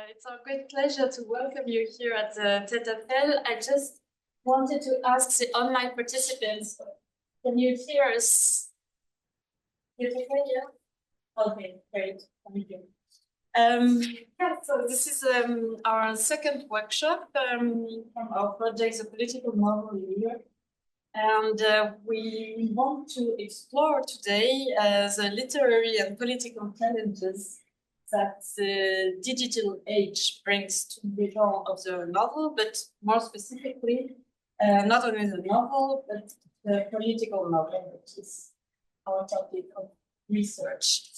It's our great pleasure to welcome you here at the TED-Appel. I just wanted to ask the online participants, can you hear us? You can hear? Okay, great. Thank you. Yeah, so this is our second workshop from our project, The Political Novel in Europe. And we want to explore today the literary and political challenges that the digital age brings to the genre of the novel, but more specifically, not only the novel, but the political novel, which is our topic of research.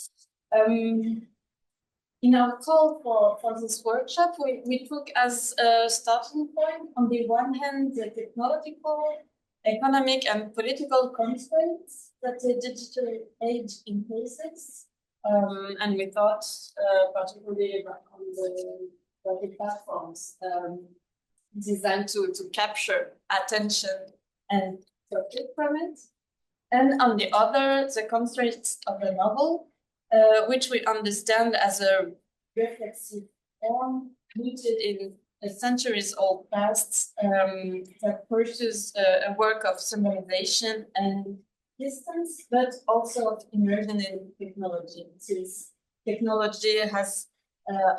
In our call for this workshop, we took as a starting point, on the one hand, the technological, economic, and political constraints that the digital age imposes. And we thought particularly on the platforms designed to capture attention and profit from it. And on the other, the constraints of the novel, which we understand as a reflexive form rooted in a centuries-old past that pursues a work of summarization and distance, but also of immersion in technology, since technology has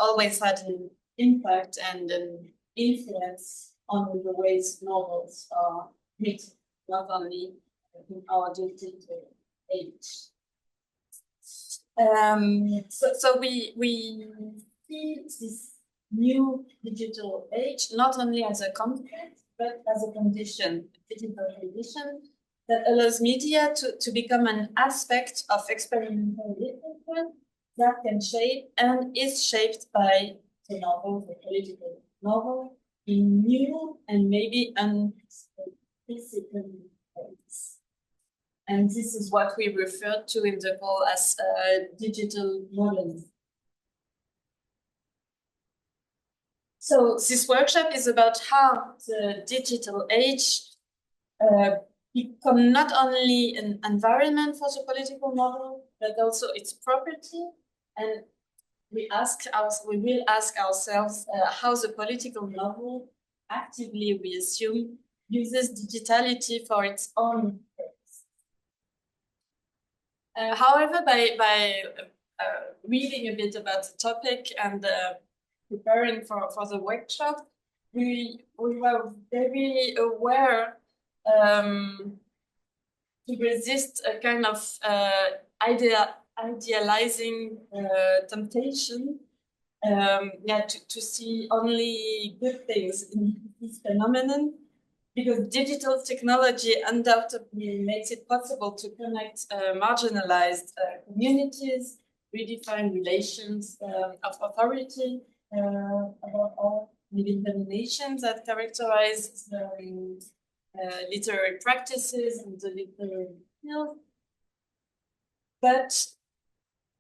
always had an impact and an influence on the ways novels are written, not only in our digital age. So we see this new digital age not only as a content, but as a condition, digital condition, that allows media to become an aspect of experimental literature that can shape and is shaped by the novel, the political novel, in new and maybe unprecedented ways. And this is what we refer to in the call as digital modernism. So this workshop is about how the digital age become not only an environment for the political novel, but also its property. And we will ask ourselves how the political novel, actively we assume, uses digitality for its own purpose. However, by reading a bit about the topic and preparing for the workshop, we were very aware to resist a kind of idealizing temptation, to see only good things in this phenomenon, because digital technology undoubtedly makes it possible to connect marginalized communities, redefine relations of authority, about all the determinations that characterize the literary practices and the literary field, but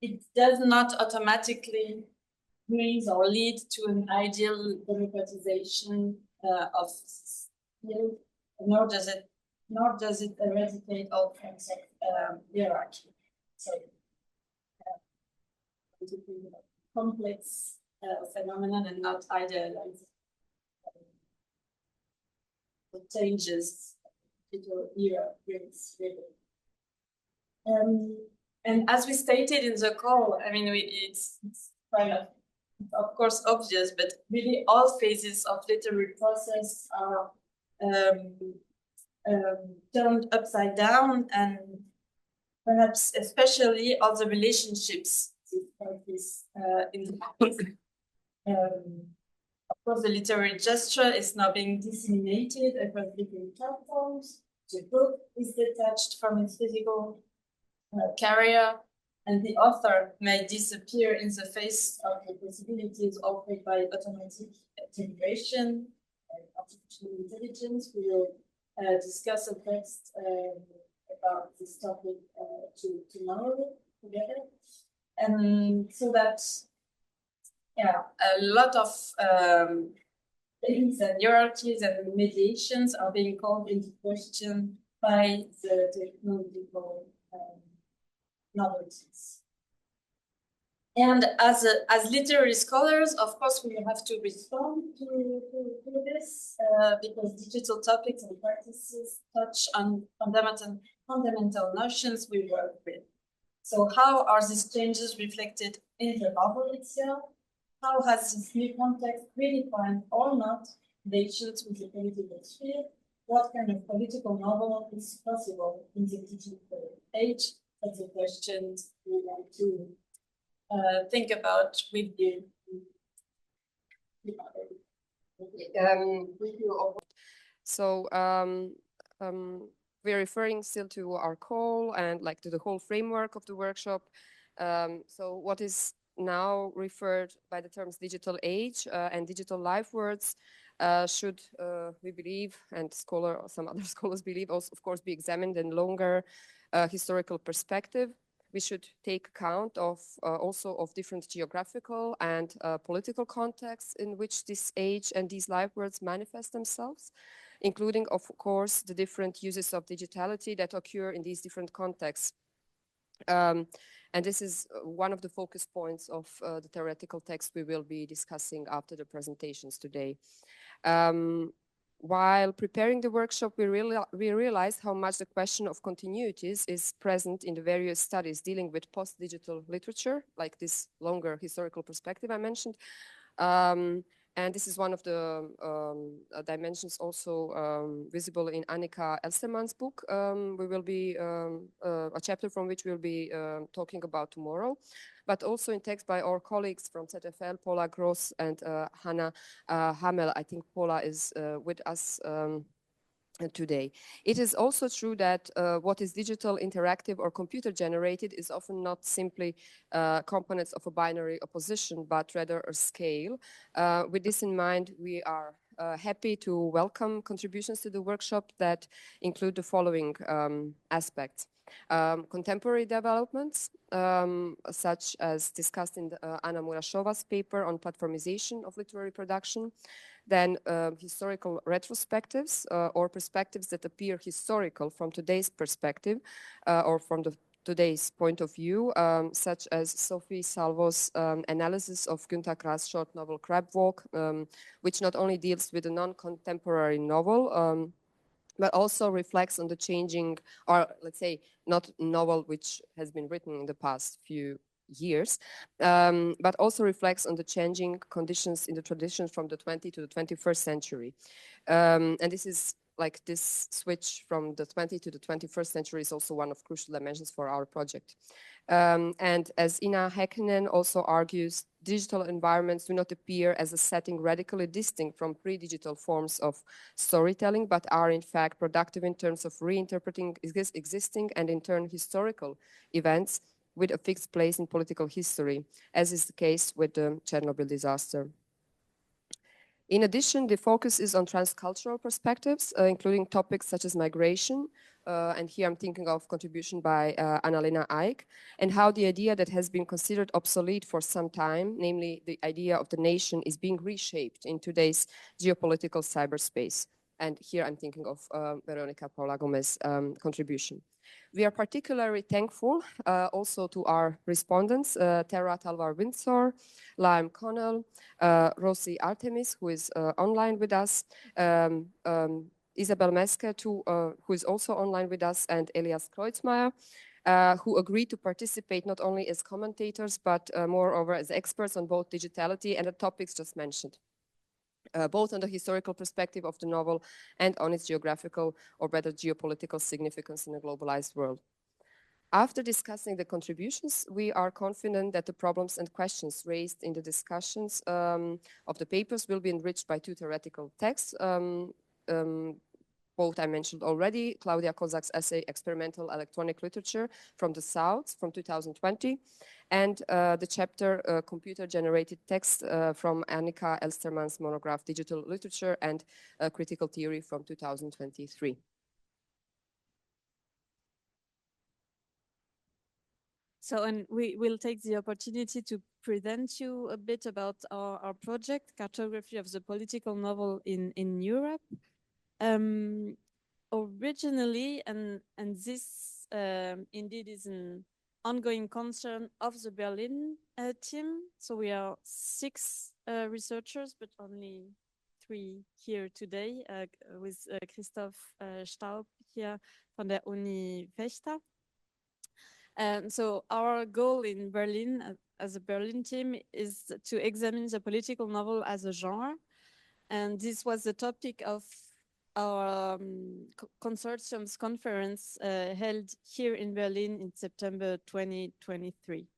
it does not automatically bring or lead to an ideal democratization of field, nor does it eradicate all kinds of hierarchy. So, complex phenomenon and not idealized the changes digital era brings with it. And as we stated in the call, I mean, it's kind of course obvious, but really all phases of literary process are turned upside down, and perhaps especially all the relationships in the book. Of course, the literary gesture is now being disseminated across different platforms. The book is detached from its physical carrier, and the author may disappear in the face of the possibilities offered by automatic generation and artificial intelligence. We will discuss a text about this topic tomorrow together. And so that, a lot of things and hierarchies and mediations are being called into question by the technological novelties. And as literary scholars, of course, we have to respond to this because digital topics and practices touch on fundamental notions we work with. So how are these changes reflected in the novel itself? How has this new context redefined or not relations with the political sphere? What kind of political novel is possible in the digital age? That's the questions we want to think about with you. So we're referring still to our call and like to the whole framework of the workshop. So what is now referred by the terms digital age and digital life words should, we believe, and some other scholars believe, also of course be examined in longer historical perspective. We should take account of also of different geographical and political contexts in which this age and these life words manifest themselves, including, of course, the different uses of digitality that occur in these different contexts. And this is one of the focus points of the theoretical text we will be discussing after the presentations today. While preparing the workshop, we realized how much the question of continuities is present in the various studies dealing with post-digital literature, like this longer historical perspective I mentioned. And this is one of the dimensions also visible in Annika Elstermann's book. We will be a chapter from which we'll be talking about tomorrow, but also in text by our colleagues from ZFL, Paula Gross and Hannah Hamel. I think Paula is with us today. It is also true that what is digital, interactive, or computer generated is often not simply components of a binary opposition, but rather a scale. With this in mind, we are happy to welcome contributions to the workshop that include the following aspects. Contemporary developments, such as discussed in Anna Murashova's paper on platformization of literary production, then historical retrospectives or perspectives that appear historical from today's perspective or from today's point of view, such as Sophie Salvo's analysis of Günter Grass' short novel Crab Walk, which not only deals with a non-contemporary novel, but also reflects on the changing, or let's say not novel which has been written in the past few years, but also reflects on the changing conditions in the traditions from the 20th to the 21st century. And this is like this switch from the 20th to the 21st century is also one of crucial dimensions for our project. And as Ina Häkkinen also argues, digital environments do not appear as a setting radically distinct from pre-digital forms of storytelling, but are in fact productive in terms of reinterpreting existing and in turn historical events with a fixed place in political history, as is the case with the Chernobyl disaster. In addition, the focus is on transcultural perspectives, including topics such as migration, and here I'm thinking of contribution by Anna-Lena Eick, and how the idea that has been considered obsolete for some time, namely the idea of the nation, is being reshaped in today's geopolitical cyberspace. And here I'm thinking of Verónica Paula Gómez contribution. We are particularly thankful also to our respondents, Tara Talwar Windsor, Lime Connell, Rossie Artemis, who is online with us, Isabel Meske, who is also online with us, and Elias Kreutzmeier, who agreed to participate not only as commentators, but moreover as experts on both digitality and the topics just mentioned. Both on the historical perspective of the novel and on its geographical or better geopolitical significance in a globalized world. After discussing the contributions, we are confident that the problems and questions raised in the discussions of the papers will be enriched by two theoretical texts. Both I mentioned already, Claudia Kozak's essay, Experimental Electronic Literature from the South from 2020, and the chapter Computer-Generated Text from Annika Elstermann's monograph, Digital Literature and Critical Theory from 2023. So, and we will take the opportunity to present you a bit about our project, Cartography of the Political Novel in Europe. Originally, and this indeed is ongoing concern of the Berlin team. So we are 6 researchers, but only 3 here today with Christoph Schaub here from the Uni Vechta. So our goal in Berlin as a Berlin team is to examine the political novel as a genre. And this was the topic of our consortium's conference held here in Berlin in September 2023.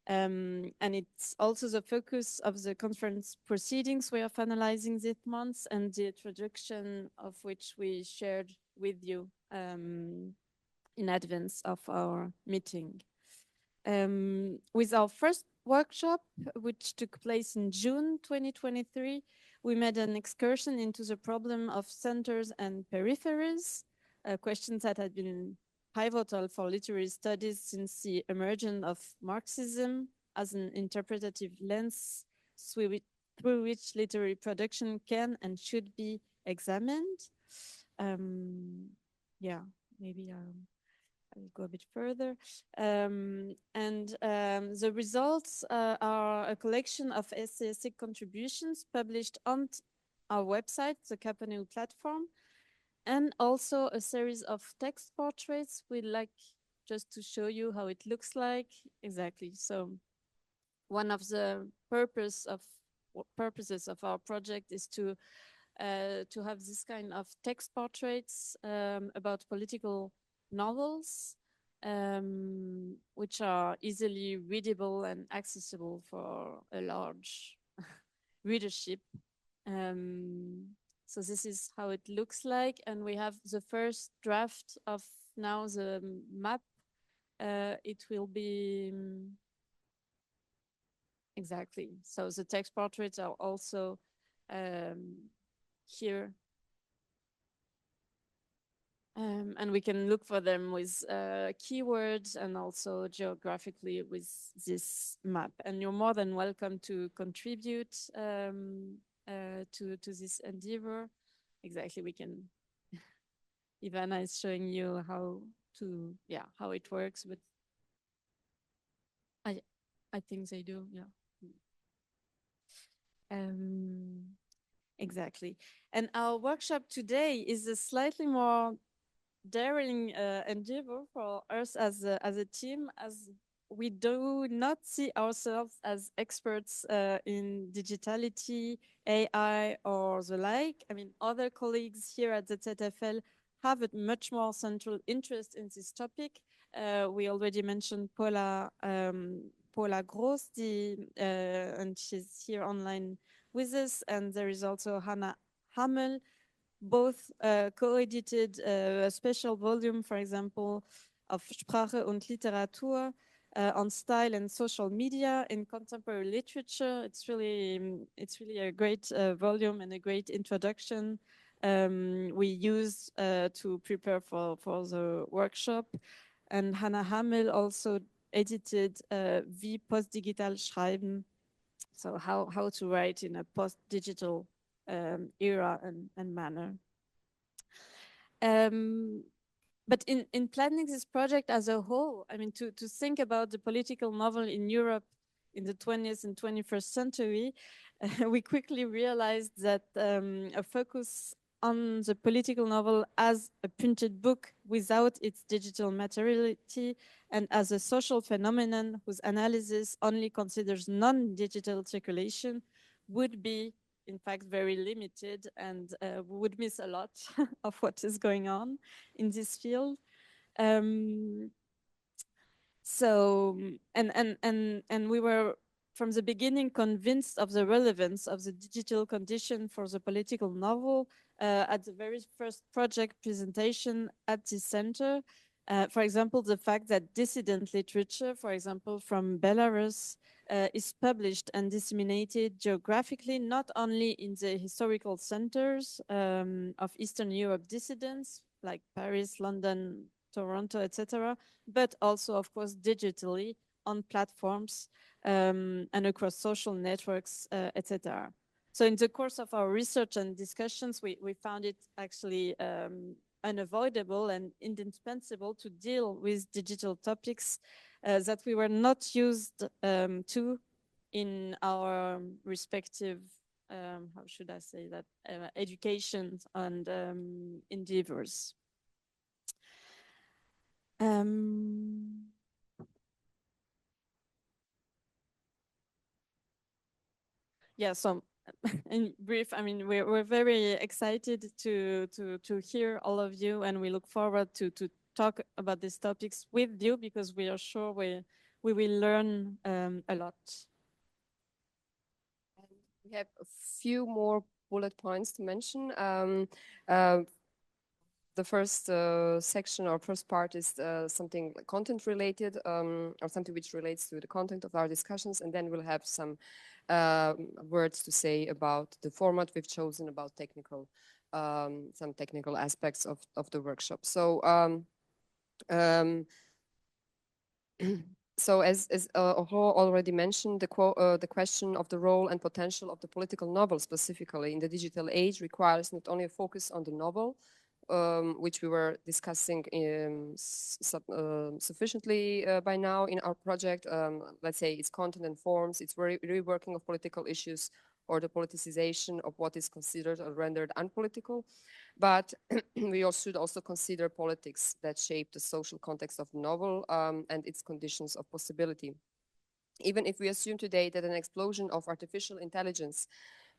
And it's also the focus of the conference proceedings we are finalizing this month, and the introduction of which we shared with you in advance of our meeting. With our first workshop, which took place in June 2023, we made an excursion into the problem of centers and peripheries, questions that had been pivotal for literary studies since the emergence of Marxism as an interpretative lens through which literary production can and should be examined. Yeah, maybe I'll go a bit further. The results are a collection of essayistic contributions published on our website, the Kapanu platform, and also a series of text portraits. We'd like just to show you how it looks like. Exactly. So one of the purposes of our project is to have this kind of text portraits about political novels, which are easily readable and accessible for a large readership. So this is how it looks like, and we have the first draft of now the map. It will be exactly. So the text portraits are also here. And we can look for them with keywords and also geographically with this map. And you're more than welcome to contribute to this endeavor. Exactly, we can. Ivana is showing you how it works, but I think they do, yeah. Exactly. And our workshop today is a slightly more daring endeavor for us as a team, as we do not see ourselves as experts in digitality, AI, or the like. I mean, other colleagues here at the ZFL have a much more central interest in this topic. We already mentioned Paula Gross, and she's here online with us, and there is also Hannah Hamel. Both co-edited a special volume, for example, of Sprache und Literatur on style and social media in contemporary literature. It's really a great volume and a great introduction we use to prepare for the workshop. And Hannah Hamel also edited Wie postdigital schreiben, so how to write in a post-digital era and manner. But in planning this project as a whole, I mean, to think about the political novel in Europe in the 20th and 21st century, we quickly realized that a focus on the political novel as a printed book without its digital materiality and as a social phenomenon whose analysis only considers non-digital circulation would be, in fact, very limited, and we would miss a lot of what is going on in this field. So, and we were from the beginning convinced of the relevance of the digital condition for the political novel at the very first project presentation at the center. For example, the fact that dissident literature, for example, from Belarus, is published and disseminated geographically, not only in the historical centers of Eastern Europe dissidents, like Paris, London, Toronto, etc., but also, of course, digitally on platforms and across social networks, etc. So in the course of our research and discussions, we found it actually unavoidable and indispensable to deal with digital topics that we were not used to in our respective, how should I say that, education and endeavors. Yeah, so in brief, I mean, we're very excited to hear all of you, and we look forward to talk about these topics with you, because we are sure we will learn a lot. We have a few more bullet points to mention. The first section or first part is something content related, or something which relates to the content of our discussions, and then we'll have some words to say about the format we've chosen, about technical, some technical aspects of the workshop. So so as Aurore already mentioned, the question of the role and potential of the political novel specifically in the digital age requires not only a focus on the novel, which we were discussing sufficiently by now in our project. Let's say its content and forms, its reworking of political issues, or the politicization of what is considered or rendered unpolitical. But we should also consider politics that shape the social context of the novel and its conditions of possibility. Even if we assume today that an explosion of artificial intelligence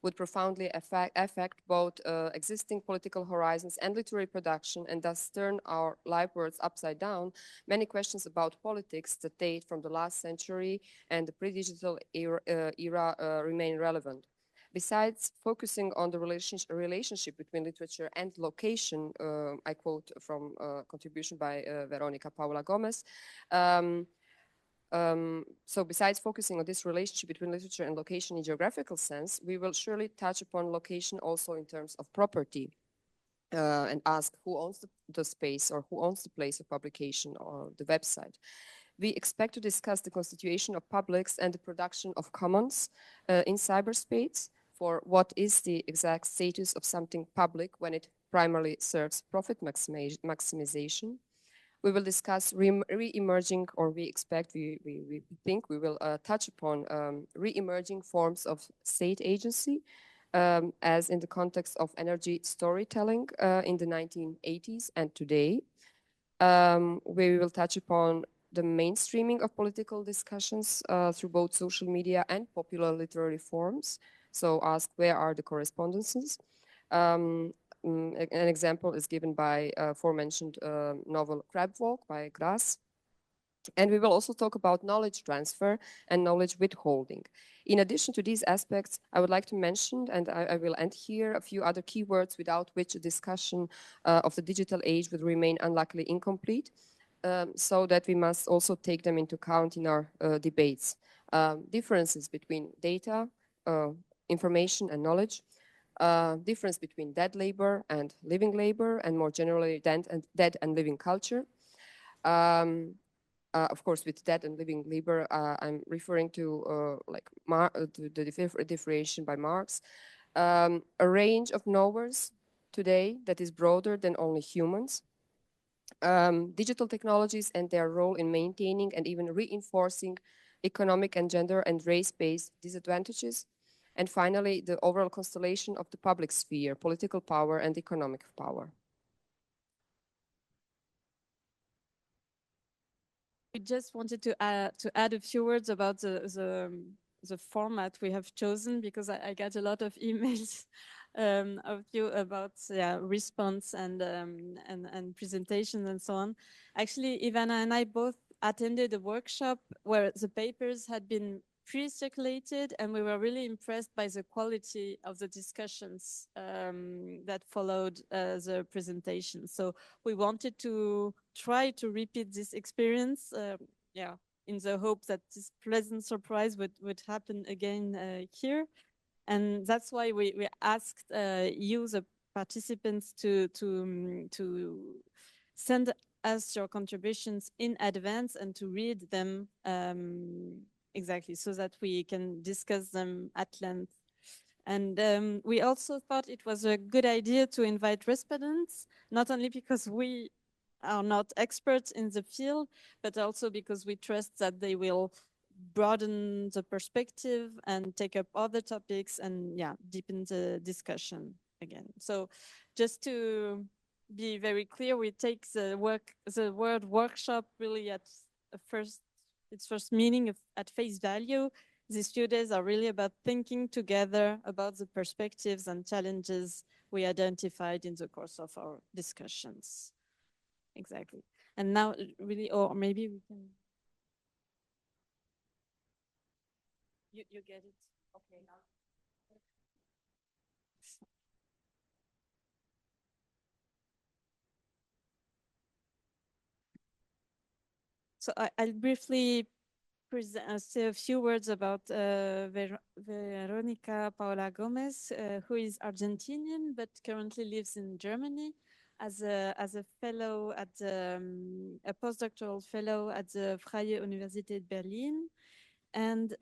would profoundly affect both existing political horizons and literary production, and thus turn our life worlds upside down, many questions about politics that date from the last century and the pre-digital era remain relevant. Besides focusing on the relationship between literature and location, I quote from a contribution by Verónica, Paula, Gómez. So besides focusing on this relationship between literature and location in geographical sense, we will surely touch upon location also in terms of property, and ask who owns the space, or who owns the place of publication or the website. We expect to discuss the constitution of publics and the production of commons in cyberspace, for what is the exact status of something public when it primarily serves profit maximization. We will discuss re-emerging, or we think we will touch upon re-emerging forms of state agency, as in the context of energy storytelling in the 1980s and today. We will touch upon the mainstreaming of political discussions through both social media and popular literary forms. So ask, where are the correspondences? An example is given by aforementioned novel Crab Walk by Grass. And we will also talk about knowledge transfer and knowledge withholding. In addition to these aspects, I would like to mention, and I will end here, a few other keywords without which a discussion of the digital age would remain unluckily incomplete, so that we must also take them into account in our debates. Differences between data, information and knowledge, difference between dead labor and living labor, and more generally dead and living culture. Of course, with dead and living labor, I'm referring to the differentiation by Marx. A range of knowers today that is broader than only humans. Digital technologies and their role in maintaining and even reinforcing economic and gender and race-based disadvantages. And finally, the overall constellation of the public sphere, political power and economic power. We just wanted to add a few words about the format we have chosen, because I got a lot of emails of you about response and presentation and so on. Actually, Ivana and I both attended a workshop where the papers had been pre-circulated, and we were really impressed by the quality of the discussions that followed the presentation. So we wanted to try to repeat this experience, in the hope that this pleasant surprise would happen again here. And that's why we asked you, the participants, to send us your contributions in advance and to read them exactly, so that we can discuss them at length. And we also thought it was a good idea to invite respondents, not only because we are not experts in the field, but also because we trust that they will broaden the perspective and take up other topics and deepen the discussion again. So just to be very clear, we take the word workshop really at its first meaning at face value. These few days are really about thinking together about the perspectives and challenges we identified in the course of our discussions. Exactly. And now really, or maybe we can. You get it? Okay, now. So I'll briefly say a few words about Verónica Paula Gómez, who is Argentinian but currently lives in Germany as a fellow at a postdoctoral fellow at the Freie Universität Berlin. And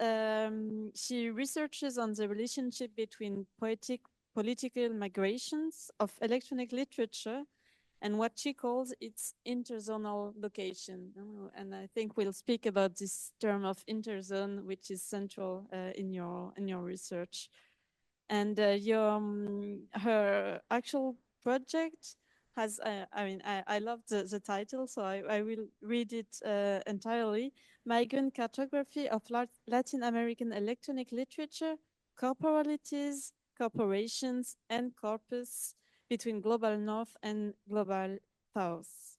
she researches on the relationship between political migrations of electronic literature and what she calls its interzonal location. And I think we'll speak about this term of interzone, which is central in your research. And her actual project has, I love the title, so I will read it entirely. Migrant Cartography of Latin American Electronic Literature, Corporalities, Corporations, and Corpus between Global North and Global South.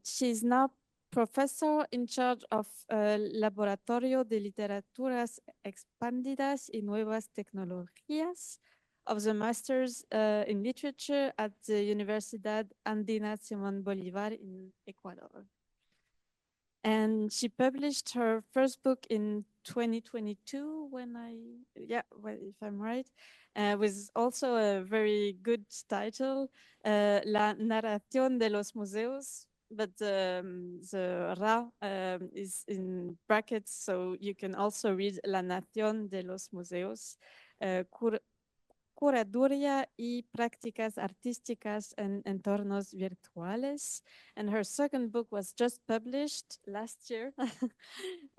She's now professor in charge of Laboratorio de Literaturas Expandidas y Nuevas Tecnologías of the Masters in Literature at the Universidad Andina Simón Bolívar in Ecuador. And she published her first book in 2022 if I'm right, with also a very good title, La Narración de los Museos, but the Ra is in brackets, so you can also read La Nación de los Museos, Curaduría y Prácticas Artísticas en Entornos Virtuales. And her second book was just published last year,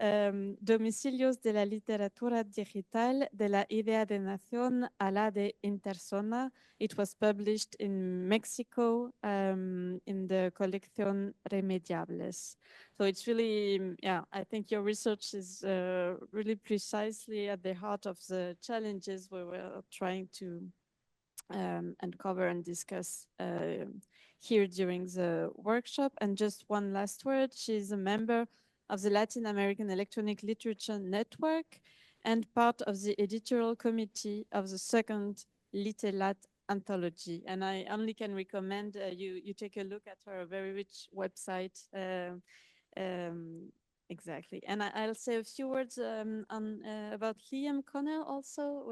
Domicilios de la Literatura Digital, de la Idea de Nación a la de Interzone. It was published in Mexico in the Colección Remediables. So it's really, I think your research is really precisely at the heart of the challenges we were trying to uncover and discuss here during the workshop. And just one last word, she's a member of the Latin American Electronic Literature Network and part of the editorial committee of the second Litelat anthology. And I only can recommend you take a look at her very rich website. Exactly. And I'll say a few words about Liam Connell also,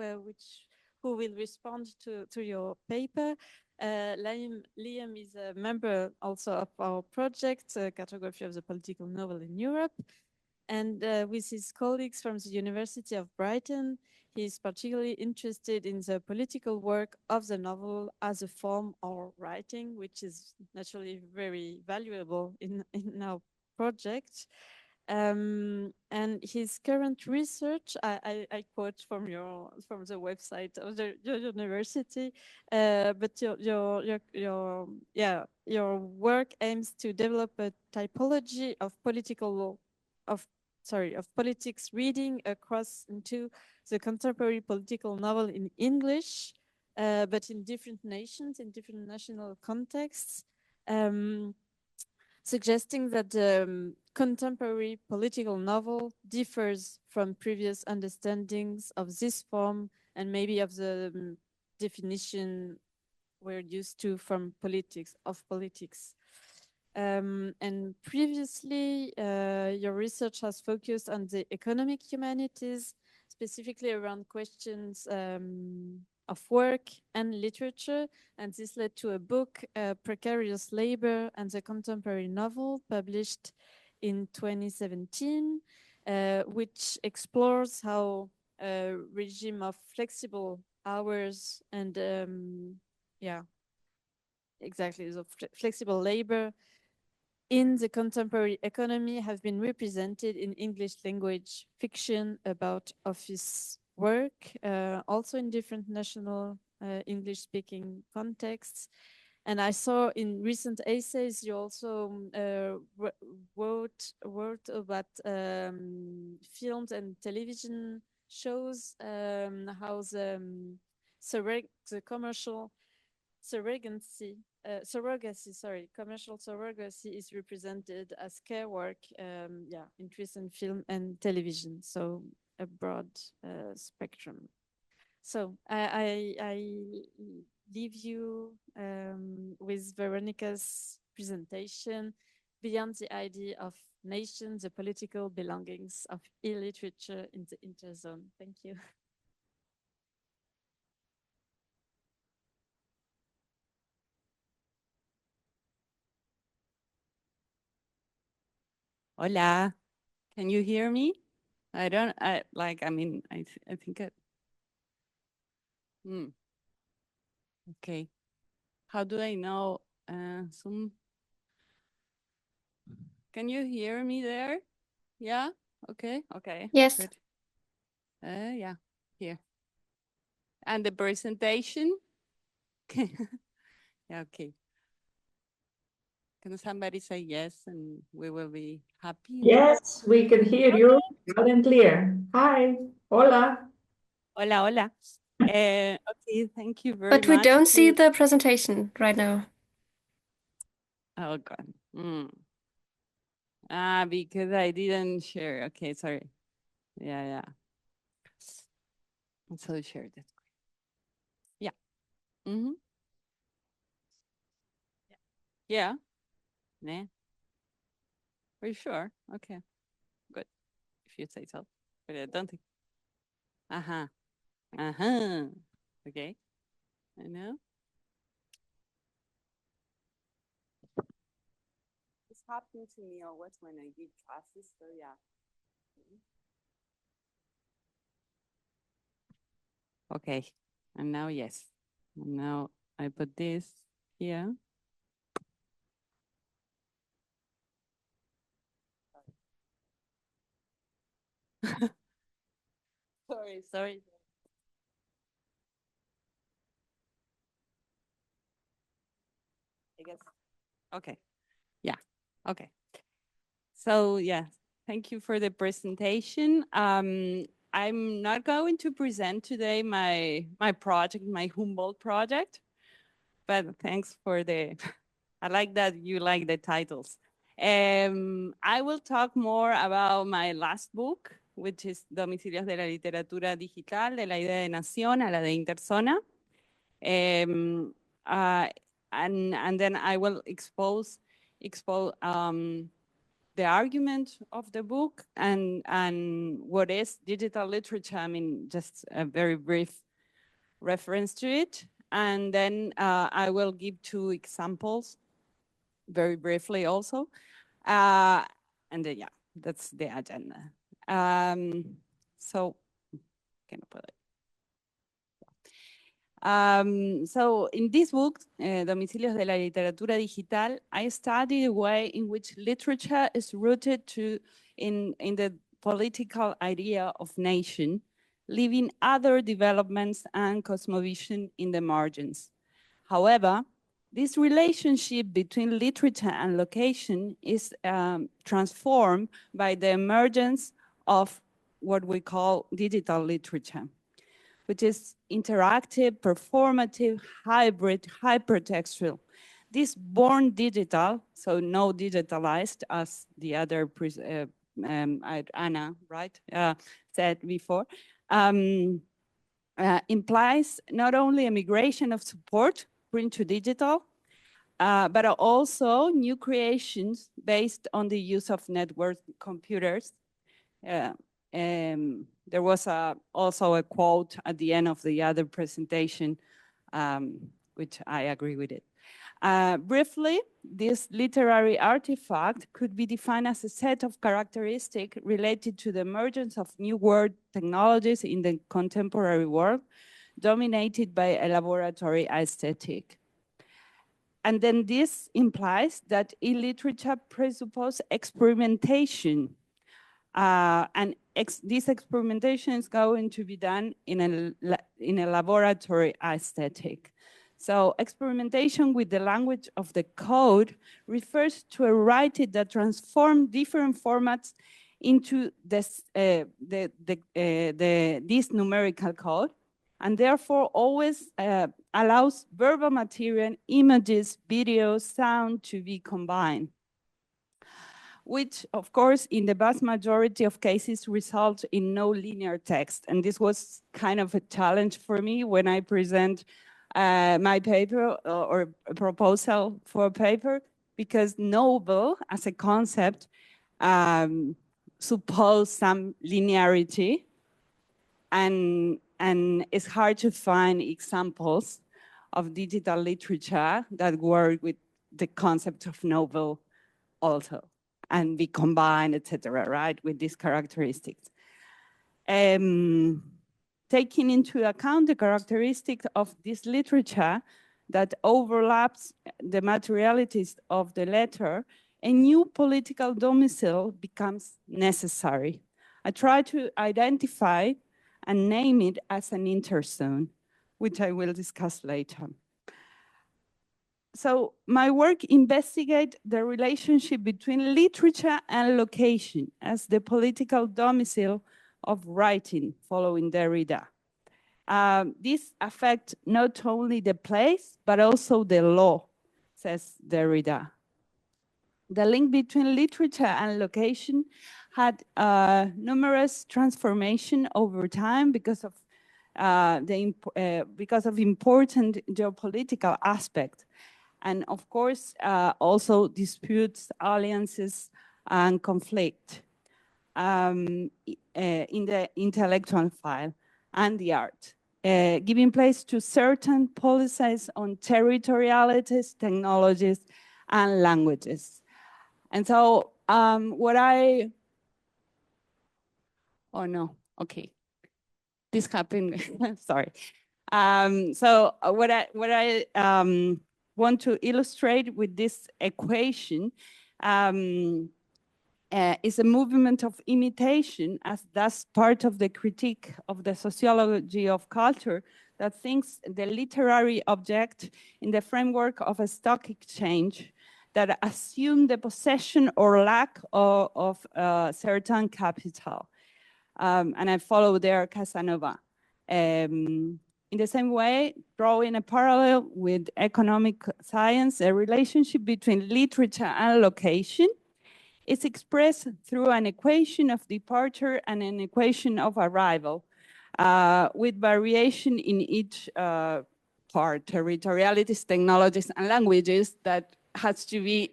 who will respond to your paper. Liam is a member also of our project, Cartography of the Political Novel in Europe. And with his colleagues from the University of Brighton, he is particularly interested in the political work of the novel as a form of writing, which is naturally very valuable in our project. And his current research, I quote from the website of your university, but your work aims to develop a typology of politics reading across into the contemporary political novel in English, but in different nations, in different national contexts. Suggesting that the contemporary political novel differs from previous understandings of this form and maybe of the definition we're used to from politics. And previously, your research has focused on the economic humanities, specifically around questions of work and literature, and this led to a book, Precarious Labor and the Contemporary Novel, published in 2017, which explores how a regime of flexible hours and exactly, so flexible labor in the contemporary economy have been represented in English language fiction about office work, also in different national English-speaking contexts. And I saw in recent essays you also wrote about films and television shows, how the commercial surrogacy, commercial surrogacy is represented as care work, yeah, in recent film and television. So a broad spectrum. So I leave you with Verónica's presentation, Beyond the Idea of Nation, the Political Belongings of E-Literature in the Interzone. Thank you. Hola, can you hear me? I think it. Okay. How do I know? Zoom. Can you hear me there? Yeah. Okay. Okay. Yes. Good. Yeah. Here. And the presentation. Yeah. Okay. Can somebody say yes, and we will be happy? Yes, we can hear you loud and clear. Hi. Hola. Hola. Hola. Okay. Thank you very much. But we don't see the presentation right now. Oh God. Because I didn't share. Okay, sorry. Yeah. So share that. Yeah. Yeah. Nah. Are you sure? Okay. Good. If you say so. But I don't think. Okay. I know. This happened to me always when I give classes, so yeah. Okay. And now, yes. And now I put this here. Sorry. I guess. Okay. Yeah. Okay. So yeah, thank you for the presentation. I'm not going to present today my project, my Humboldt project, but thanks for the, I like that you like the titles. I will talk more about my last book, which is Domicilios de la Literatura Digital, de la idea de nación a la de interzona. And then I will expose the argument of the book and what is digital literature. I mean, just a very brief reference to it. And then I will give 2 examples very briefly also. And then, yeah, that's the agenda. So in this book, Domicilios de la Literatura Digital, I study the way in which literature is rooted in the political idea of nation, leaving other developments and cosmovision in the margins. However, this relationship between literature and location is transformed by the emergence of what we call digital literature, which is interactive, performative, hybrid, hypertextual. This born digital, so no digitalized, as the other Anna, right, said before, implies not only a migration of support, print to digital, but also new creations based on the use of network computers. There was also a quote at the end of the other presentation, which I agree with it. Briefly, this literary artifact could be defined as a set of characteristics related to the emergence of new word technologies in the contemporary world, dominated by a laboratory aesthetic. And then this implies that e-literature presupposes experimentation. This experimentation is going to be done in a laboratory aesthetic. So experimentation with the language of the code refers to a writing that transforms different formats into this numerical code, and therefore always allows verbal material, images, videos, sound to be combined, which of course in the vast majority of cases result in no linear text. And this was kind of a challenge for me when I present my paper or a proposal for a paper, because novel as a concept suppose some linearity, and it's hard to find examples of digital literature that work with the concept of novel also and be combined, etc., right, with these characteristics. Taking into account the characteristics of this literature that overlaps the materialities of the letter, a new political domicile becomes necessary. I try to identify and name it as an interzone, which I will discuss later. So my work investigates the relationship between literature and location as the political domicile of writing following Derrida. This affects not only the place, but also the law, says Derrida. The link between literature and location had numerous transformations over time because of important geopolitical aspects. And of course, also disputes, alliances, and conflict in the intellectual file and the art, giving place to certain policies on territorialities, technologies, and languages. And so oh no, okay. This happened, sorry. So what I want to illustrate with this equation is a movement of imitation, as that's part of the critique of the sociology of culture that thinks the literary object in the framework of a stock exchange that assume the possession or lack of certain capital. And I follow there Casanova. In the same way, drawing a parallel with economic science, a relationship between literature and location is expressed through an equation of departure and an equation of arrival, with variation in each part, territorialities, technologies, and languages that has to be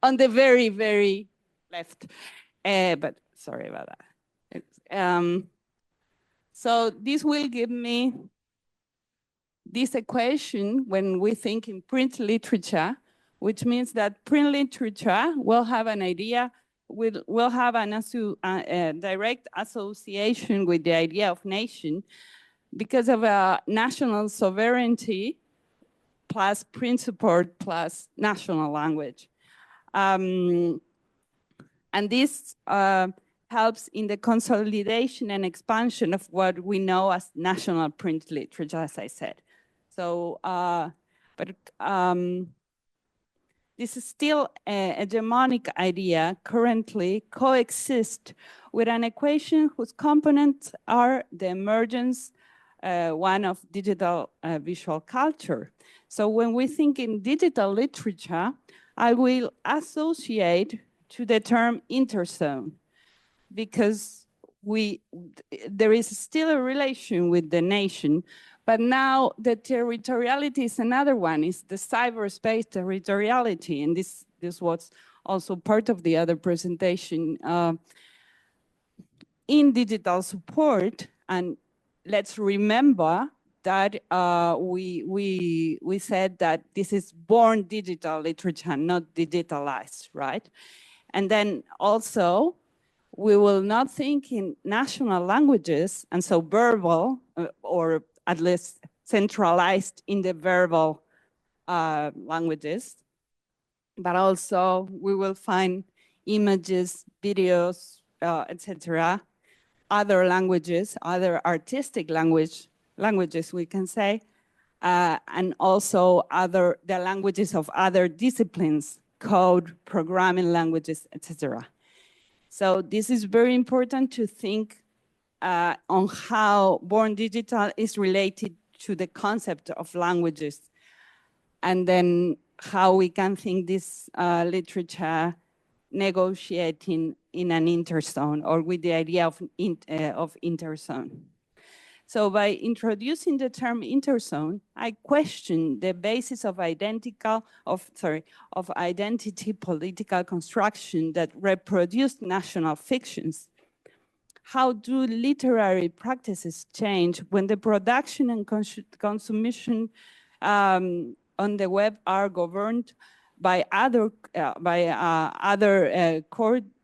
on the very, very left. But sorry about that. So this will give me this equation when we think in print literature, which means that print literature will have an idea, will have a direct association with the idea of nation because of a national sovereignty plus print support plus national language. And this helps in the consolidation and expansion of what we know as national print literature, as I said. So, this is still a hegemonic idea currently coexist with an equation whose components are the emergence, one of digital visual culture. So when we think in digital literature, I will associate to the term interzone, because there is still a relation with the nation, but now the territoriality is another one, is the cyberspace territoriality, and this was also part of the other presentation in digital support. And let's remember that we said that this is born digital literature, not digitalized, right? And then also, we will not think in national languages, and so verbal, or at least centralized in the verbal languages, but also we will find images, videos, etc., other languages, other artistic languages, we can say, and also the languages of other disciplines, code, programming languages, etc. So this is very important to think on how Born Digital is related to the concept of languages, and then how we can think this literature negotiating in an interzone, or with the idea of interzone. So by introducing the term interzone, I question the basis of identity political construction that reproduced national fictions. How do literary practices change when the production and consumption on the web are governed by other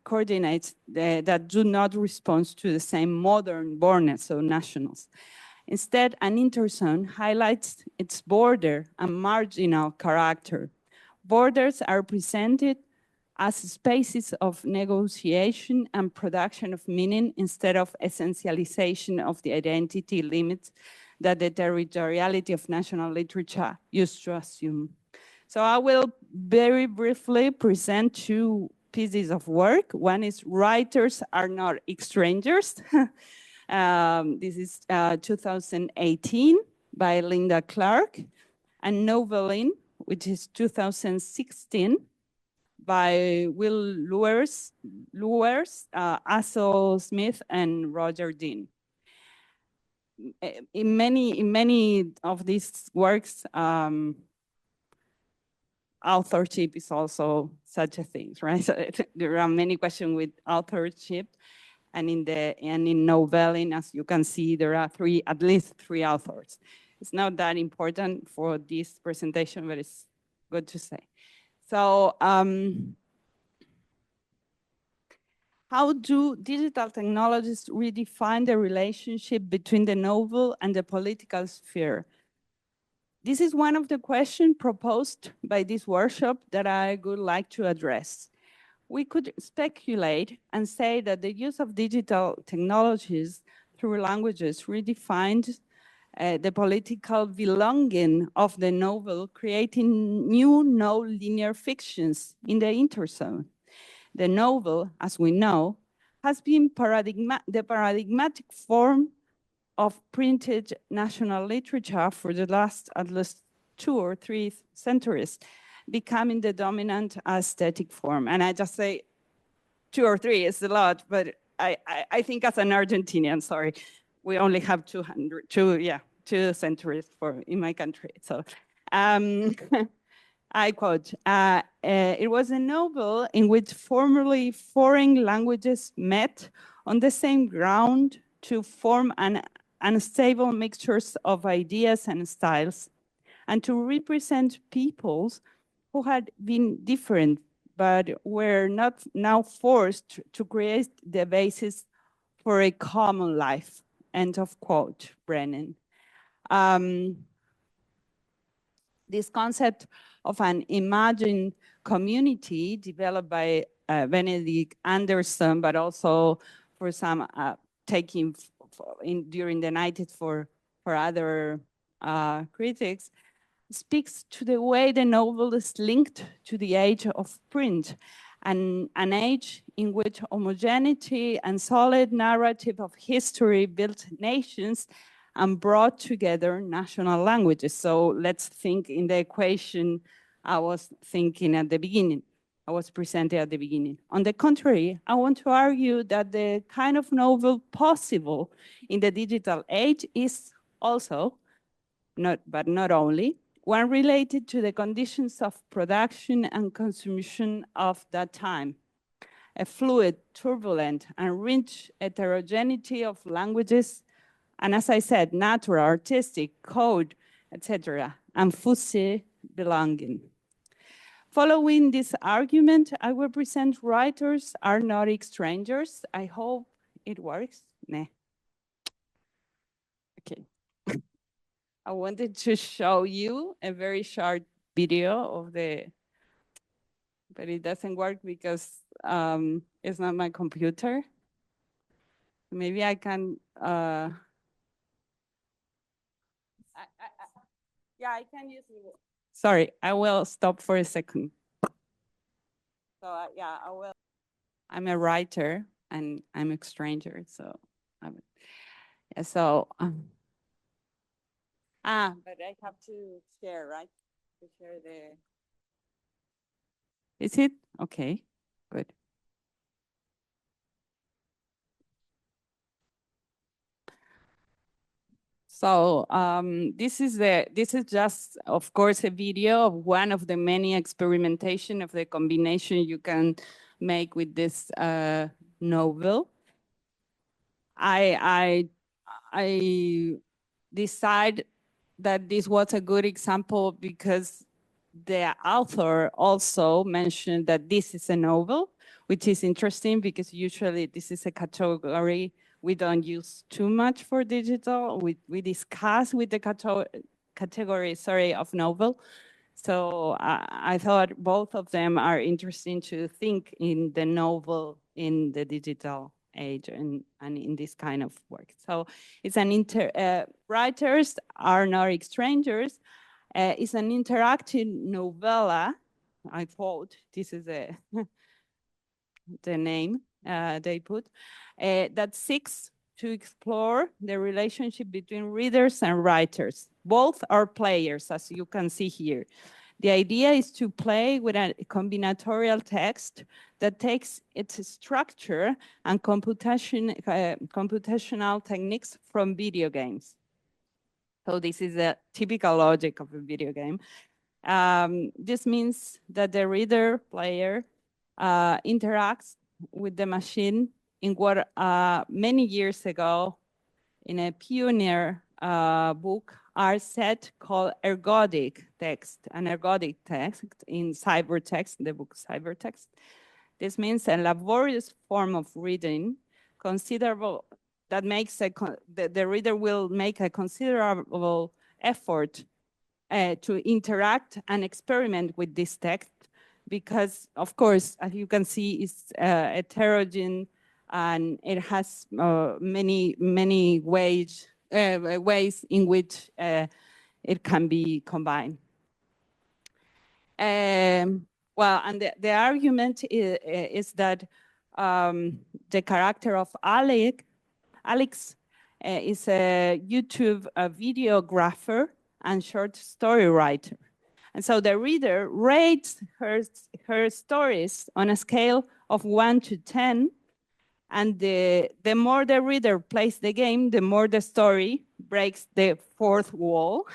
coordinates that do not respond to the same modern bornness of nationals? Instead, an interzone highlights its border and marginal character. Borders are presented as spaces of negotiation and production of meaning instead of essentialization of the identity limits that the territoriality of national literature used to assume. So I will very briefly present two pieces of work. One is Writers Are Not Strangers. This is 2018 by Linda Clark, and Noveline, which is 2016 by Will Luers, Aso Smith, and Roger Dean. In many of these works, authorship is also such a thing, right? So there are many questions with authorship, and in Noveline, as you can see, there are at least three authors. It's not that important for this presentation, but it's good to say. So how do digital technologies redefine the relationship between the novel and the political sphere? This is one of the questions proposed by this workshop that I would like to address. We could speculate and say that the use of digital technologies through languages redefined the political belonging of the novel, creating new no-linear fictions in the interzone. The novel, as we know, has been the paradigmatic form of printed national literature for the last at least 2 or 3 centuries, becoming the dominant aesthetic form. And I just say 2 or 3 is a lot, but I think as an Argentinian, sorry, we only have 2 centuries in my country. So I quote, it was a novel in which formerly foreign languages met on the same ground to form an unstable mixtures of ideas and styles, and to represent peoples who had been different, but were not now forced to create the basis for a common life. End of quote, Brennan. This concept of an imagined community developed by Benedict Anderson, but also for some taking during the 90s for other critics, speaks to the way the novel is linked to the age of print, and an age in which homogeneity and solid narrative of history built nations and brought together national languages. So let's think in the equation I was thinking at the beginning. I was presenting at the beginning. On the contrary, I want to argue that the kind of novel possible in the digital age is also, but not only, one related to the conditions of production and consumption of that time. A fluid, turbulent, and rich heterogeneity of languages, and as I said, natural, artistic, code, etc., and fuzzy belonging. Following this argument, I will present Writers Are Not Strangers. I hope it works. Nah. Okay. I wanted to show you a very short video of but it doesn't work because it's not my computer. Maybe I can, yeah, I can use it. Sorry, I will stop for a second. So yeah, I will. I'm a writer and I'm a stranger, so but I have to share, right? To share Is it? Okay, good. So this is just, of course, a video of one of the many experimentation of the combination you can make with this novel. I decide that this was a good example because the author also mentioned that this is a novel, which is interesting because usually this is a category we don't use too much for digital. We discuss with the category, of novel. So I thought both of them are interesting to think in the novel in the digital age and in this kind of work. So it's an writers are not strangers. It's an interactive novella. I thought this is the name they put, that seeks to explore the relationship between readers and writers. Both are players, as you can see here. The idea is to play with a combinatorial text that takes its structure and computational techniques from video games. So this is a typical logic of a video game. This means that the reader player interacts with the machine in what many years ago in a pioneer book are set called ergodic text, an ergodic text in cybertext, the book cybertext. This means a laborious form of reading, considerable, that makes the reader will make a considerable effort to interact and experiment with this text because, of course, as you can see, it's heterogeneous and it has many ways in which it can be combined. Well, and the argument is that the character of Alex is a YouTube videographer and short story writer. And so the reader rates her stories on a scale of 1 to 10. And the more the reader plays the game, the more the story breaks the fourth wall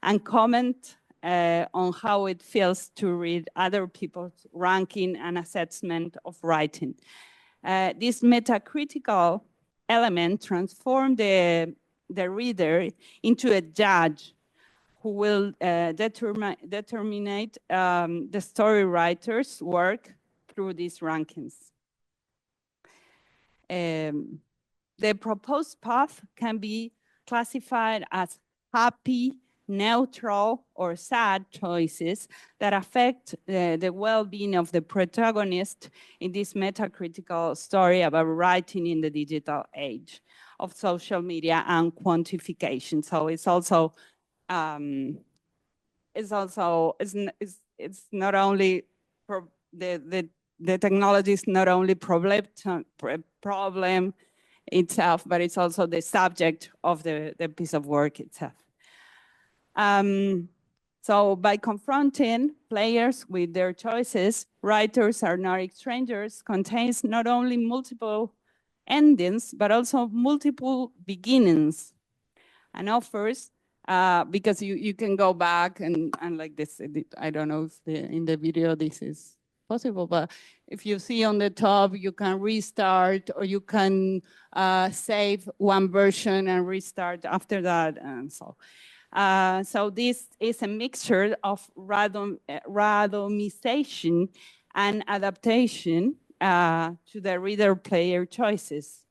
and comment on how it feels to read other people's ranking and assessment of writing. This metacritical element transforms the reader into a judge who will determine the story writer's work through these rankings. The proposed path can be classified as happy, neutral, or sad choices that affect the well-being of the protagonist in this metacritical story about writing in the digital age of social media and quantification. So it's also it's not only the technology is not only problem itself, but it's also the subject of the piece of work itself. So by confronting players with their choices, writers are not strangers contains not only multiple endings, but also multiple beginnings and offers, because you can go back and like this, I don't know if in the video this is possible, but if you see on the top, you can restart or you can save one version and restart after that. And so this is a mixture of randomization and adaptation to the reader-player choices.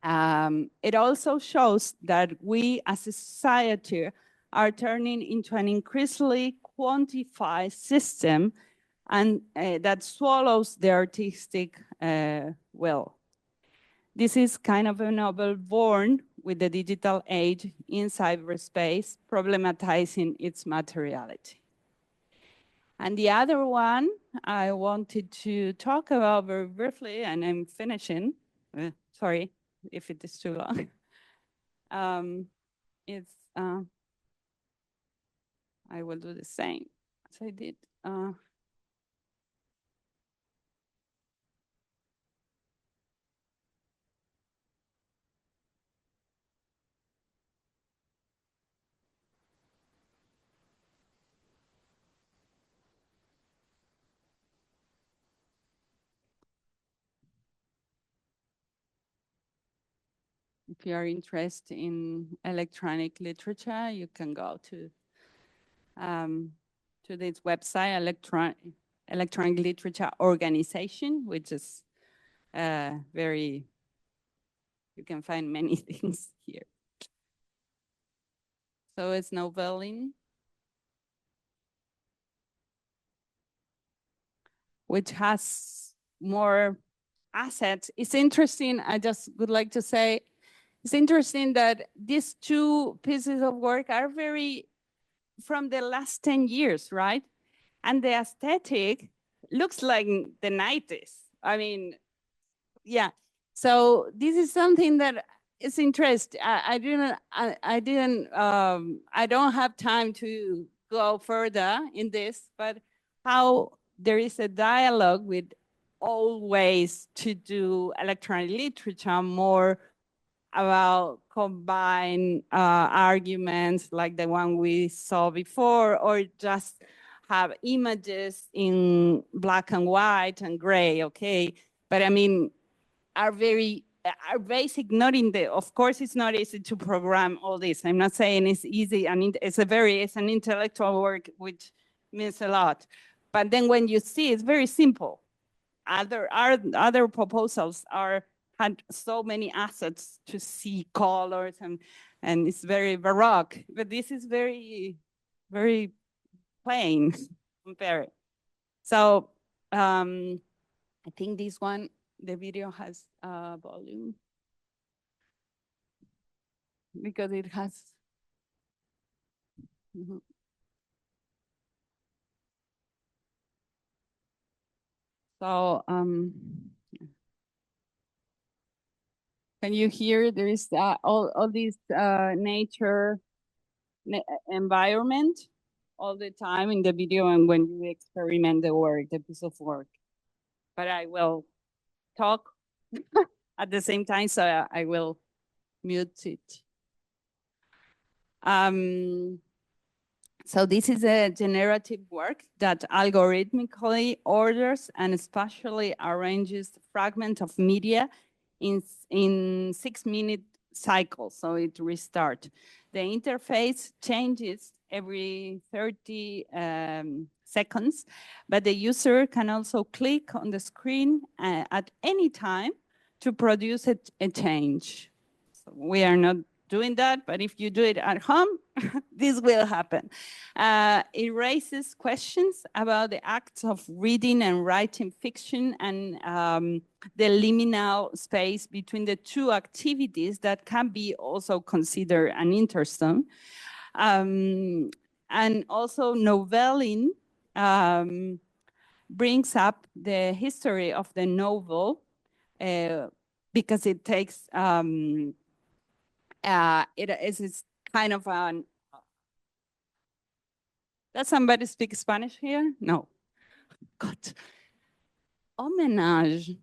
It also shows that we as a society are turning into an increasingly quantified system and that swallows the artistic will. This is kind of a novel born with the digital age in cyberspace, problematizing its materiality. And the other one I wanted to talk about very briefly, and I'm finishing, sorry if it is too long. I will do the same as I did. If you are interested in electronic literature, you can go to this website, Electronic Literature Organization, which is you can find many things here. So it's novelling, which has more assets. It's interesting, I just would like to say, it's interesting that these two pieces of work are very from the last 10 years, right? And the aesthetic looks like the 90s. I mean, yeah. So this is something that is interesting. I don't have time to go further in this, but how there is a dialogue with all ways to do electronic literature more about combine arguments like the one we saw before, or just have images in black and white and gray, okay? But I mean, are basic, not in the, of course it's not easy to program all this. I'm not saying it's easy, and it's an intellectual work, which means a lot. But then when you see, it's very simple. Other proposals had so many assets to see colors, and it's very baroque, but this is very, very plain compared. So I think this one, the video has volume because it has. So can you hear? There is all this nature environment all the time in the video, and when you experiment the piece of work. But I will talk at the same time, so I will mute it. So this is a generative work that algorithmically orders and spatially arranges fragments of media in 6-minute cycles, so it restarts. The interface changes every 30 seconds, but the user can also click on the screen at any time to produce a change. So we are not doing that, but if you do it at home, this will happen. It raises questions about the acts of reading and writing fiction and the liminal space between the two activities that can be also considered an interzone. And also novelling brings up the history of the novel because it takes it is kind of an. Does somebody speak Spanish here? No. God. Homenage.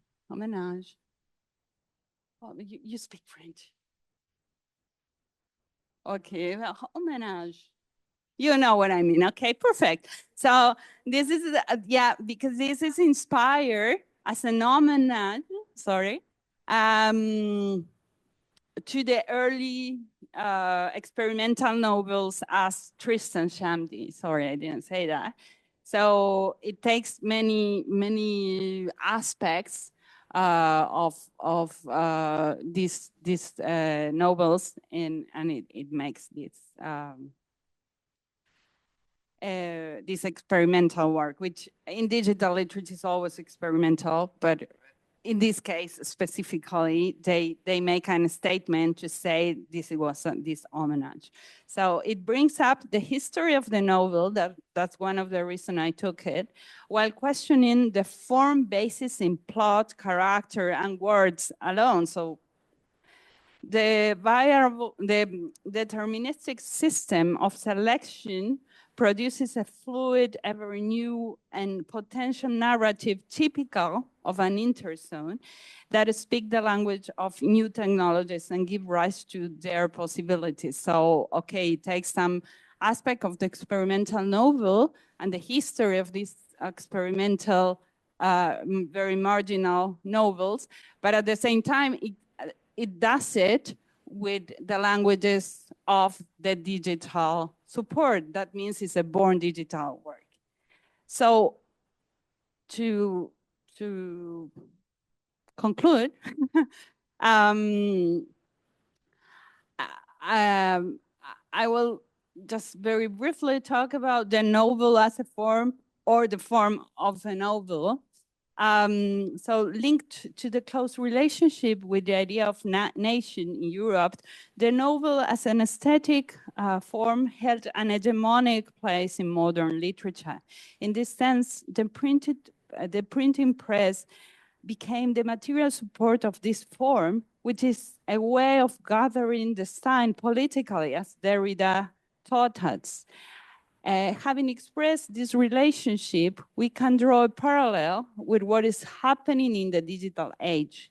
Oh, you speak French. Okay, well, homenage. You know what I mean. Okay, perfect. So this is, yeah, because this is inspired as an homenage, sorry, to the early experimental novels as Tristan Shandy. Sorry, I didn't say that. So it takes many aspects of these novels, and it makes this this experimental work, which in digital literature is always experimental, but in this case specifically, they make a statement to say this was this homage. So it brings up the history of the novel, that's one of the reasons I took it, while questioning the form basis in plot, character, and words alone. So the deterministic system of selection produces a fluid, ever new, and potential narrative typical of an interzone that speak the language of new technologies and give rise to their possibilities. So, okay, it takes some aspect of the experimental novel and the history of these experimental, very marginal novels, but at the same time, it does it with the languages of the digital support. That means it's a born digital work. So to conclude, I will just very briefly talk about the novel as a form or the form of a novel. So linked to the close relationship with the idea of nation in Europe, the novel as an aesthetic form held an hegemonic place in modern literature. In this sense, the printing press became the material support of this form, which is a way of gathering the sign politically, as Derrida taught us. Having expressed this relationship, we can draw a parallel with what is happening in the digital age.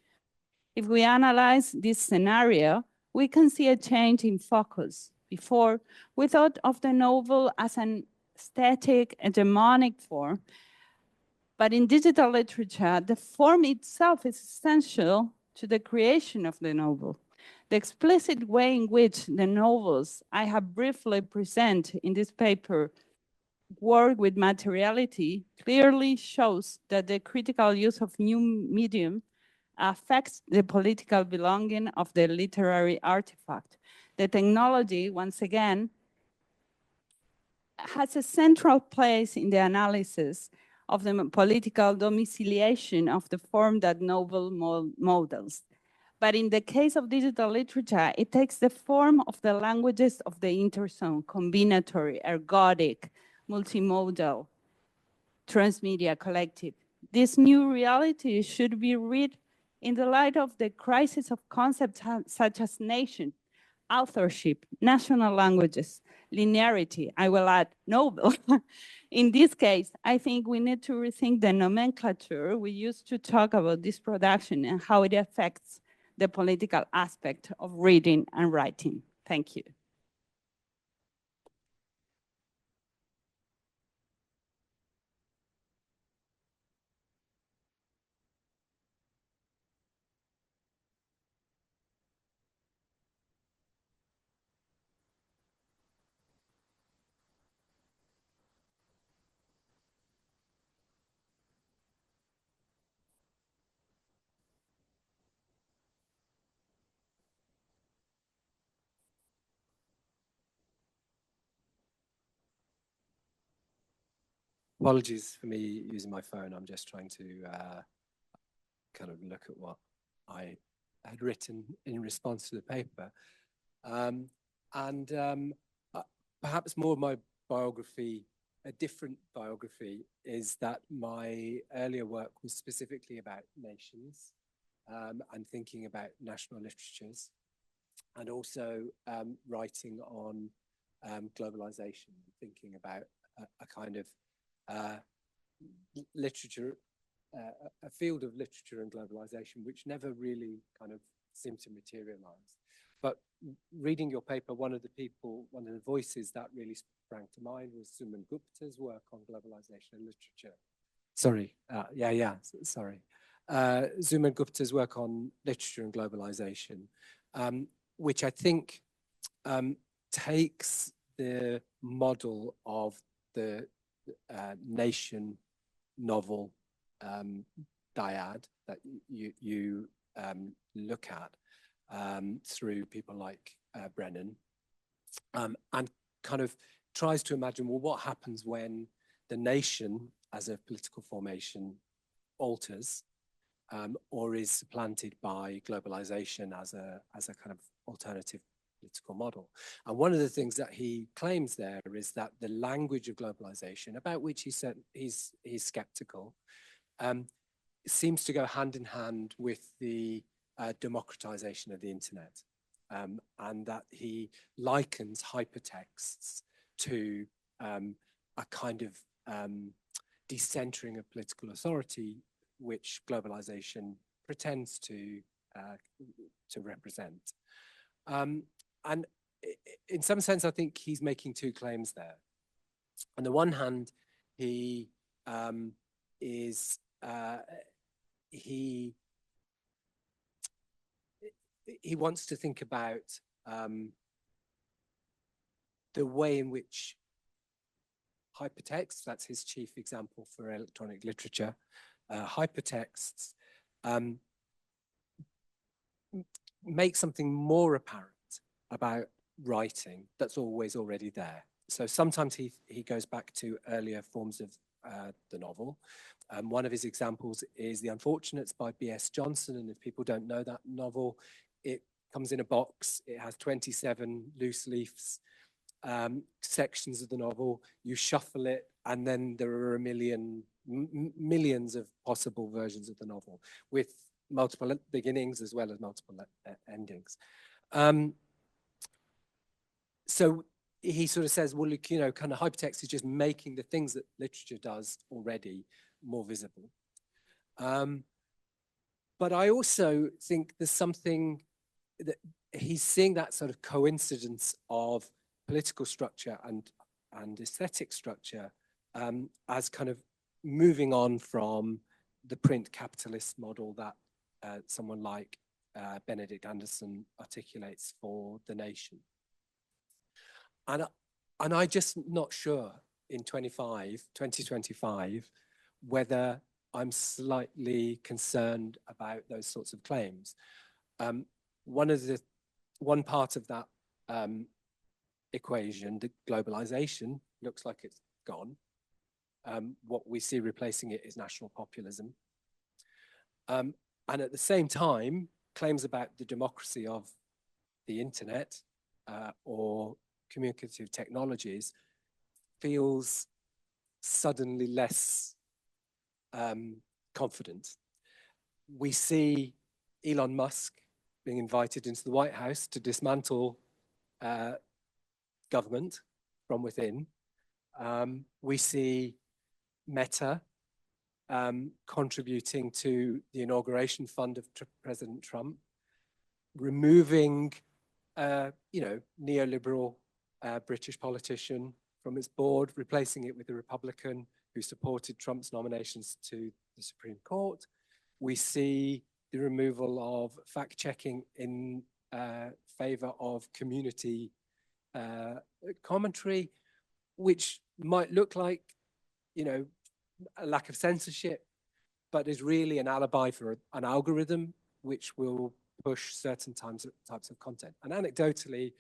If we analyze this scenario, we can see a change in focus. Before, we thought of the novel as an static, hegemonic form, but in digital literature, the form itself is essential to the creation of the novel. The explicit way in which the novels I have briefly presented in this paper work with materiality clearly shows that the critical use of new medium affects the political belonging of the literary artifact. The technology, once again, has a central place in the analysis of the political domiciliation of the form that novel models. But in the case of digital literature, it takes the form of the languages of the interzone, combinatory, ergodic, multimodal, transmedia, collective. This new reality should be read in the light of the crisis of concepts such as nation, authorship, national languages, linearity, I will add novel. In this case, I think we need to rethink the nomenclature we used to talk about this production and how it affects the political aspect of reading and writing. Thank you. Apologies for me using my phone. I'm just trying to kind of look at what I had written in response to the paper. Perhaps more of my biography, a different biography, is that my earlier work was specifically about nations and thinking about national literatures, and also writing on globalization, thinking about a kind of literature, a field of literature and globalization, which never really kind of seemed to materialize. But reading your paper, one of the voices that really sprang to mind was Suman Gupta's work on globalization and literature. Sorry, sorry. Suman Gupta's work on literature and globalization, which I think takes the model of the nation novel dyad that you look at through people like Brennan, and kind of tries to imagine, well, what happens when the nation as a political formation alters or is supplanted by globalization as a kind of alternative political model. And one of the things that he claims there is that the language of globalization, about which he said he's skeptical, seems to go hand in hand with the democratization of the internet, and that he likens hypertexts to a kind of decentering of political authority, which globalization pretends to represent. And in some sense, I think he's making two claims there. On the one hand, he he wants to think about the way in which hypertext, that's his chief example for electronic literature, hypertexts make something more apparent about writing that's always already there. So sometimes he goes back to earlier forms of the novel. One of his examples is The Unfortunates by B.S. Johnson, and if people don't know that novel, it comes in a box, it has 27 loose leaves, sections of the novel, you shuffle it, and then there are millions of possible versions of the novel with multiple beginnings as well as multiple endings. So he sort of says, well, look, you know, kind of hypertext is just making the things that literature does already more visible. But I also think there's something that he's seeing, that sort of coincidence of political structure and aesthetic structure as kind of moving on from the print capitalist model that someone like Benedict Anderson articulates for the nation. And I'm just not sure in 2025, whether I'm slightly concerned about those sorts of claims. One part of that equation, the globalization, looks like it's gone. What we see replacing it is national populism. And at the same time, claims about the democracy of the internet or communicative technologies feels suddenly less confident. We see Elon Musk being invited into the White House to dismantle government from within. We see Meta contributing to the inauguration fund of President Trump, removing neoliberal British politician from its board, replacing it with a Republican who supported Trump's nominations to the Supreme Court. We see the removal of fact-checking in favor of community commentary, which might look like, you know, a lack of censorship, but is really an alibi for an algorithm which will push certain types of content. And anecdotally,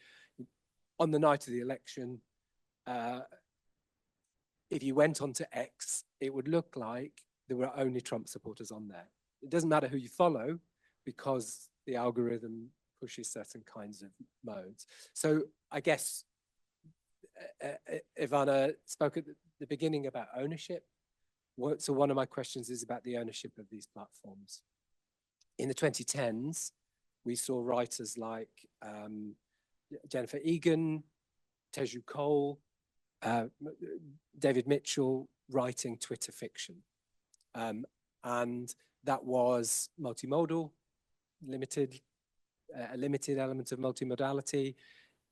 on the night of the election, if you went onto X, it would look like there were only Trump supporters on there. It doesn't matter who you follow, because the algorithm pushes certain kinds of modes. So I guess Ivana spoke at the beginning about ownership. So one of my questions is about the ownership of these platforms. In the 2010s, we saw writers like Jennifer Egan, Teju Cole, David Mitchell writing Twitter fiction. And that was multimodal, a limited element of multimodality.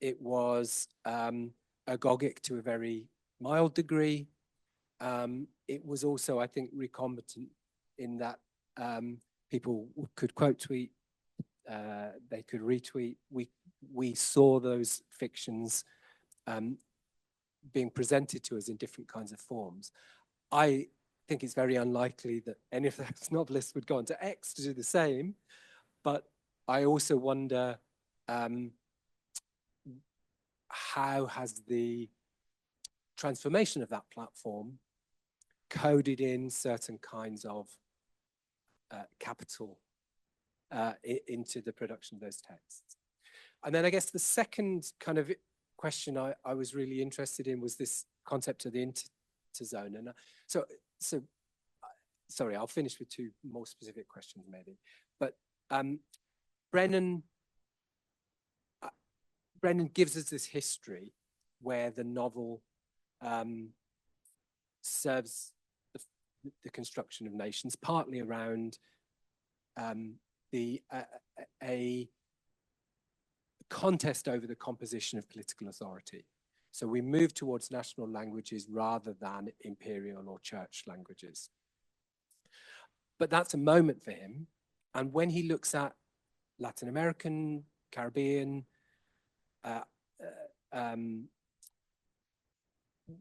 It was agogic to a very mild degree. It was also, I think, recombinant in that people could quote tweet, they could retweet. We saw those fictions being presented to us in different kinds of forms. I think it's very unlikely that any of those novelists would go on to X to do the same, but I also wonder how has the transformation of that platform coded in certain kinds of capital into the production of those texts. And then I guess the second kind of question I was really interested in was this concept of the interzone. And so sorry, I'll finish with two more specific questions maybe. But Brennan gives us this history where the novel serves the construction of nations, partly around a contest over the composition of political authority. So we move towards national languages rather than imperial or church languages. But that's a moment for him. And when he looks at Latin American, Caribbean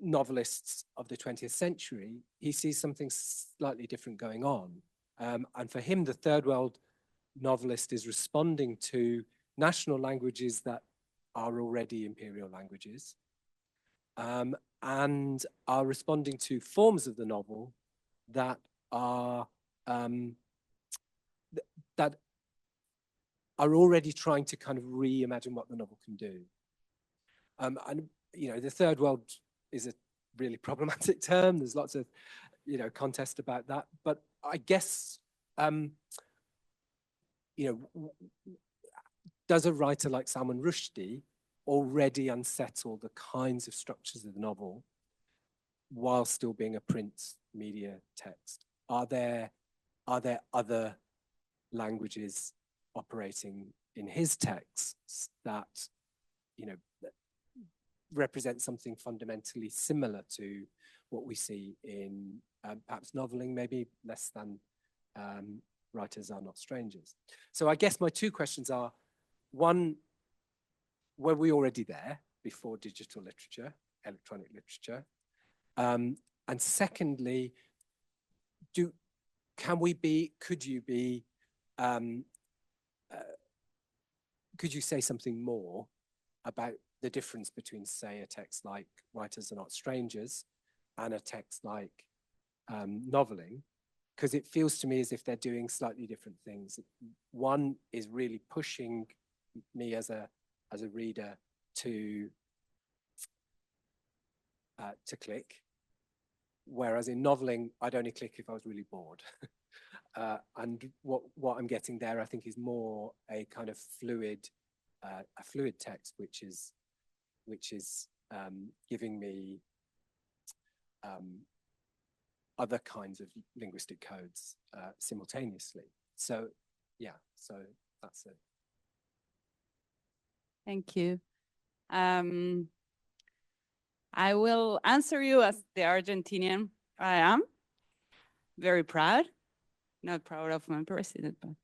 novelists of the 20th century, he sees something slightly different going on. And for him, the third world novelist is responding to national languages that are already imperial languages, and are responding to forms of the novel that are already trying to kind of reimagine what the novel can do. And you know, the third world is a really problematic term. There's lots of, you know, contest about that. But I guess, you know, does a writer like Salman Rushdie already unsettle the kinds of structures of the novel while still being a print media text? Are there other languages operating in his texts that, you know, represent something fundamentally similar to what we see in perhaps noveling, maybe less than Writers Are Not Strangers? So I guess my two questions are, one, were we already there before digital literature, electronic literature? And secondly, could you say something more about the difference between, say, a text like Writers Are Not Strangers and a text like noveling? Because it feels to me as if they're doing slightly different things. One is really pushing me as a reader to click, whereas in noveling, I'd only click if I was really bored. And what I'm getting there, I think, is more a kind of fluid text, which is giving me other kinds of linguistic codes simultaneously. So yeah, so that's it. Thank you. I will answer you as the Argentinian I am. Very proud. Not proud of my president, but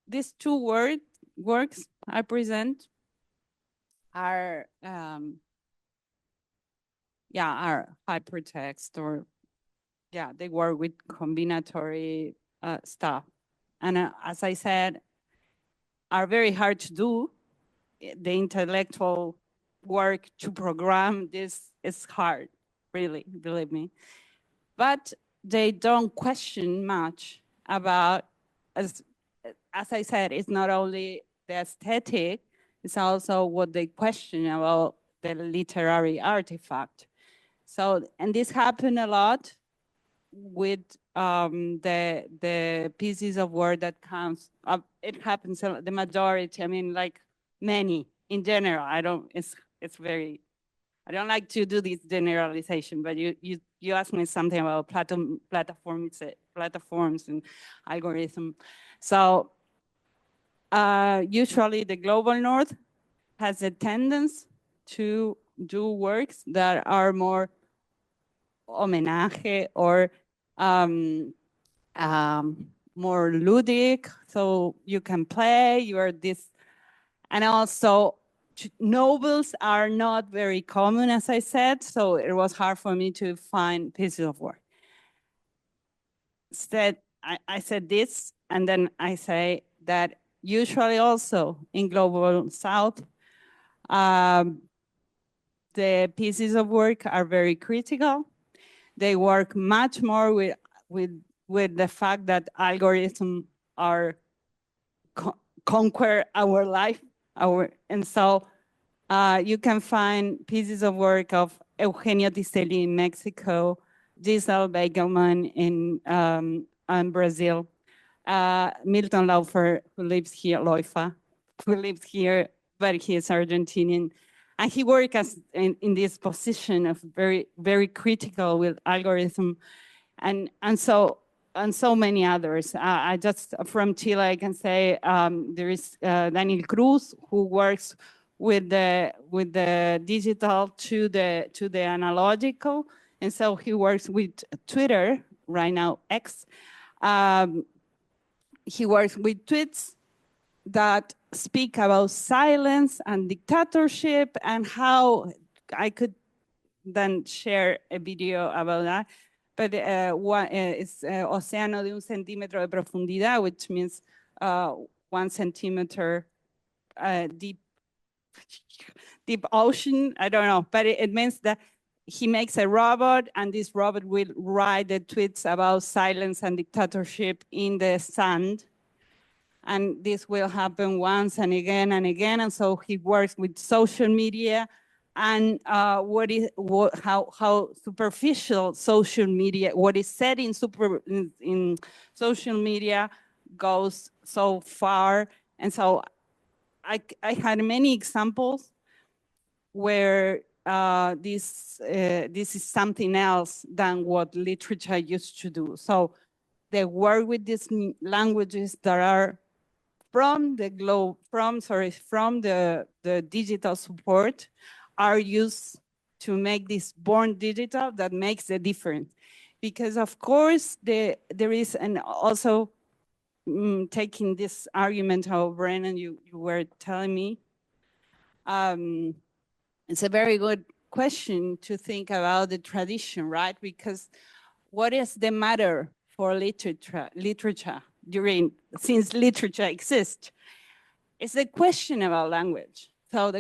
these two works I present are hypertext, or they work with combinatory stuff, and as I said, are very hard to do. The intellectual work to program this is hard, really, believe me. But they don't question much about, as I said, it's not only the aesthetic, it's also what they question about the literary artifact. So, and this happened a lot with the pieces of work that comes up. It happens, the majority, I mean, like many in general. I don't like to do this generalization, but you asked me something about platforms and algorithm. So usually the global north has a tendency to do works that are more homenaje or more ludic, so you can play, you are this, and also novels are not very common, as I said, so it was hard for me to find pieces of work. I said this, and then I say that usually also in Global South. The pieces of work are very critical. They work much more with the fact that algorithms are conquer our life, and so you can find pieces of work of Eugenio Tiselli in Mexico, Giselle Begelman in Brazil, Milton Laufer, who lives here, Loifa, who lives here, but he is Argentinian. And he works in this position of very, very critical with algorithm, and so many others. I just from Chile, I can say there is Daniel Cruz, who works with the digital to the analogical, and so he works with Twitter right now, X. He works with tweets that speak about silence and dictatorship, and how I could then share a video about that. But it's Océano de un centímetro de profundidad, which means 1 centimeter deep ocean. I don't know, but it means that he makes a robot, and this robot will write the tweets about silence and dictatorship in the sand. And this will happen once and again and again. And so he works with social media and how superficial social media, what is said in social media goes so far. And so I had many examples where this is something else than what literature used to do. So they work with these languages that are from the digital support, are used to make this born digital that makes a difference. Because of course there is, and also taking this argument how Brennan you were telling me, it's a very good question to think about the tradition, right? Because what is the matter for literature since literature exists? It's a question about language. So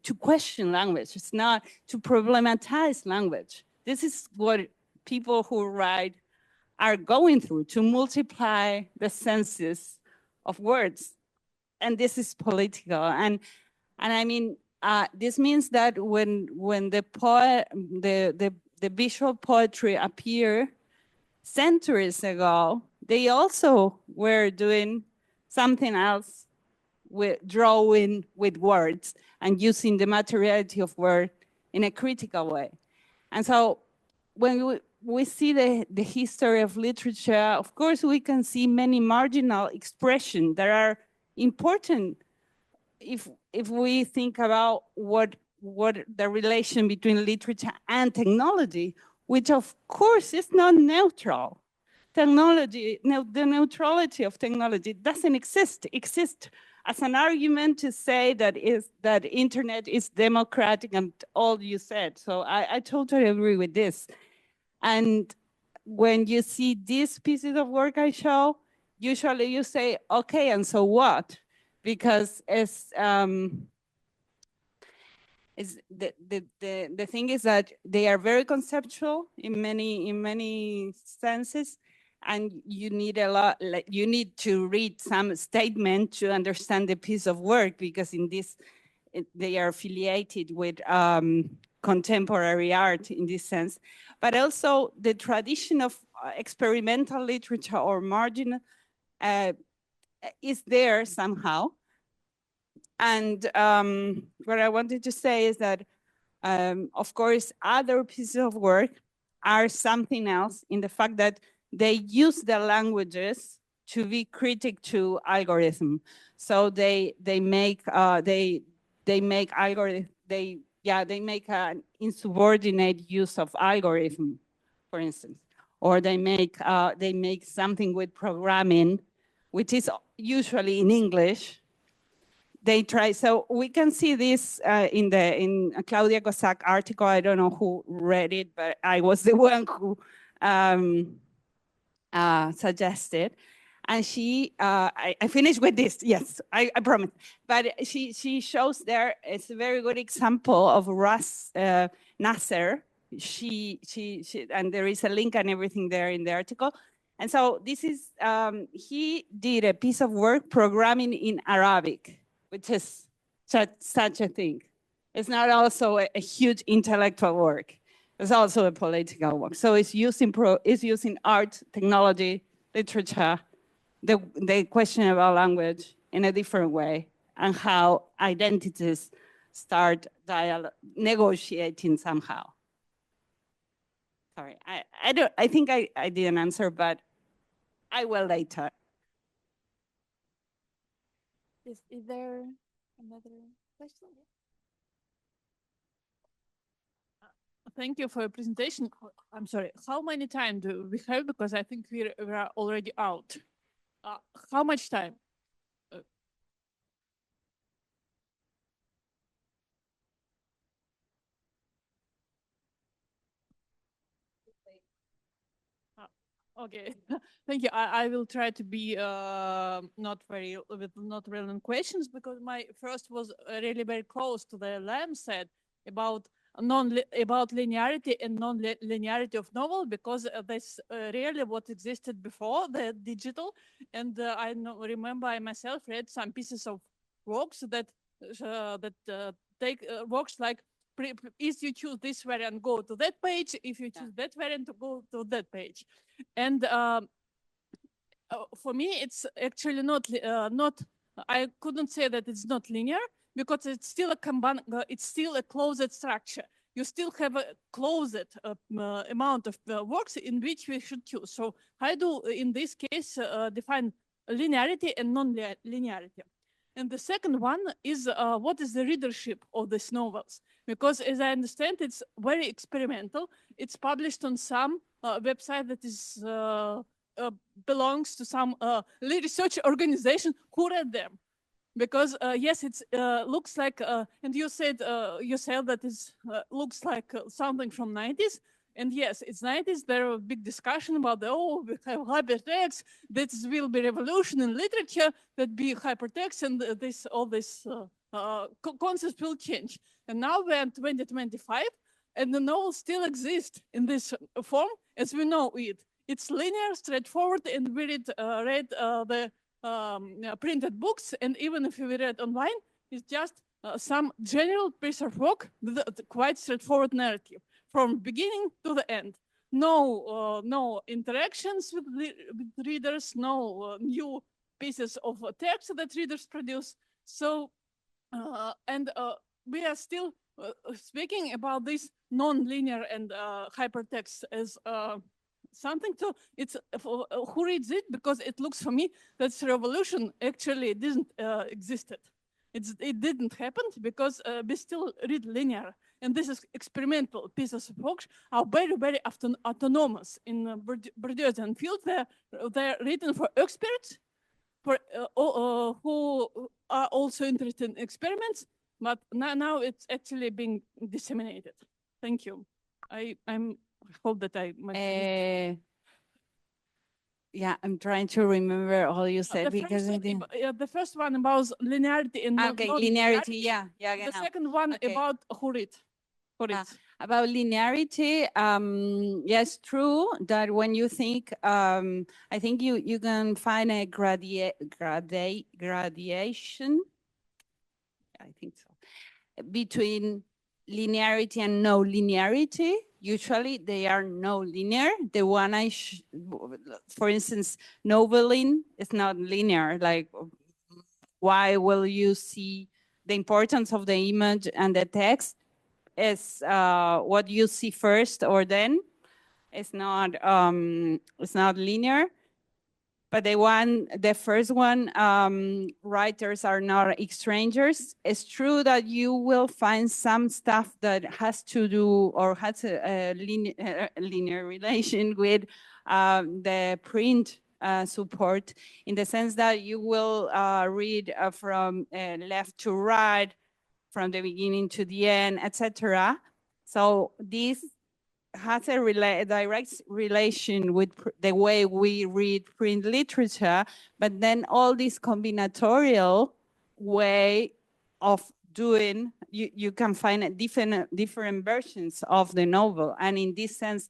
to question language, it's not to problematize language. This is what people who write are going through, to multiply the senses of words. And this is political. And I mean, this means that when the visual poetry appeared centuries ago, they also were doing something else with drawing with words and using the materiality of word in a critical way. And so when we see the history of literature, of course, we can see many marginal expressions that are important if we think about what the relation between literature and technology, which of course is not neutral. Technology, the neutrality of technology doesn't exist as an argument to say that internet is democratic and all you said. So I totally agree with this. And when you see these pieces of work I show, usually you say, okay, and so what? Because the thing is that they are very conceptual in many senses, and you need you need to read some statement to understand the piece of work, because in this they are affiliated with contemporary art in this sense, but also the tradition of experimental literature or marginal is there somehow. And what I wanted to say is that, of course, other pieces of work are something else in the fact that they use the languages to be critic to algorithm. So they make algorithm, they make an insubordinate use of algorithm, for instance, or they make something with programming, which is usually in English. They try, so we can see this in Claudia Kozak article. I don't know who read it, but I was the one who suggested. And she, I finished with this, yes, I promise. But she shows there, it's a very good example of Nasser. And there is a link and everything there in the article. And so this is, he did a piece of work programming in Arabic, which is such a thing. It's not also a huge intellectual work. It's also a political work. So it's using art, technology, literature, the question about language in a different way, and how identities start negotiating somehow. Sorry, I think I didn't answer, but I will later. Is there another question? Thank you for your presentation. I'm sorry, how many time do we have? Because I think we are already out. How much time? Okay, thank you. I will try to be not relevant questions, because my first was really very close to the Lamb said about linearity and non-linearity of novel, because that's really what existed before the digital. And I remember I myself read some pieces of works that take works like, if you choose this variant, go to that page. If you choose that variant, to go to that page. And for me, it's actually not. I couldn't say that it's not linear, because it's still a closed structure. You still have a closed amount of works in which we should choose. So I do, in this case, define linearity and non-linearity. And the second one is what is the readership of these novels? Because as I understand, it's very experimental. It's published on some website that is belongs to some research organization who read them. Because yes, it looks like, and you said yourself that it looks like something from 90s. And yes, it's 90s. There was a big discussion about we have hypertext. This will be revolution in literature. That be hypertext, and all this concepts will change. And now we're in 2025, and the novel still exists in this form as we know it. It's linear, straightforward, and we read the printed books, and even if we read online, it's just some general piece of work with a quite straightforward narrative from beginning to the end. No interactions with readers, no new pieces of text that readers produce. So, we are still speaking about this non-linear and hypertext as something to, it's who reads it, because it looks for me that revolution actually didn't existed. It didn't happen because we still read linear, and this is experimental pieces of work are very, very often autonomous in Bourdieu's and field. They're written for experts, for who are also interested in experiments, but now it's actually being disseminated. Thank you. I hope that I. Yeah, I'm trying to remember all you said, because the first one about linearity and linearity. Yeah. The second one about who read. About linearity, yes, true that when you think, I think you can find a gradation. I think so, between linearity and no linearity. Usually they are no linear. The one for instance, noveling is not linear. Like, why will you see the importance of the image and the text is what you see first or then? It's not linear. But the first one, writers are not strangers. It's true that you will find some stuff that has to do or has a linear relation with the print support, in the sense that you will read from left to right, from the beginning to the end, etc. So this has a direct relation with the way we read print literature, but then all this combinatorial way of doing, you can find different versions of the novel, and in this sense,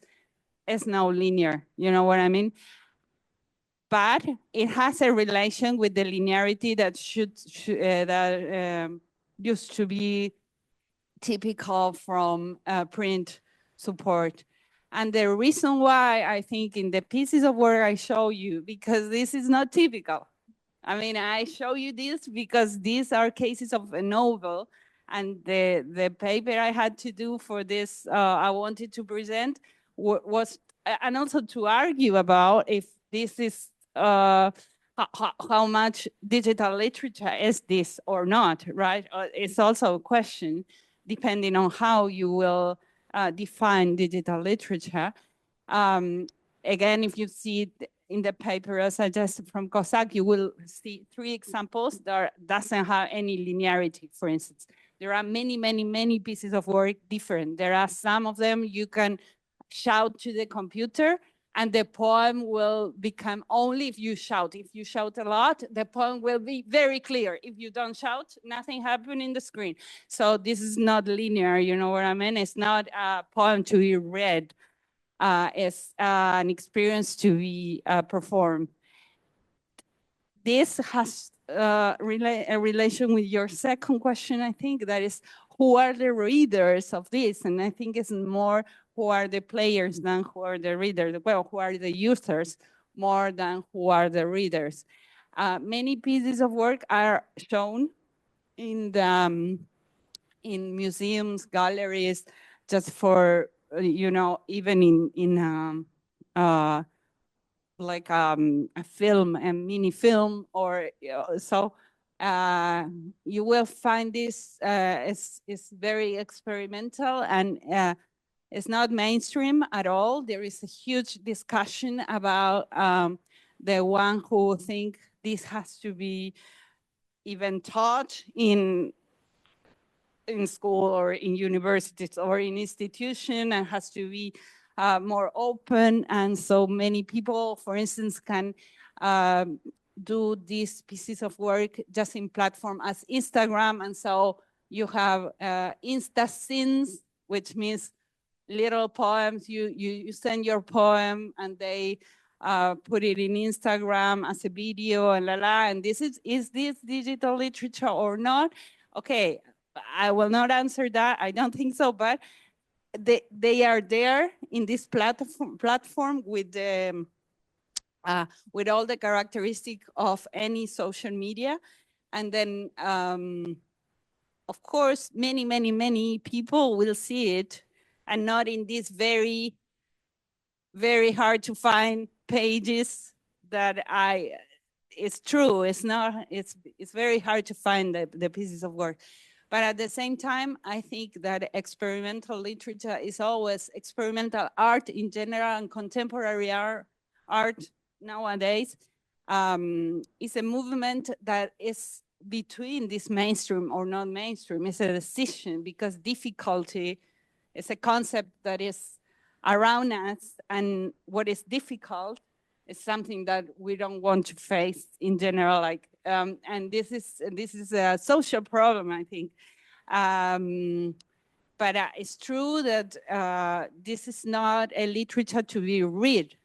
it's not linear. You know what I mean? But it has a relation with the linearity that used to be typical from print support. And the reason why I think in the pieces of work I show you, because this is not typical. I mean, I show you this because these are cases of a novel, and the paper I had to do for this, I wanted to present was, and also to argue about if this is, how much digital literature is this or not, right? It's also a question depending on how you will define digital literature. Again, if you see in the paper as suggested from Cossack, you will see 3 examples that doesn't have any linearity. For instance, there are many pieces of work different. There are some of them you can shout to the computer, and the poem will become only if you shout. If you shout a lot, the poem will be very clear. If you don't shout, nothing happens in the screen. So this is not linear, you know what I mean? It's not a poem to be read. It's an experience to be performed. This has a relation with your second question, I think, that is, who are the readers of this? And I think it's more who are the players than who are the readers. Well, who are the users more than who are the readers. Many pieces of work are shown in the in museums, galleries, just for, you know, even in like a film, a mini film, or so. You will find this is very experimental, and it's not mainstream at all. There is a huge discussion about the one who think this has to be even taught in school or in universities or in institution, and has to be more open. And so many people, for instance, can do these pieces of work just in platform as Instagram. And so you have Insta scenes, which means little poems. You send your poem and they put it in Instagram as a video and and this is this digital literature or not? Okay, I will not answer that. I don't think so, but they are there in this platform with the with all the characteristics of any social media. And then of course many people will see it, and not in these very hard to find pages that it's true, it's not, it's very hard to find the pieces of work. But at the same time, I think that experimental literature is always, experimental art in general and contemporary art nowadays is a movement that is between this mainstream or not mainstream. It's a decision, because difficulty is a concept that is around us, and what is difficult is something that we don't want to face in general. Like, and this is a social problem, I think. But it's true that this is not a literature to be read.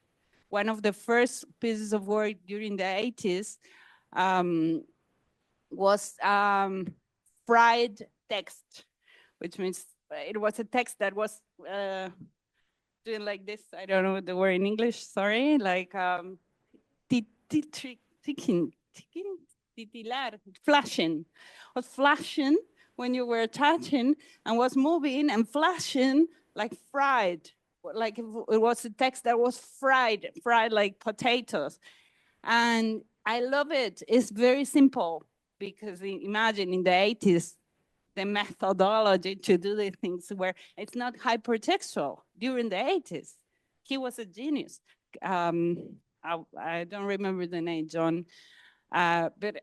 One of the first pieces of work during the 80s was fried text, which means it was a text that was doing like this. I don't know the word in English, sorry. Like titilar, flashing. Was flashing when you were touching, and was moving and flashing like fried. Like it was a text that was fried like potatoes. And I love it. It's very simple, because imagine in the 80s, the methodology to do these things where it's not hypertextual during the 80s. He was a genius. I don't remember the name, John. But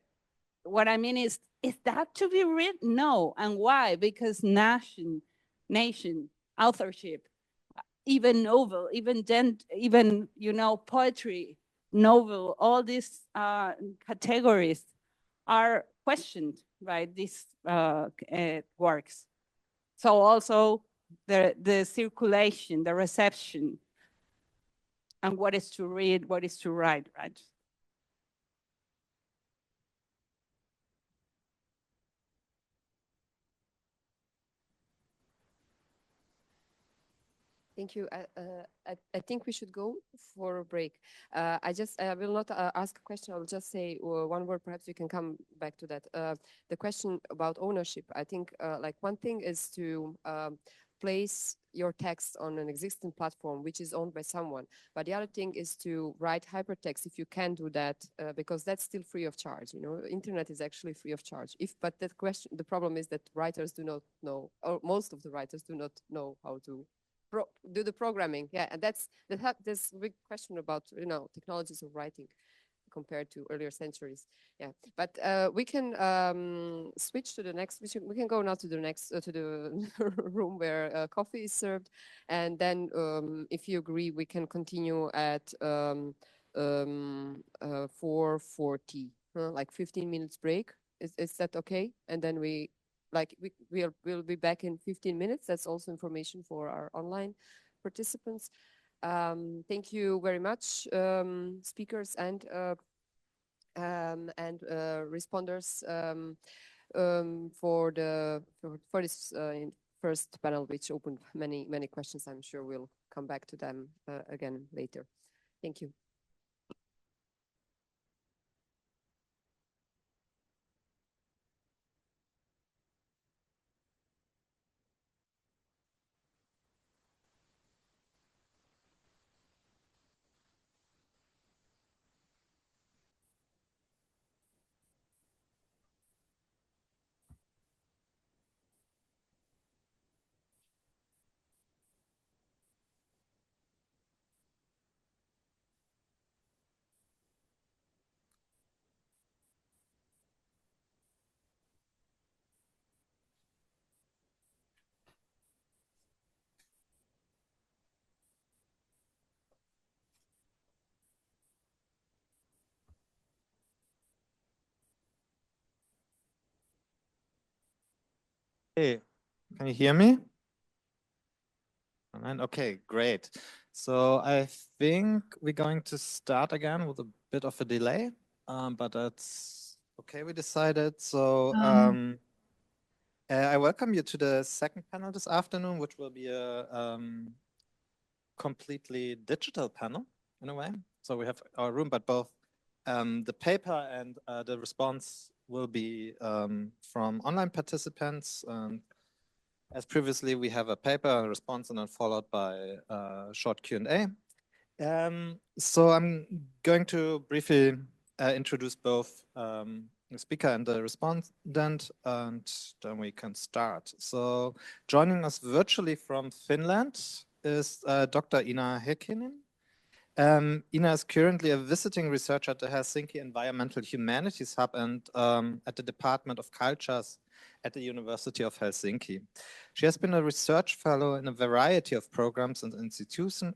what I mean is that to be read? No. And why? Because nation, authorship, even novel, even poetry, novel, all these categories are questioned by these works. So also the circulation, the reception, and what is to read, what is to write, right? Thank you. I think we should go for a break. I will not ask a question. I will just say one word. Perhaps we can come back to that. The question about ownership. I think like one thing is to place your text on an existing platform which is owned by someone. But the other thing is to write hypertext if you can do that, because that's still free of charge. You know, internet is actually free of charge. But that question, the problem is that writers do not know, or most of the writers do not know how to do the programming. Yeah, and that's a big question about technologies of writing compared to earlier centuries. Yeah, but we can switch to the next. We can go now to the next to the room where coffee is served, and then if you agree, we can continue at 4:40, like 15 minutes break. Is that okay? And then we'll be back in 15 minutes. That's also information for our online participants. Thank you very much, speakers and responders for this first panel, which opened many questions. I'm sure we'll come back to them again later. Thank you. Hey, can you hear me? Okay, great. So I think we're going to start again with a bit of a delay, but that's okay, we decided. So I welcome you to the second panel this afternoon, which will be a completely digital panel in a way. So we have our room, but both the paper and the response will be from online participants. As previously, we have a paper, a response, and then followed by a short Q&A. So I'm going to briefly introduce both the speaker and the respondent, and then we can start. So joining us virtually from Finland is Dr. Ina Häkkinen. Ina is currently a visiting researcher at the Helsinki Environmental Humanities Hub and at the Department of Cultures at the University of Helsinki. She has been a research fellow in a variety of programs and institutions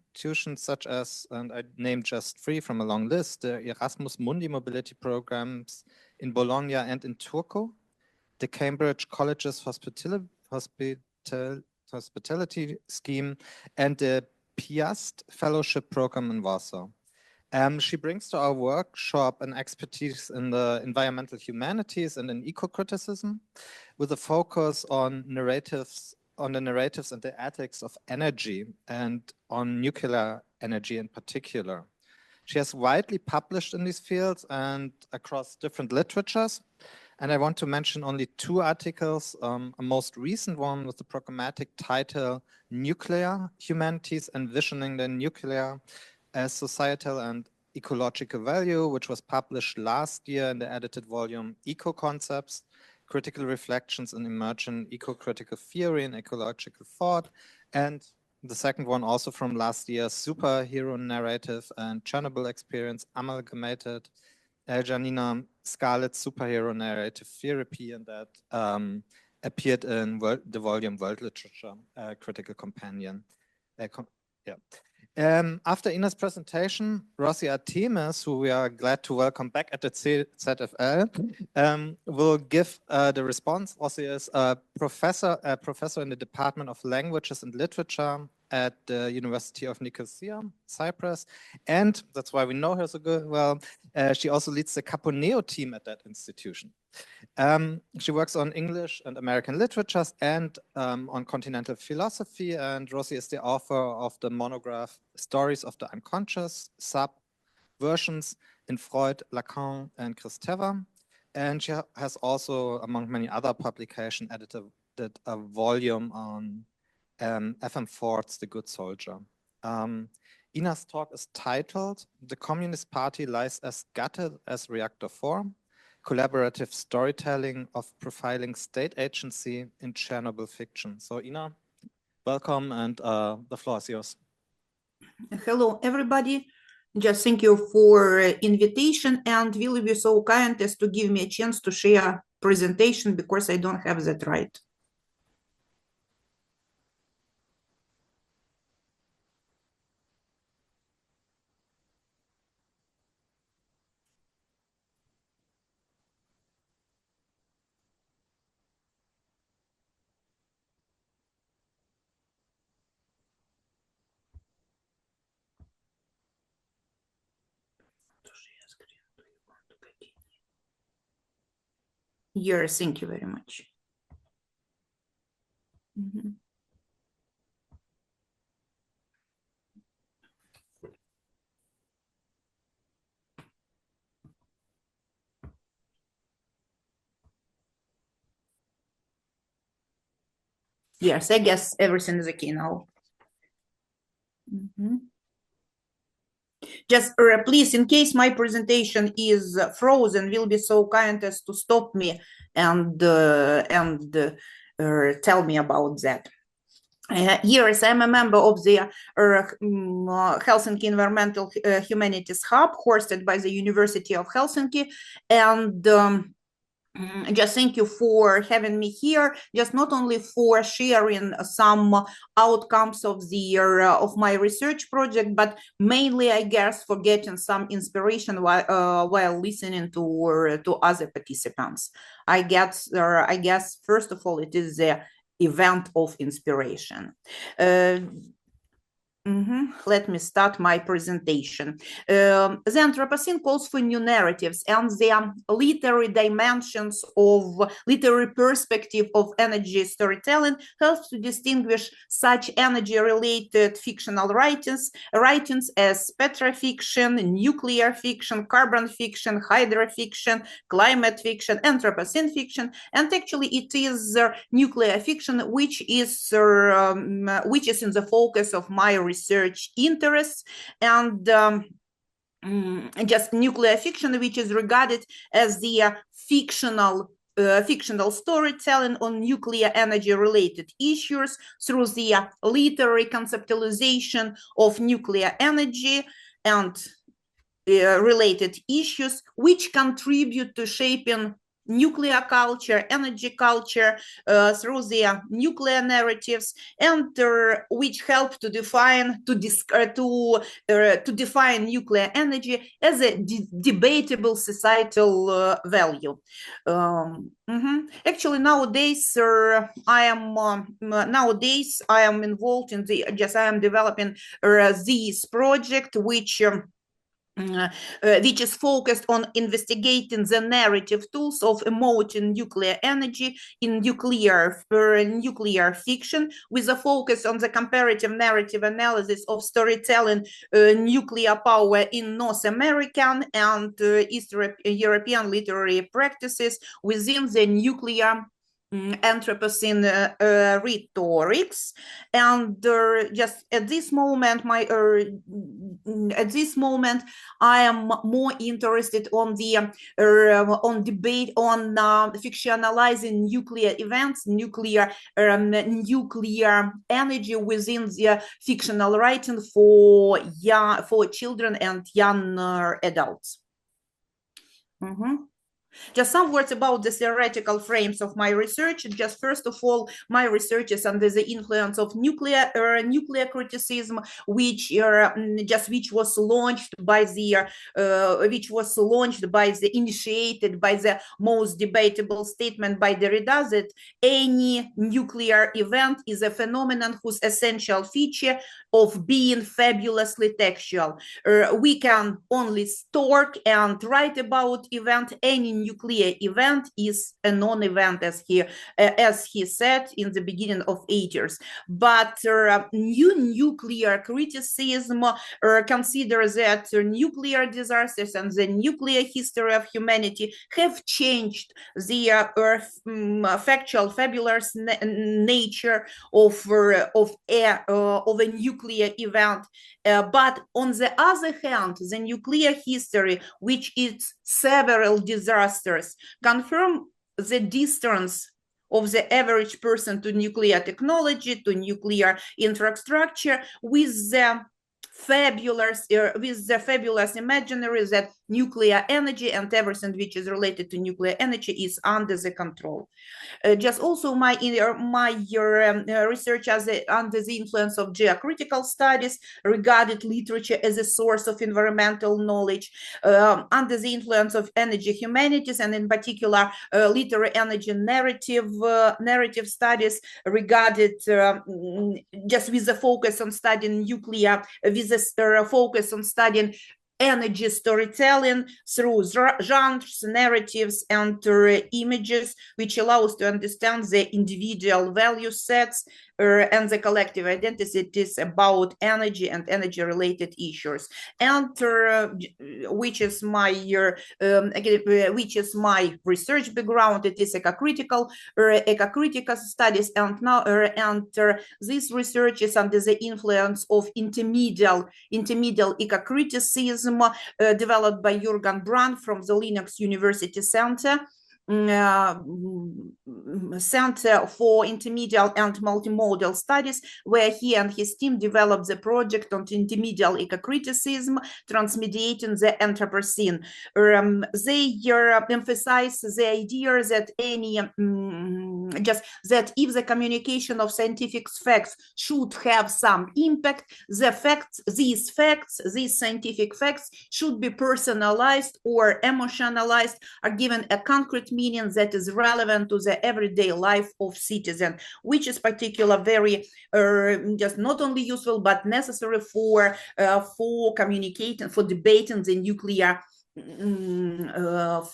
such as, and I named just 3 from a long list, the Erasmus Mundi mobility programs in Bologna and in Turku, the Cambridge College's hospitality scheme, and the Piast Fellowship Program in Warsaw. She brings to our workshop an expertise in the environmental humanities and in eco-criticism, with a focus on the narratives and the ethics of energy and on nuclear energy in particular. She has widely published in these fields and across different literatures. And I want to mention only 2 articles, a most recent one with the programmatic title, Nuclear Humanities, Envisioning the Nuclear as Societal and Ecological Value, which was published last year in the edited volume, Eco-Concepts, Critical Reflections in Emergent Eco-Critical Theory and Ecological Thought. And the second one also from last year, Superhero Narrative and Chernobyl Experience Amalgamated, Janina Scarlett's Superhero Narrative Therapy, and that appeared in the volume World Literature, Critical Companion. Yeah. After Ina's presentation, Rossie Artemis, who we are glad to welcome back at the ZFL, will give the response. Rossie is a professor in the Department of Languages and Literature at the University of Nicosia, Cyprus, and that's why we know her so good. Well, she also leads the Caponeo team at that institution. She works on English and American literatures and on continental philosophy, and Rossie is the author of the monograph Stories of the Unconscious, Subversions in Freud, Lacan, and Christoph. And she has also, among many other publications, edited a volume on F.M. Ford's The Good Soldier. Ina's talk is titled The Communist Party Lies as Gutted as Reactor 4, Collaborative Storytelling of Profiling State Agency in Chernobyl Fiction. So Ina, welcome, and the floor is yours. Hello, everybody. Just thank you for invitation, and will you be so kind as to give me a chance to share presentation, because I don't have that right. Yes, thank you very much. Yes, I guess everything is okay now. Just please, in case my presentation is frozen, will be so kind as to stop me and tell me about that. Yes, I'm a member of the Helsinki Environmental Humanities Hub, hosted by the University of Helsinki, and just thank you for having me here, just not only for sharing some outcomes of the of my research project, but mainly, I guess, for getting some inspiration while listening to other participants. I guess first of all, it is the event of inspiration. Let me start my presentation. The Anthropocene calls for new narratives, and the literary dimensions of literary perspective of energy storytelling helps to distinguish such energy-related fictional writings as petrofiction, nuclear fiction, carbon fiction, hydrofiction, climate fiction, Anthropocene fiction, and actually it is nuclear fiction which is in the focus of my research interests, and just nuclear fiction, which is regarded as the fictional storytelling on nuclear energy related issues through the literary conceptualization of nuclear energy and related issues, which contribute to shaping nuclear culture, energy culture through the nuclear narratives, and which help to define nuclear energy as a debatable societal value. Actually, nowadays I am involved in I am developing this project, which is focused on investigating the narrative tools of emoting nuclear energy in nuclear fiction, with a focus on the comparative narrative analysis of storytelling nuclear power in North American and East European literary practices within the nuclear Anthropocene rhetorics. And just at this moment I am more interested on the debate on fictionalizing nuclear events, nuclear energy within the fictional writing for children and young adults. Just some words about the theoretical frames of my research. Just first of all, my research is under the influence of nuclear criticism, which was launched by initiated by the most debatable statement by Derrida that any nuclear event is a phenomenon whose essential feature of being fabulously textual. We can only talk and write about event. Any nuclear event is a non-event, as he said in the beginning of 80s. But new nuclear criticism considers that nuclear disasters and the nuclear history of humanity have changed the factual, fabulous nature of a nuclear event. But on the other hand, the nuclear history, which is several disasters, confirm the distance of the average person to nuclear technology, to nuclear infrastructure, with the fabulous imaginary that nuclear energy and everything which is related to nuclear energy is under the control. Just also my research under the influence of geocritical studies regarded literature as a source of environmental knowledge, under the influence of energy humanities, and in particular literary energy narrative studies regarded just with the focus on studying nuclear, with a focus on studying energy storytelling through genres, narratives, and images, which allows to understand the individual value sets and the collective identities about energy and energy-related issues, and which is my research background. It is ecocritical studies, and now this research is under the influence of intermedial ecocriticism developed by Jürgen Brand from the Linux University Center. Center for Intermedial and Multimodal Studies, where he and his team developed the project on intermedial ecocriticism, transmediating the Anthropocene. They emphasize the idea that that if the communication of scientific facts should have some impact, these scientific facts should be personalized or emotionalized, are given a concrete meaning that is relevant to the everyday life of citizens, which is particularly very just not only useful but necessary for communicating, for debating the nuclear,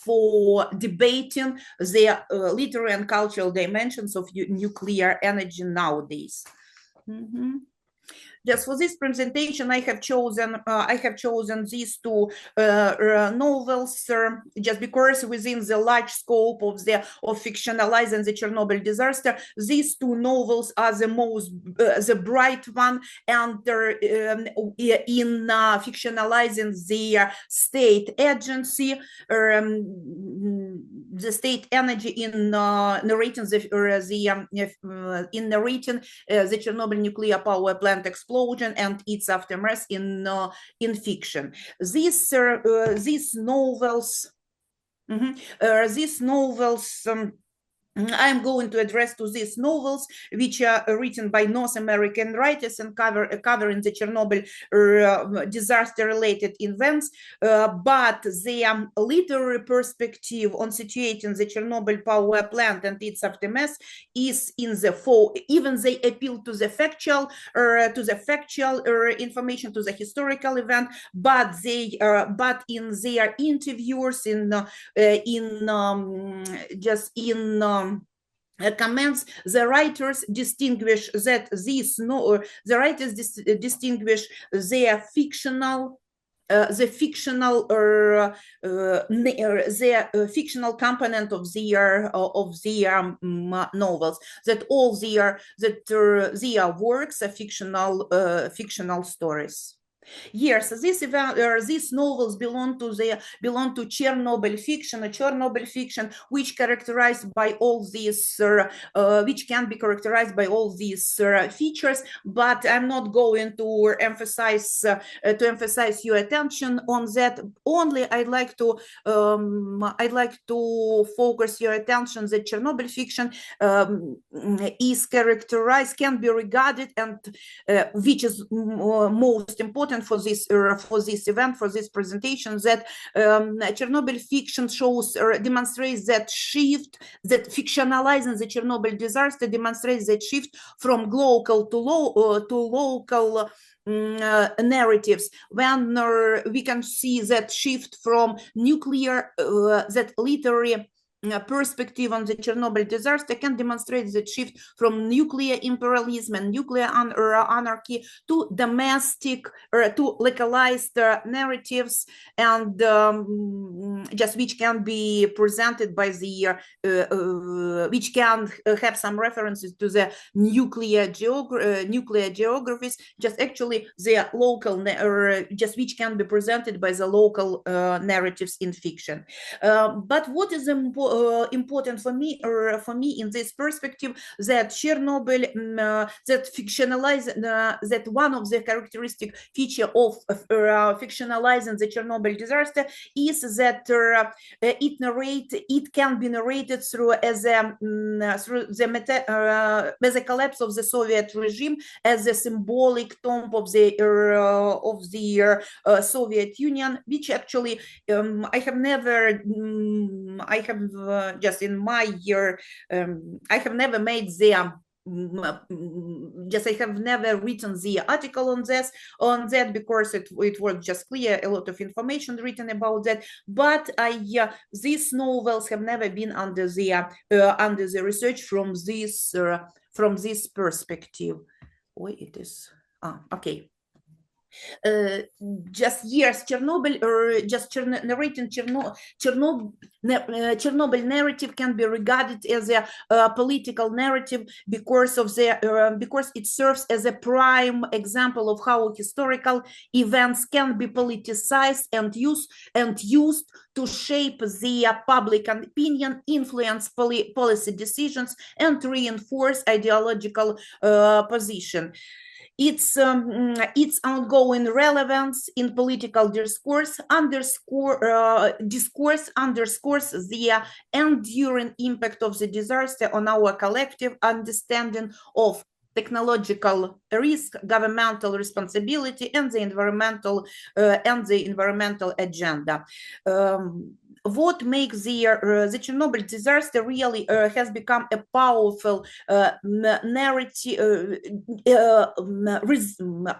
for debating the literary and cultural dimensions of nuclear energy nowadays. Just for this presentation, I have chosen these two novels just because within the large scope of fictionalizing the Chernobyl disaster, these two novels are the most the bright one, and in fictionalizing the state agency, the state energy in narrating the Chernobyl nuclear power plant explosion and its aftermath in fiction. These novels, I'm going to address to these novels, which are written by North American writers and covering the Chernobyl disaster-related events, but their literary perspective on situating the Chernobyl power plant and its aftermath is in the even they appeal to the factual information, to the historical event, but they but in their interviews comments, the writers distinguish that distinguish their fictional fictional component of their novels, that all their works are fictional stories. Yes, these novels belong to Chernobyl fiction, which characterized by all these, which can be characterized by all these features. But I'm not going to emphasize your attention on that. Only I'd like to focus your attention that Chernobyl fiction is characterized, can be regarded, and which is most important for this event, for this presentation, that Chernobyl fiction shows demonstrates that shift, that fictionalizing the Chernobyl disaster demonstrates that shift from local to local narratives, when we can see that shift from nuclear, that literary perspective on the Chernobyl disaster can demonstrate the shift from nuclear imperialism and nuclear anarchy to domestic, to localized narratives, and just which can be presented by the, which can have some references to the nuclear geographies, just actually the local, just which can be presented by the local narratives in fiction. But what is important for me in this perspective, that Chernobyl, that fictionalize, that one of the characteristic feature of fictionalizing the Chernobyl disaster is that it can be narrated through as a collapse of the Soviet regime, as a symbolic tomb of the Soviet Union, which actually I have never, just in my year, I have never made the just I have never written the article on that because it was just clear, a lot of information written about that, but these novels have never been under the research from this perspective. Wait, it is okay. Just years Chernobyl, narrating Chernobyl narrative can be regarded as a political narrative because it serves as a prime example of how historical events can be politicized and used to shape the public opinion, influence policy decisions, and reinforce ideological position. Its ongoing relevance in political discourse underscores the enduring impact of the disaster on our collective understanding of technological risk, governmental responsibility, and the environmental agenda. What makes the Chernobyl disaster really has become a powerful narrative,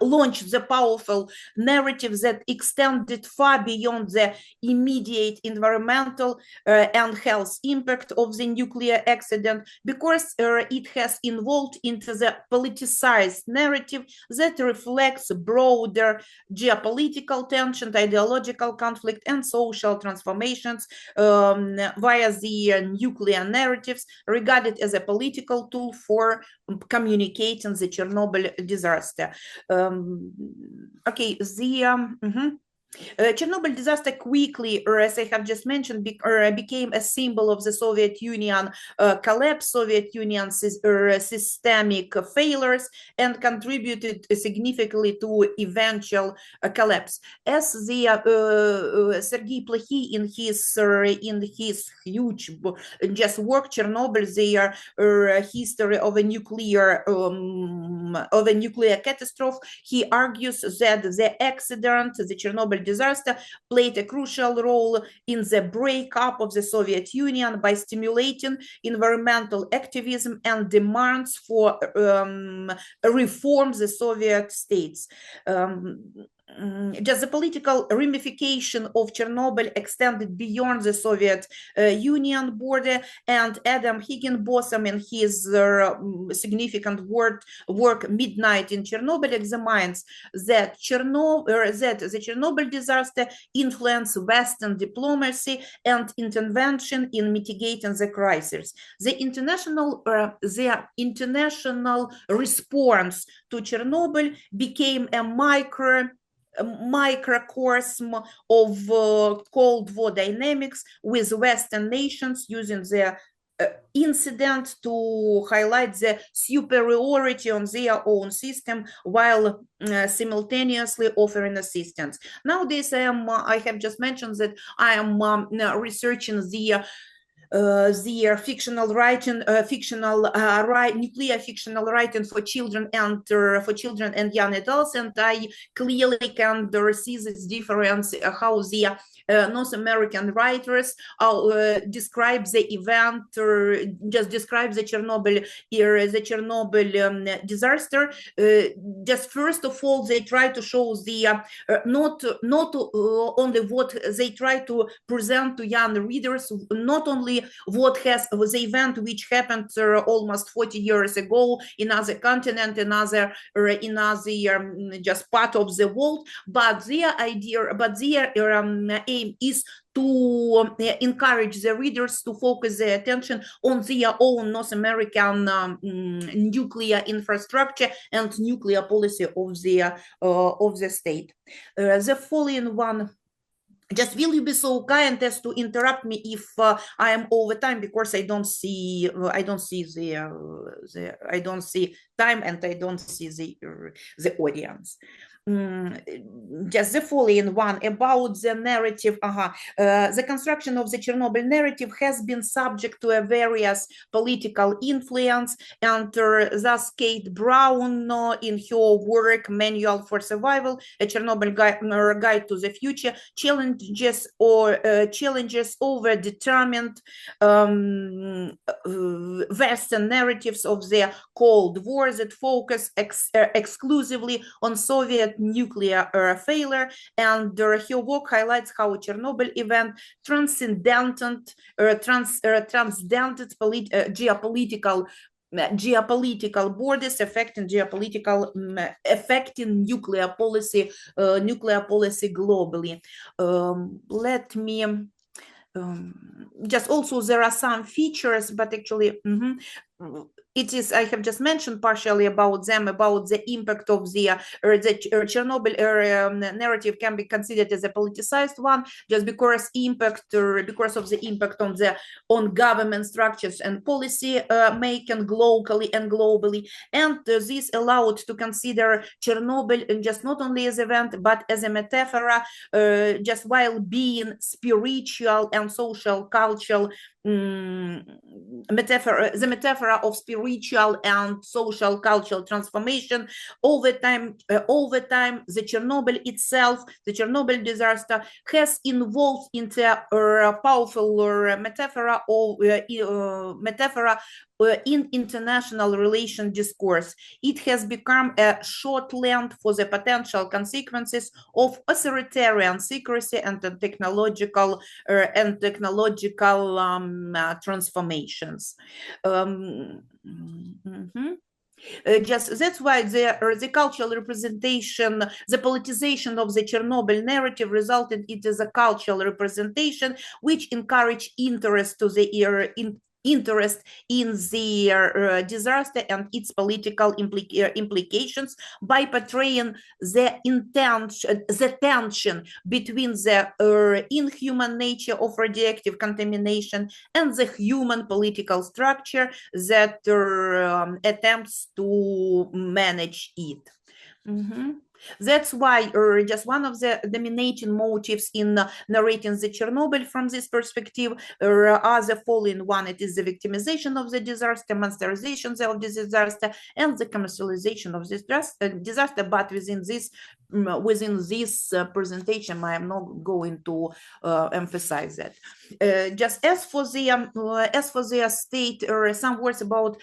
launched the powerful narrative that extended far beyond the immediate environmental and health impact of the nuclear accident, because it has evolved into the politicized narrative that reflects broader geopolitical tension, ideological conflict, and social transformations via the nuclear narratives, regarded as a political tool for communicating the Chernobyl disaster. Okay, Chernobyl disaster quickly, or as I have just mentioned, became a symbol of the Soviet Union collapse, Soviet Union systemic failures, and contributed significantly to eventual collapse. As the Sergei Plokhy in his huge just work Chernobyl, their history of a nuclear catastrophe, he argues that the accident, the Chernobyl disaster, played a crucial role in the breakup of the Soviet Union by stimulating environmental activism and demands for reform the Soviet states. Just the political ramification of Chernobyl extended beyond the Soviet Union border, and Adam Higginbotham in his significant work Midnight in Chernobyl examines that the Chernobyl disaster influenced Western diplomacy and intervention in mitigating the crisis. The international response to Chernobyl became a microcosm of Cold War dynamics with Western nations using the incident to highlight the superiority on their own system while simultaneously offering assistance. Nowadays, I have just mentioned that I am researching the fictional writing, nuclear fictional writing for children and young adults, and I clearly can see this difference how the North American writers describe the event or just describe the Chernobyl disaster. Just first of all, they try to show the not only what they try to present to young readers, not only what has the event which happened almost 40 years ago in other continent, in other just part of the world, but their aim is to encourage the readers to focus their attention on their own North American nuclear infrastructure and nuclear policy of the state. The following one. Just will you be so kind as to interrupt me if I am over time, because I don't see time and I don't see the audience. Just the following one about the narrative. The construction of the Chernobyl narrative has been subject to a various political influence, and thus Kate Brown in her work Manual for Survival, a Chernobyl guide to the future, challenges over determined Western narratives of the Cold War that focus exclusively on Soviet nuclear nuclear failure, and her work highlights how a Chernobyl event transcended geopolitical borders, affecting nuclear policy globally. Let me just also there are some features, but actually it is, I have just mentioned partially about them, about the impact of the Chernobyl narrative can be considered as a politicized one, just because because of the impact on government structures and policy making locally and globally, and this allowed to consider Chernobyl just not only as an event but as a metaphor, just while being spiritual and social cultural the metaphor of spiritual and social cultural transformation over time. The Chernobyl itself, the Chernobyl disaster, has evolved into a powerful metaphor in international relation discourse. It has become a shorthand for the potential consequences of authoritarian secrecy and technological transformations. Just that's why the cultural representation, the politicization of the Chernobyl narrative resulted it is a cultural representation which encouraged interest in the disaster and its political implications by portraying the tension between the inhuman nature of radioactive contamination and the human political structure that attempts to manage it. That's why just one of the dominating motives in narrating the Chernobyl from this perspective are the following one. It is the victimization of the disaster, monsterization of the disaster, and the commercialization of this disaster. But within this presentation, I am not going to emphasize that. Just as for their state, or some words about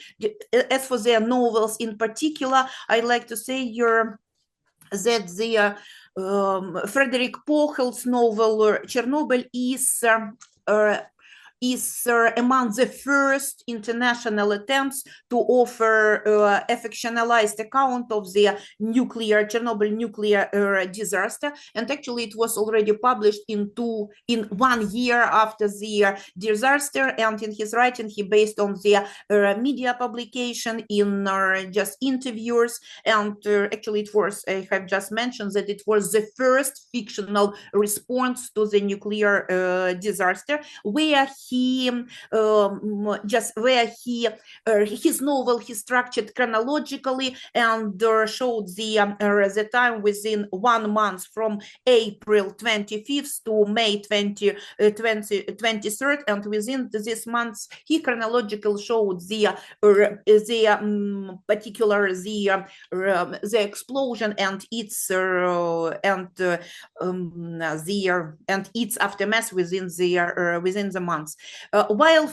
as for their novels in particular, I'd like to say that the Frederick Pochel's novel Chernobyl is is among the first international attempts to offer a fictionalized account of the Chernobyl nuclear disaster. And actually it was already published in 1 year after the disaster. And in his writing, he based on the media publication in just interviews. And actually it was, I have just mentioned that it was the first fictional response to the nuclear disaster, where he his novel he structured chronologically and showed the time within 1 month from April 25th to May 23rd, and within this month he chronologically showed the explosion and its aftermath within the months. While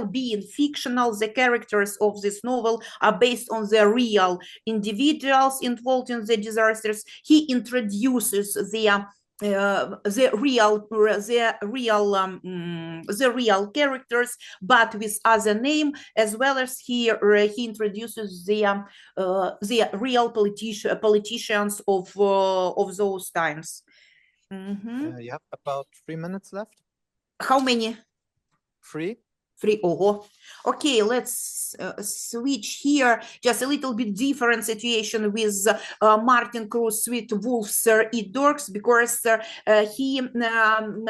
being fictional, the characters of this novel are based on the real individuals involved in the disasters. He introduces the real characters, but with other name, as well as he introduces the real politicians of those times. You have about 3 minutes left. How many? 3. 3. Oh, okay. Let's switch here. Just a little bit different situation with Martin Cruz with Wolves Eat Dogs, because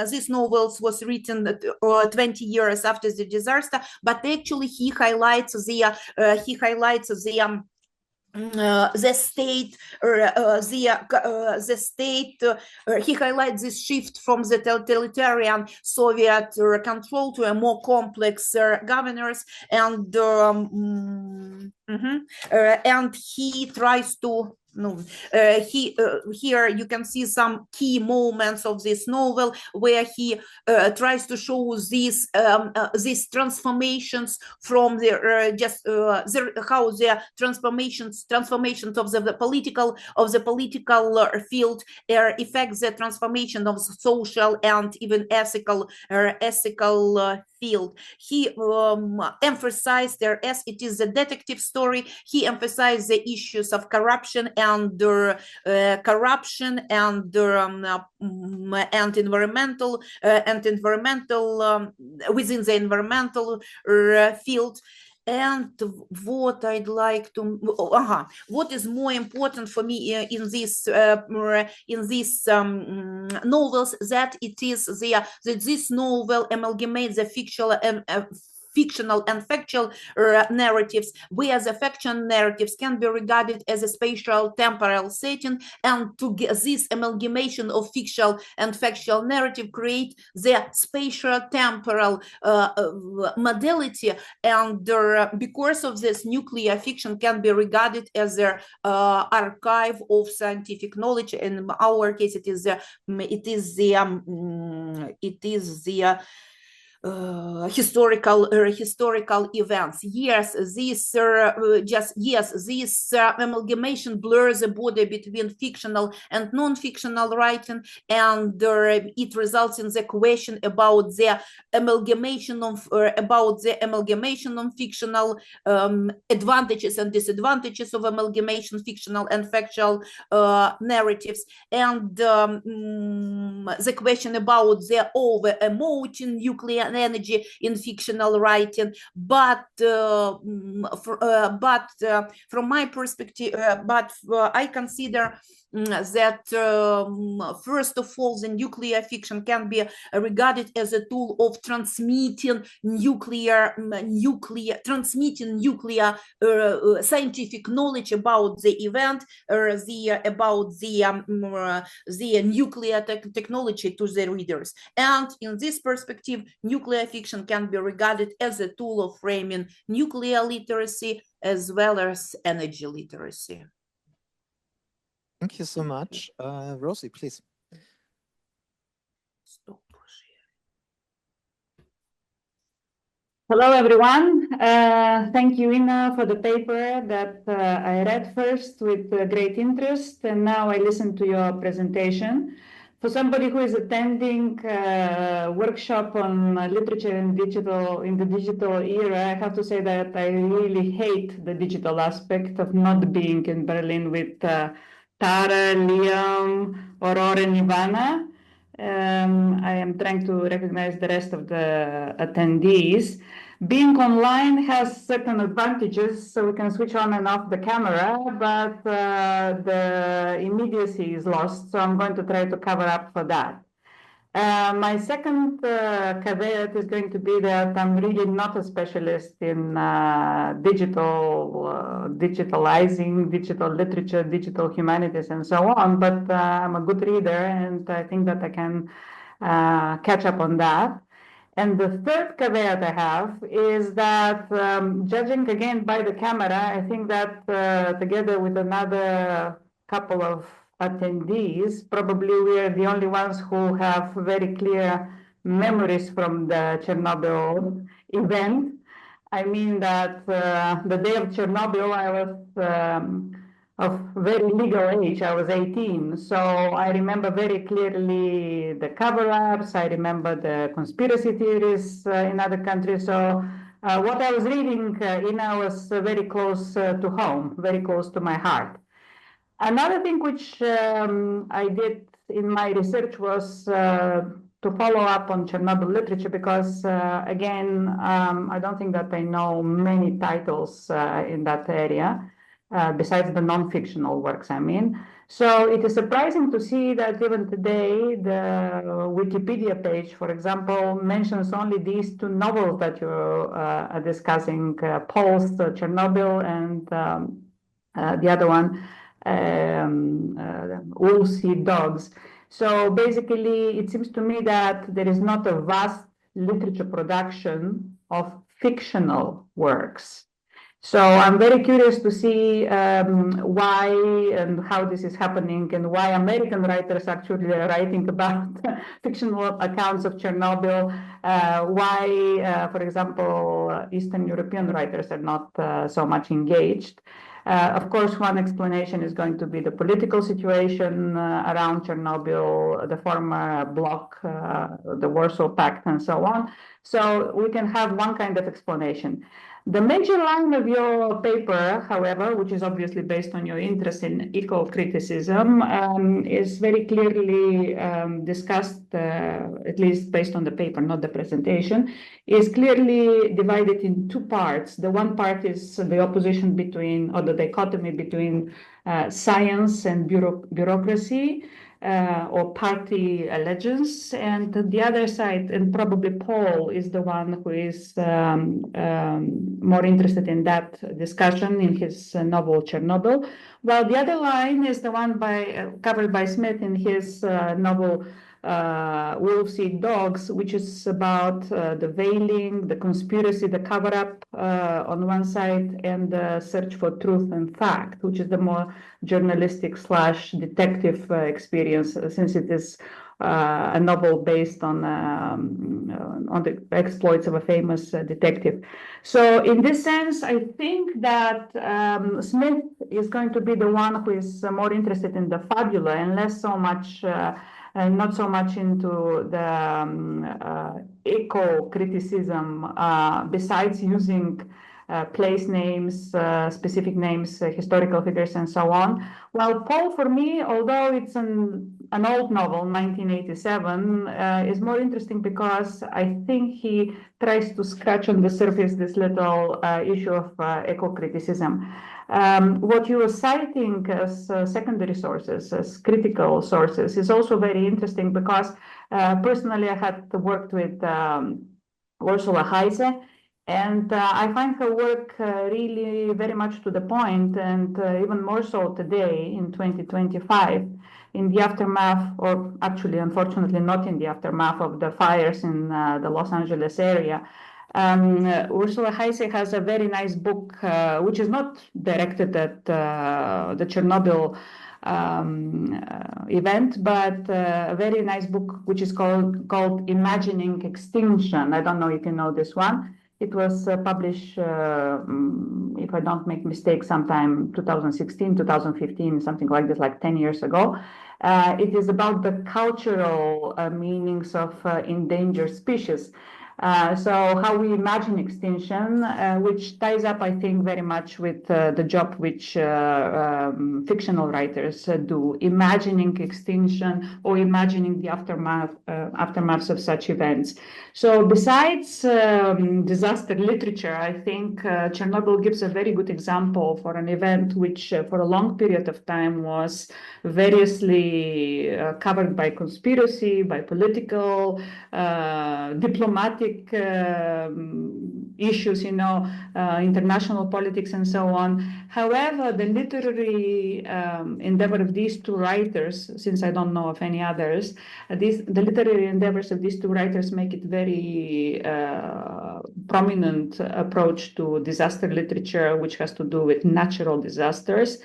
these novels was written 20 years after the disaster, but actually he highlights the state, he highlights this shift from the totalitarian Soviet control to a more complex governors, and he tries to here you can see some key moments of this novel where he tries to show these transformations from how the transformations of the political field affect the transformation of the social and even ethical field. He emphasized as it is a detective story, he emphasized the issues of corruption and environmental within the environmental field. And what I'd like to, what is more important for me in these novels, that it is that this novel amalgamates the fictional and factual narratives, where the factual narratives can be regarded as a spatial temporal setting, and to get this amalgamation of fictional and factual narrative create the spatial temporal modality, and because of this, nuclear fiction can be regarded as an archive of scientific knowledge. In our case, it is the historical events. Yes, this amalgamation blurs the border between fictional and non-fictional writing, and it results in the question about the amalgamation of fictional advantages and disadvantages of amalgamation fictional and factual narratives, and the question about the over-emoting nuclear energy in fictional writing, but from my perspective, I consider that first of all, the nuclear fiction can be regarded as a tool of transmitting nuclear scientific knowledge about the event, about the nuclear technology to the readers. And in this perspective, nuclear fiction can be regarded as a tool of framing nuclear literacy as well as energy literacy. Thank you so much. Rossie, please. Hello, everyone. Thank you, Ina, for the paper that I read first with great interest, and now I listened to your presentation. For somebody who is attending a workshop on literature and digital in the digital era, I have to say that I really hate the digital aspect of not being in Berlin with Tara, Liam, Aurore, and Ivana. I am trying to recognize the rest of the attendees. Being online has certain advantages, so we can switch on and off the camera, but the immediacy is lost, so I'm going to try to cover up for that. My second caveat is going to be that I'm really not a specialist in digitalizing, digital literature, digital humanities, and so on, but I'm a good reader, and I think that I can catch up on that. And the third caveat I have is that, judging again by the camera, I think that together with another couple of attendees, probably we are the only ones who have very clear memories from the Chernobyl event. I mean that the day of Chernobyl, I was of very legal age. I was 18, so I remember very clearly the cover-ups. I remember the conspiracy theories in other countries. So what I was reading was very close to home, very close to my heart. Another thing which I did in my research was to follow up on Chernobyl literature because, again, I don't think that I know many titles in that area. Besides the non-fictional works, I mean. So it is surprising to see that even today, the Wikipedia page, for example, mentions only these two novels that you are discussing, Paul's Chernobyl and the other one, Wolves Eat Dogs. So basically, it seems to me that there is not a vast literature production of fictional works. So I'm very curious to see why and how this is happening and why American writers actually are writing about fictional accounts of Chernobyl, why, for example, Eastern European writers are not so much engaged. Of course, one explanation is going to be the political situation around Chernobyl, the former bloc, the Warsaw Pact, and so on. So we can have one kind of explanation. The major line of your paper, however, which is obviously based on your interest in eco-criticism, is very clearly discussed, at least based on the paper, not the presentation, is clearly divided in two parts. The one part is the opposition between, or the dichotomy between science and bureaucracy, or party allegiance, and the other side, and probably Paul is the one who is more interested in that discussion in his novel Chernobyl, while the other line is the one covered by Smith in his novel Wolves Eat Dogs, which is about the veiling, the conspiracy, the cover-up on one side, and the search for truth and fact, which is the more journalistic / detective experience, since it is a novel based on the exploits of a famous detective. So in this sense, I think that Smith is going to be the one who is more interested in the fabula and less so much and not so much into the eco-criticism, besides using place names, specific names, historical figures, and so on. While Paul, for me, although it's an old novel, 1987, is more interesting because I think he tries to scratch on the surface this little issue of eco-criticism. What you are citing as secondary sources, as critical sources, is also very interesting because personally I had worked with Ursula Heise, and I find her work really very much to the point, and even more so today in 2025, in the aftermath, or actually, unfortunately, not in the aftermath of the fires in the Los Angeles area. Ursula Heise has a very nice book, which is not directed at the Chernobyl event, but a very nice book which is called Imagining Extinction. I don't know if you know this one. It was published, if I don't make mistakes, sometime 2016, 2015, something like this, like 10 years ago. It is about the cultural meanings of endangered species. So how we imagine extinction, which ties up, I think, very much with the job which fictional writers do, imagining extinction or imagining the aftermaths of such events. So besides disaster literature, I think Chernobyl gives a very good example for an event which for a long period of time was variously covered by conspiracy, by political, diplomatic issues, international politics and so on. However, the literary endeavor of these two writers, since I don't know of any others, the literary endeavors of these two writers make it very prominent approach to disaster literature, which has to do with natural disasters.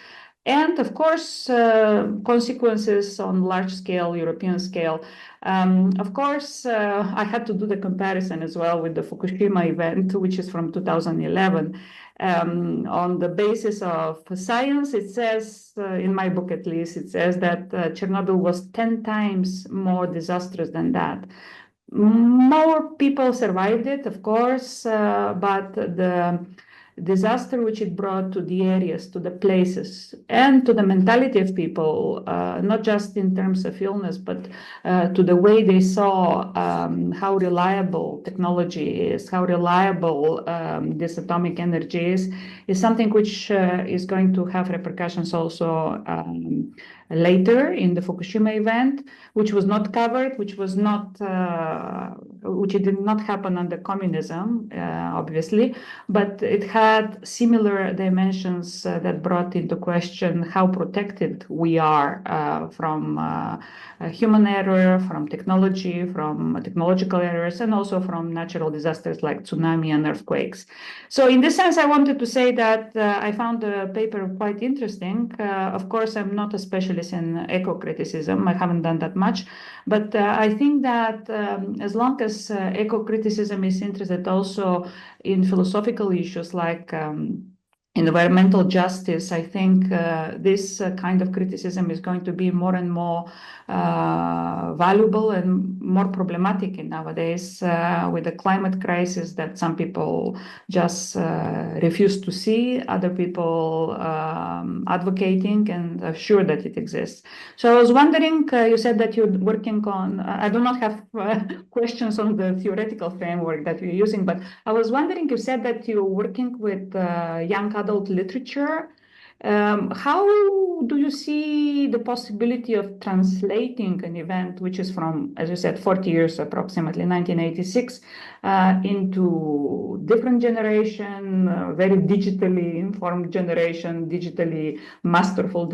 And of course, consequences on large scale, European scale. Of course, I had to do the comparison as well with the Fukushima event, which is from 2011. On the basis of science, it says, in my book at least, it says that Chernobyl was 10 times more disastrous than that. More people survived it, of course, but the disaster which it brought to the areas, to the places, and to the mentality of people, not just in terms of illness, but to the way they saw how reliable technology is, how reliable this atomic energy is something which is going to have repercussions also later in the Fukushima event, which was not covered, which did not happen under communism, obviously, but it had similar dimensions that brought into question how protected we are from human error, from technology, from technological errors, and also from natural disasters like tsunami and earthquakes. So in this sense, I wanted to say that I found the paper quite interesting. Of course, I'm not a specialist in eco-criticism. I haven't done that much, but I think that as long as eco-criticism is interested also in philosophical issues like environmental justice, I think this kind of criticism is going to be more and more valuable and more problematic nowadays with the climate crisis that some people just refuse to see, other people advocating and are sure that it exists. So I was wondering, you said that you're working on, I do not have questions on the theoretical framework that you're using, but I was wondering, you said that you're working with young adult literature. How do you see the possibility of translating an event which is from, as you said, 40 years approximately, 1986, into different generation, very digitally informed generation, digitally masterful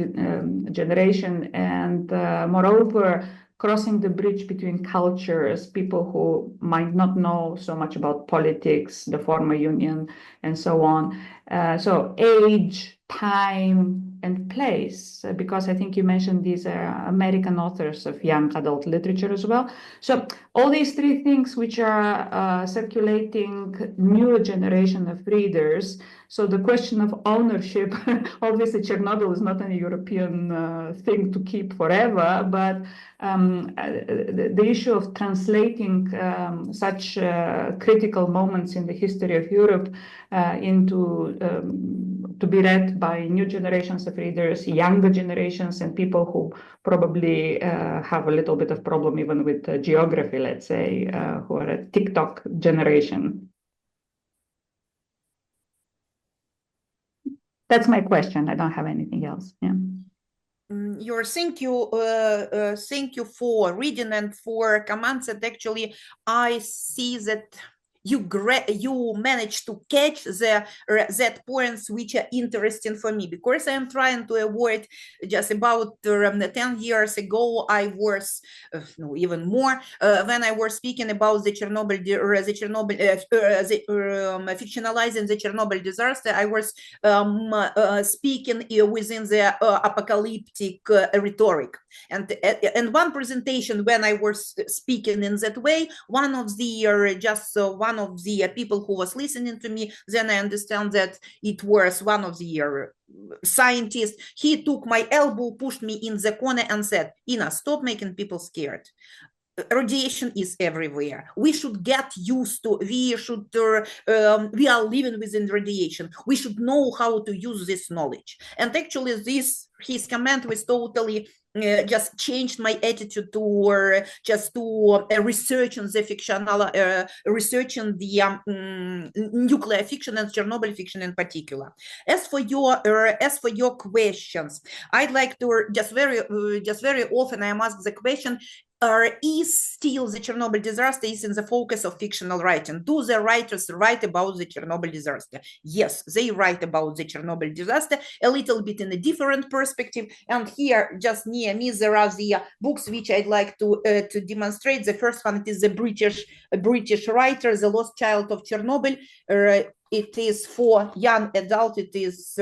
generation, and moreover, crossing the bridge between cultures, people who might not know so much about politics, the former union, and so on. So age, time, and place, because I think you mentioned these are American authors of young adult literature as well. So all these three things which are circulating new generation of readers. So the question of ownership, obviously Chernobyl is not a European thing to keep forever, but the issue of translating such critical moments in the history of Europe into to be read by new generations of readers, younger generations, and people who probably have a little bit of problem even with geography, let's say, who are a TikTok generation. That's my question. I don't have anything else. Yeah. Thank you for reading and for comments. And actually, I see that you managed to catch that points which are interesting for me, because I am trying to avoid. Just about 10 years ago, I was no, even more when I was speaking about the fictionalizing the Chernobyl disaster. I was speaking within the apocalyptic rhetoric, and one presentation when I was speaking in that way, one of the people who was listening to me, then I understand that it was one of the scientist, he took my elbow, pushed me in the corner and said, Ina, stop making people scared. Radiation is everywhere. We should get used to, we are living within radiation. We should know how to use this knowledge. And actually his comment was totally just changed my attitude to research on the fictional, research on the nuclear fiction and Chernobyl fiction in particular. As for your questions, I'd like to just very often I'm asked the question, is still the Chernobyl disaster is in the focus of fictional writing? Do the writers write about the Chernobyl disaster? Yes, they write about the Chernobyl disaster a little bit in a different perspective. And here, just near me, there are the books which I'd like to demonstrate. The first one, it is the British writer, The Lost Child of Chernobyl. It is for young adult. It is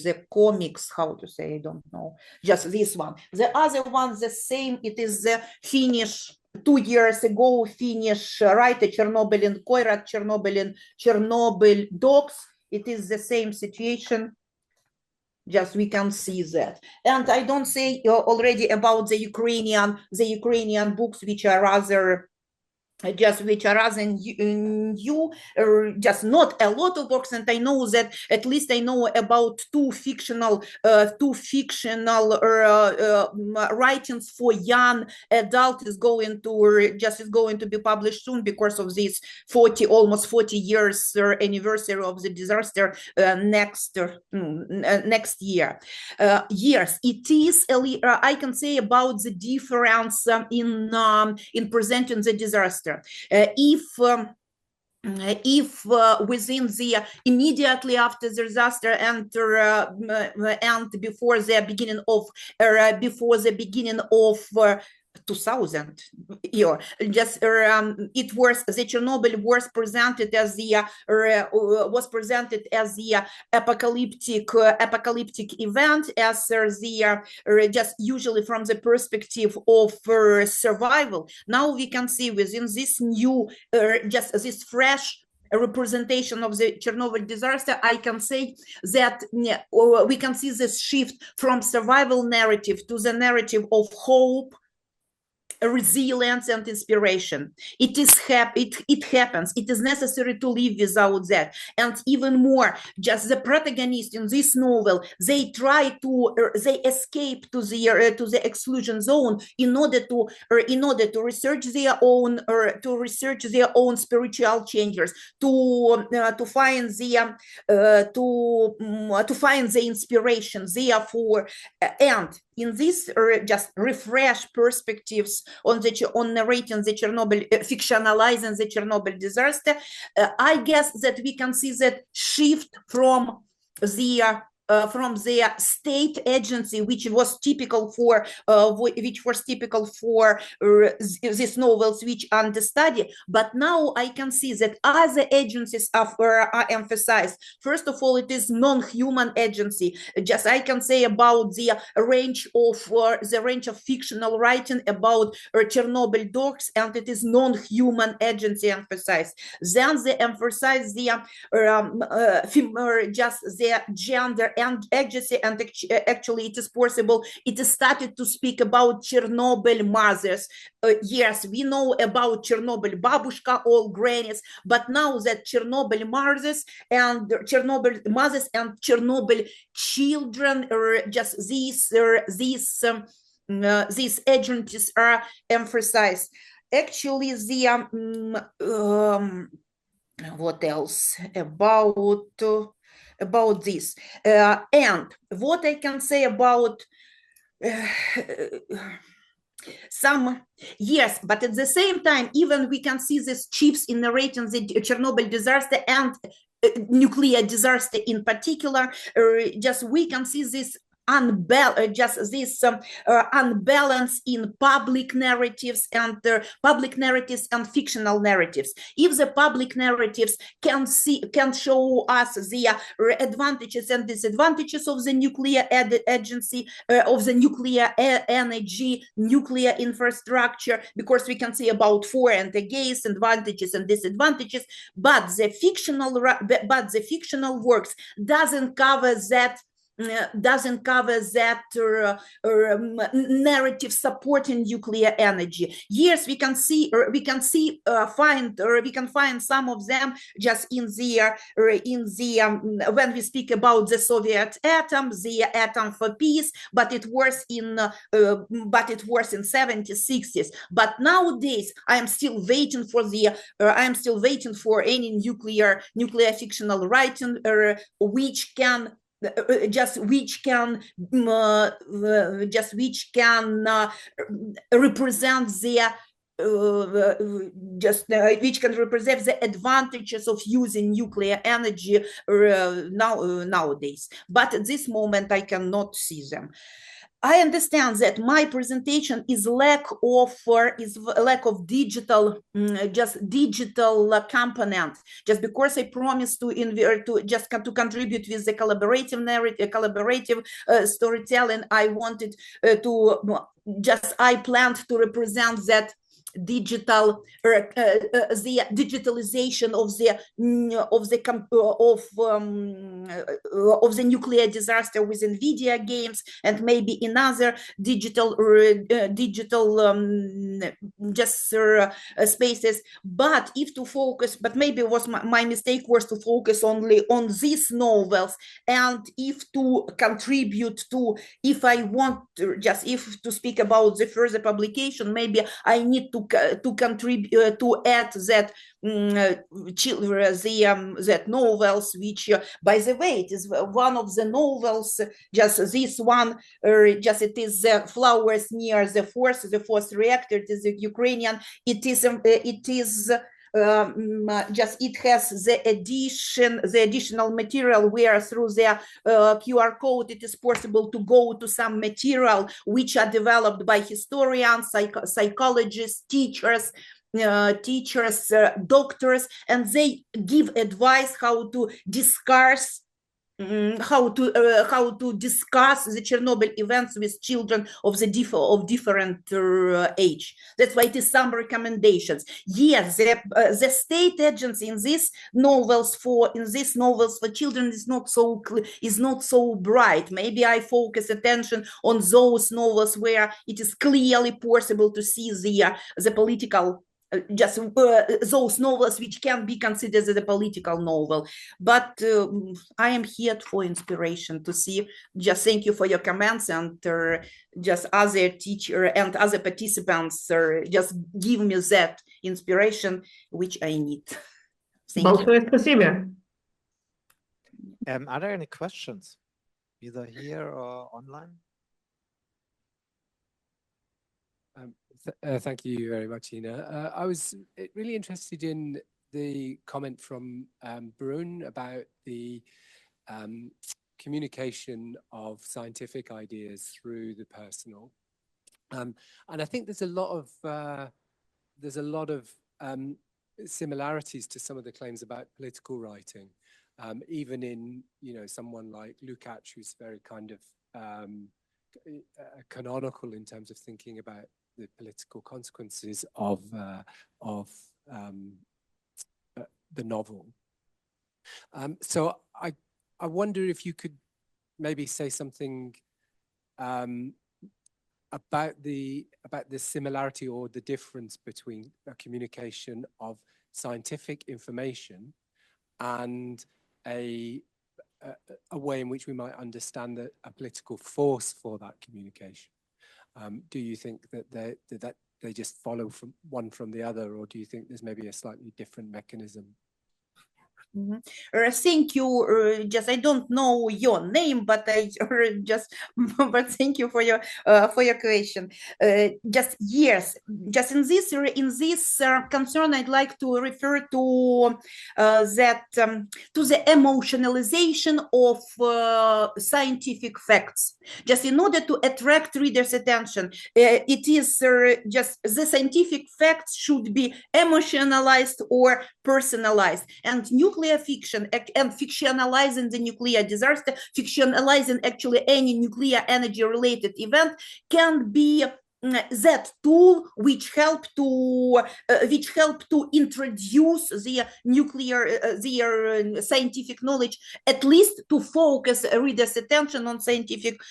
the comics, I don't know, just this one. The other one, the same, it is the Finnish, 2 years ago, Finnish writer, Chernobyl and Koirat, Chernobyl dogs. It is the same situation. Just we can see that. And I don't say already about the Ukrainian books, which are rather new, just not a lot of books, and I know that at least I know about two fictional writings for young adult is going to be published soon because of this almost 40 years anniversary of the disaster next year. Yes, it is. I can say about the difference in presenting the disaster. If within the immediately after the disaster and before the beginning of 2000 year, just it was the Chernobyl was presented as the apocalyptic event, as the just usually from the perspective of survival. Now we can see within this new just this fresh representation of the Chernobyl disaster, I can say that we can see this shift from survival narrative to the narrative of hope, resilience and inspiration. It happens. It is necessary to live without that. And even more, just the protagonist in this novel, they escape to the exclusion zone in order to research their own spiritual changes, to find the inspiration. Therefore, and in this just refresh perspectives on narrating the Chernobyl, fictionalizing the Chernobyl disaster, I guess that we can see that shift from the state agency, which was typical for these novels which understudy. But now I can see that other agencies are emphasized. First of all, it is non-human agency. Just I can say about the range of fictional writing about Chernobyl dogs, and it is non-human agency emphasized. Then they emphasize just the gender and agency, and actually it is possible. It is started to speak about Chernobyl mothers. Yes, we know about Chernobyl babushka, all grannies, but now that Chernobyl mothers and Chernobyl children, just these agencies are emphasized. Actually, the what else about this, and what I can say about some, yes, but at the same time, even we can see these chiefs in narrating the Chernobyl disaster and nuclear disaster in particular, just we can see this unbalance in public narratives and fictional narratives. If the public narratives can show us the advantages and disadvantages of the nuclear agency, of the nuclear energy, nuclear infrastructure, because we can say about for and against, advantages and disadvantages, but the fictional works doesn't cover that narrative supporting nuclear energy. Yes, we can find some of them just in the when we speak about the Soviet atom, the atom for peace, but it was in 70s, 60s. But nowadays, I am still waiting for any nuclear fictional writing which can represent the advantages of using nuclear energy nowadays. But at this moment, I cannot see them. I understand that my presentation is lack of digital component. Just because I promised to contribute with the collaborative storytelling, I wanted I planned to represent that the digitalization of the nuclear disaster within video games and maybe in other digital spaces. But maybe it was my mistake was to focus only on these novels, and if to contribute to, if I want if to speak about the further publication, maybe I need to contribute to add that that novels, which by the way, it is one of the novels, just this one, it is the flowers near the fourth reactor. It is a Ukrainian. It has the additional material where through the QR code it is possible to go to some material which are developed by historians, psychologists, teachers, doctors, and they give advice how to discuss the Chernobyl events with children of different age. That's why it is some recommendations. Yes, the state agency in these novels for children is not so bright. Maybe I focus attention on those novels where it is clearly possible to see the political. Those novels which can be considered as a political novel. But I am here for inspiration to see. Just thank you for your comments, and just other teacher and other participants just give me that inspiration which I need. Thank you. Are there any questions, either here or online? Thank you very much, Ina. I was really interested in the comment from Brun about the communication of scientific ideas through the personal, and I think there's a lot of similarities to some of the claims about political writing, even in someone like Lukács, who's very kind of canonical in terms of thinking about the political consequences of the novel. So I wonder if you could maybe say something about the similarity or the difference between a communication of scientific information and a way in which we might understand a political force for that communication. Do you think that they just follow from one from the other, or do you think there's maybe a slightly different mechanism? Thank you. Just I don't know your name, but I just but thank you for your question. Just yes, just in this concern, I'd like to refer to that to the emotionalization of scientific facts. Just in order to attract readers' attention, it is just the scientific facts should be emotionalized or personalized, and nuclear fiction and fictionalizing the nuclear disaster, fictionalizing actually any nuclear energy related event can be that tool which help to introduce the nuclear their scientific knowledge, at least to focus readers' attention on scientific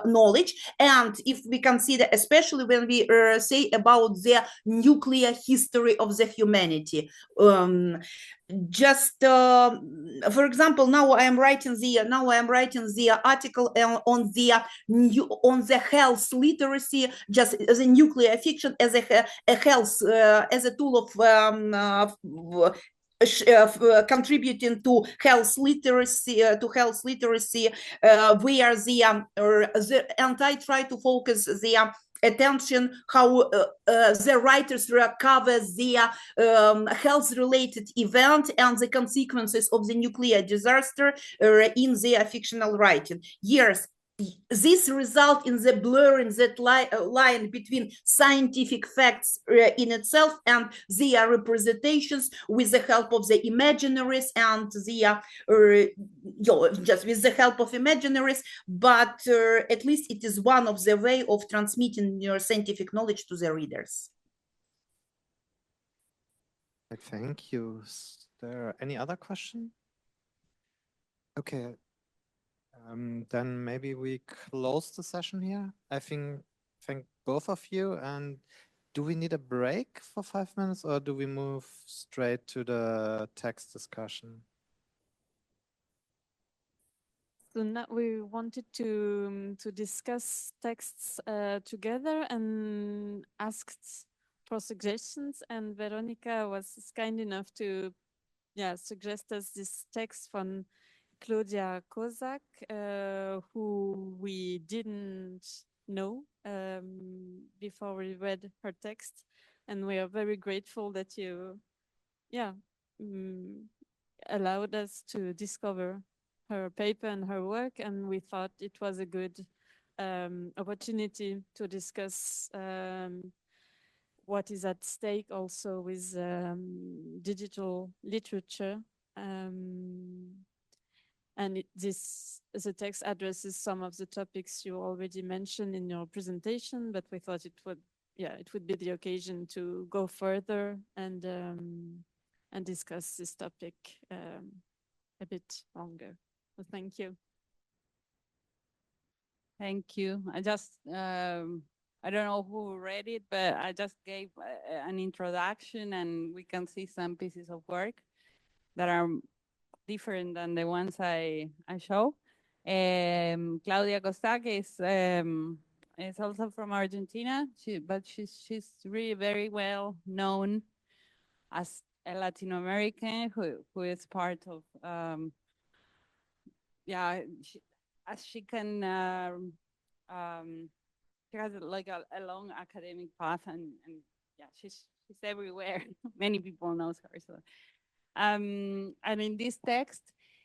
knowledge. And if we consider, especially when we say about the nuclear history of the humanity, just for example, now I am writing the article on the health literacy, just as a nuclear fiction as a health as a tool of contributing to health literacy, where and I try to focus the attention how the writers recover their health-related event and the consequences of the nuclear disaster in their fictional writing. Yes, this result in the blurring that line between scientific facts in itself and their representations with the help of the imaginaries and the just with the help of imaginaries, but at least it is one of the way of transmitting your scientific knowledge to the readers. Thank you. Is there any other question? Okay. Then maybe we close the session here. I thank both of you. And do we need a break for 5 minutes, or do we move straight to the text discussion? So now we wanted to discuss texts together and asked for suggestions, and Verónica was kind enough to suggest us this text from Claudia Kozak, who we didn't know before we read her text, and we are very grateful that you allowed us to discover her paper and her work, and we thought it was a good opportunity to discuss what is at stake also with digital literature. And the text addresses some of the topics you already mentioned in your presentation, but we thought it would be the occasion to go further and discuss this topic a bit longer. So thank you. Thank you. I just, I don't know who read it, but I just gave an introduction, and we can see some pieces of work that are different than the ones I show. Claudia Kozak is also from Argentina, but she's really very well known as a Latin American who is part of she has like a long academic path, and she's everywhere. Many people knows her. So and in this text,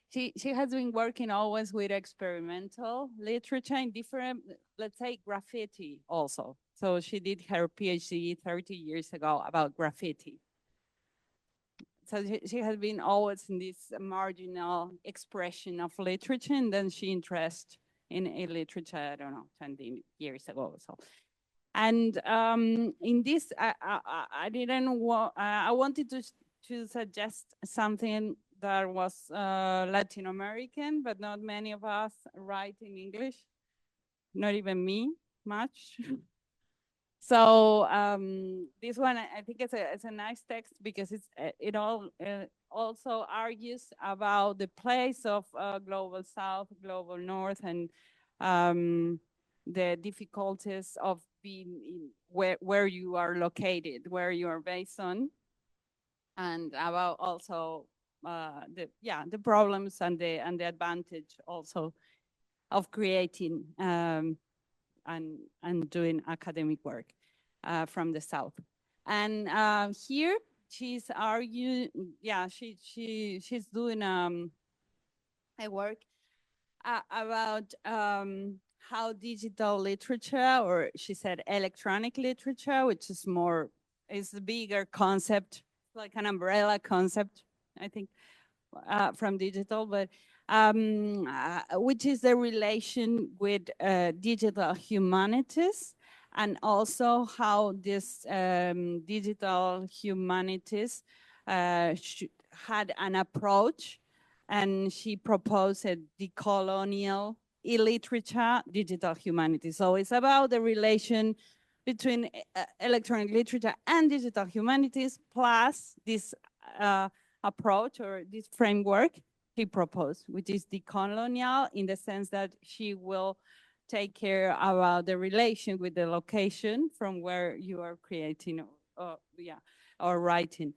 she has been working always with experimental literature in different, let's say, graffiti also. So she did her PhD 30 years ago about graffiti. So she has been always in this marginal expression of literature, and then she interested in literature, I don't know, 20 years ago or so. And in this, I wanted to suggest something that was Latin American, but not many of us write in English, not even me much. So this one, I think it's a nice text because it also argues about the place of global South, global North, and the difficulties of being in where you are located, where you are based on, and about also the problems and the advantage also of creating and doing academic work from the South. And here she's arguing, she's doing a work about how digital literature, or she said electronic literature, which is a bigger concept, like an umbrella concept, I think, from digital, but which is the relation with digital humanities, and also how this digital humanities had an approach, and she proposed a decolonial illiterature digital humanities. So it's about the relation between electronic literature and digital humanities, plus this approach or this framework he proposed, which is decolonial in the sense that she will take care about the relation with the location from where you are creating or writing.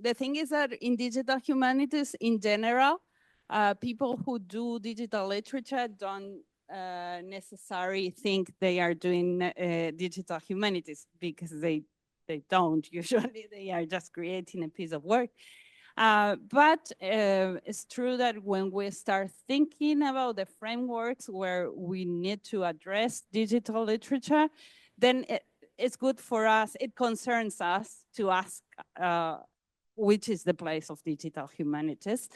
The thing is that in digital humanities in general, people who do digital literature don't necessarily think they are doing digital humanities, because they don't. Usually they are just creating a piece of work. But it's true that when we start thinking about the frameworks where we need to address digital literature, then it's good for us, it concerns us to ask which is the place of digital humanities.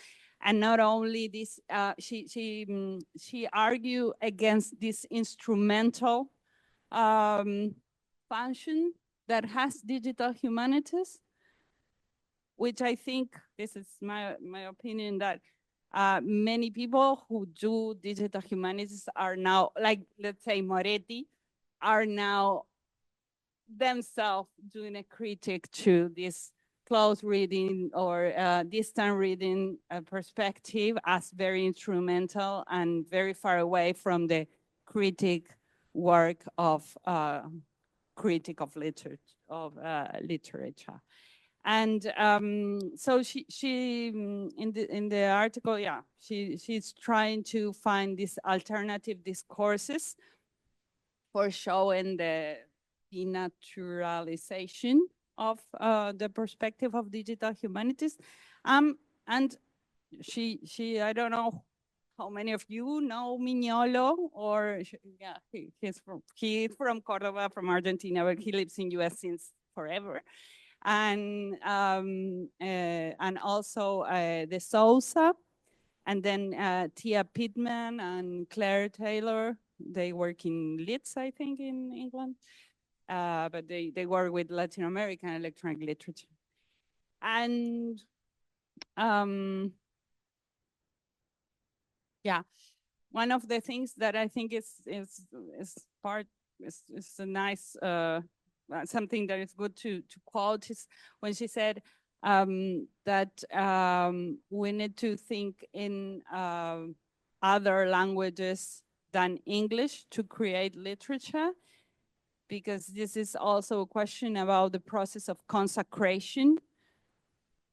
And not only this, she argued against this instrumental function that has digital humanities, which I think, this is my opinion, that many people who do digital humanities are now, like, let's say Moretti, are now themselves doing a critique to this close reading or distant reading perspective as very instrumental and very far away from the critic work of critic of literature. And so she in the article, she's trying to find these alternative discourses for showing the denaturalization of the perspective of digital humanities. And she I don't know how many of you know Mignolo, or he's from Córdoba, from Argentina, but he lives in US since forever. And also the Sousa, and then Tia Pittman and Claire Taylor. They work in Leeds, I think, in England. But they work with Latin American electronic literature. And one of the things that I think is a nice something that is good to quote is when she said that we need to think in other languages than English to create literature, because this is also a question about the process of consecration.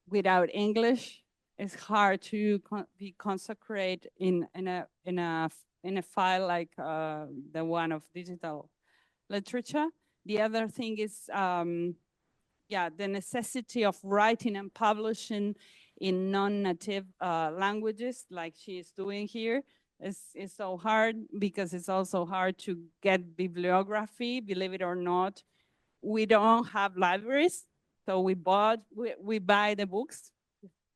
Without English, it's hard to be consecrated in a file like the one of digital literature. The other thing is, the necessity of writing and publishing in non-native languages, like she is doing here, is so hard, because it's also hard to get bibliography. Believe it or not, we don't have libraries, so we buy the books.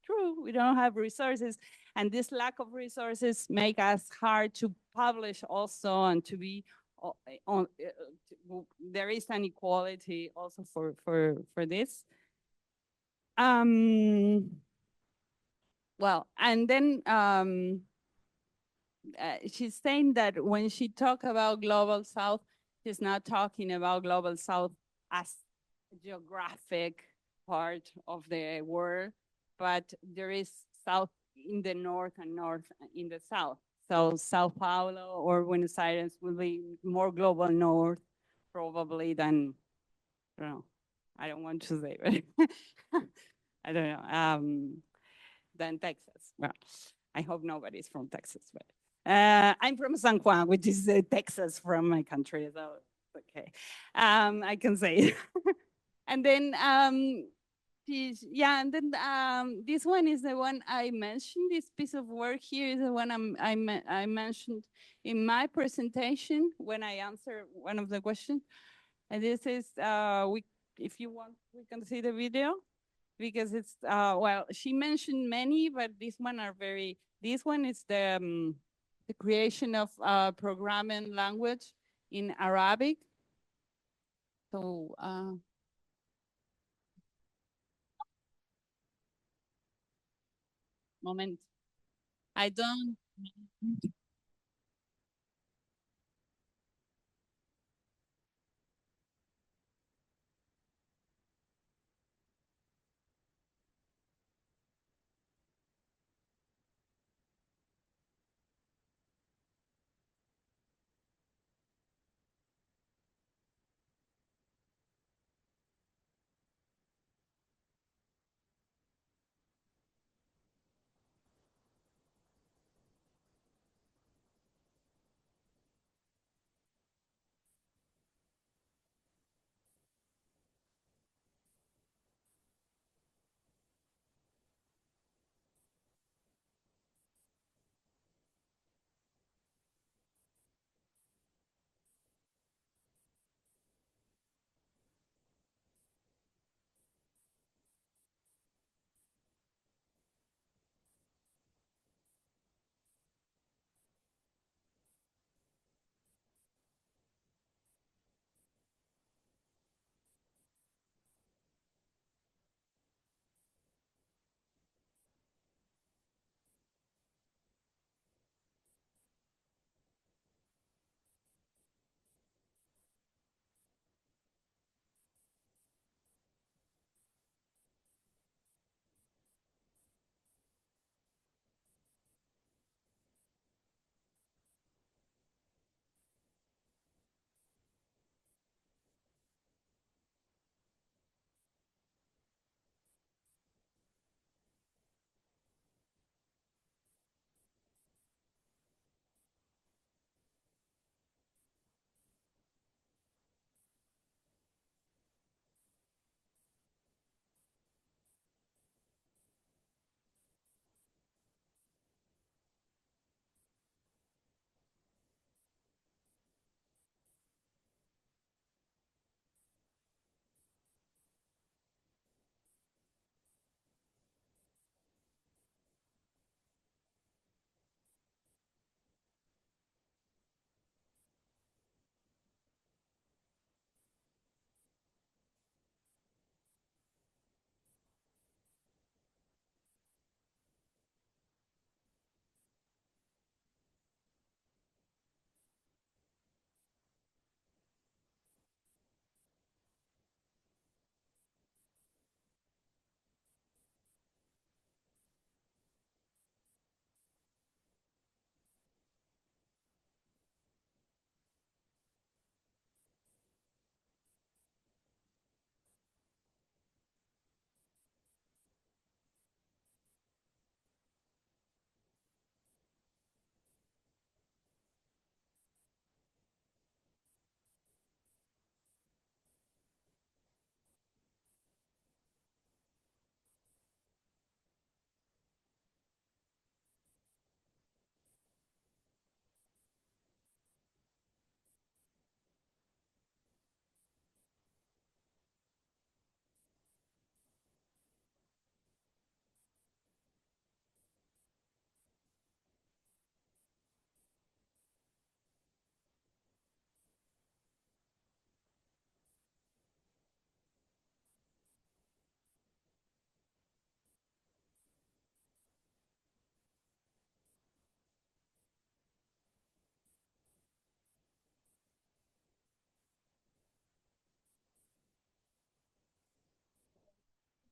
True, we don't have resources, and this lack of resources make us hard to publish also, and to be there is an equality also for this. Well, and then she's saying that when she talks about Global South, she's not talking about Global South as a geographic part of the world, but there is South in the north and north in the south. So Sao Paulo or Buenos Aires will be more global north probably than, I don't know, I don't want to say, but I don't know. Than Texas. Well, I hope nobody's from Texas, but I'm from San Juan, which is Texas from my country, so okay. I can say. And then this one is the one I mentioned. This piece of work here is the one I mentioned in my presentation when I answered one of the questions. And this is if you want, we can see the video, because it's well, she mentioned many, but this one is the creation of programming language in Arabic. So moment, I don't.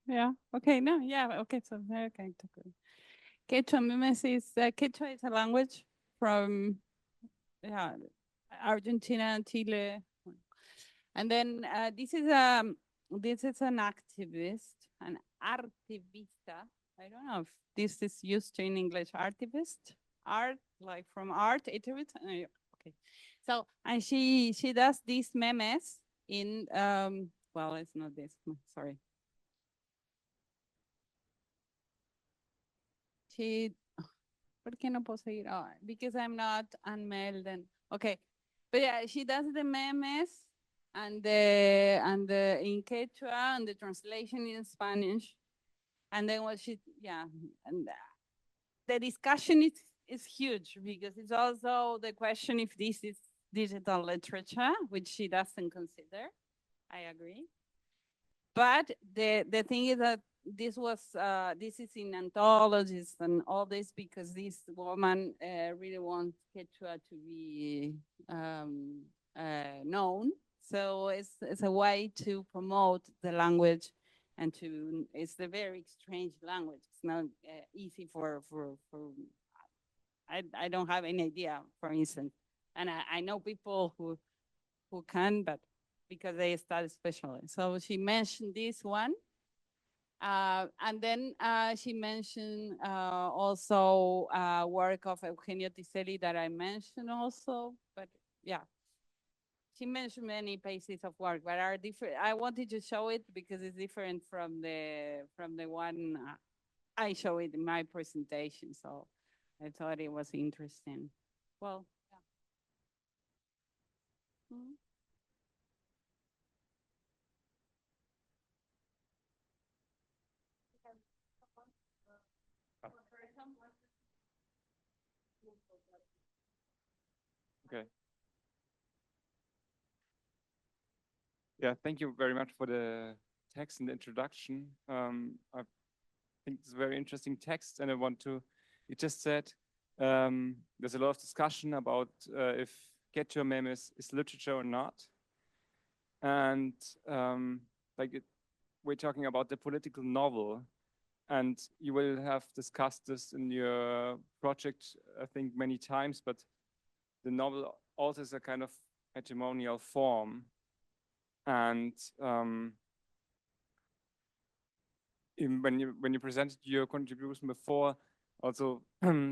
Yeah. Okay. No. Yeah. Okay. So okay. Quechua mimesis. Quechua is a language from Argentina, Chile, and then this is this is an activist, an artivista. I don't know if this is used in English, artivist, art, like from art, activist. Okay. So, and she does these memes in, well, it's not this, sorry. ¿Por qué no puedo seguir? Oh, because I'm not unmailed and, okay. But yeah, she does the memes and the in Quechua and the translation in Spanish. And then what she, yeah, and the discussion is huge because it's also the question if this is digital literature, which she doesn't consider. I agree. But the thing is that this is in anthologies and all this because this woman really wants Quechua to be known. So it's a way to promote the language and it's a very strange language. It's not easy for I don't have any idea, for instance. And I know people who can, but because they study specially. So she mentioned this one. And then she mentioned also work of Eugenio Tiselli that I mentioned also, but yeah. She mentioned many pieces of work, but are different. I wanted to show it because it's different from the one I show it in my presentation. So I thought it was interesting. Well, yeah. Mm-hmm. Okay. Yeah, thank you very much for the text and the introduction. I think it's a very interesting text, and I want to, you just said there's a lot of discussion about if Quechua memes is literature or not. And we're talking about the political novel, and you will have discussed this in your project, I think, many times, but the novel also is a kind of hegemonial form. And when you presented your contribution before, also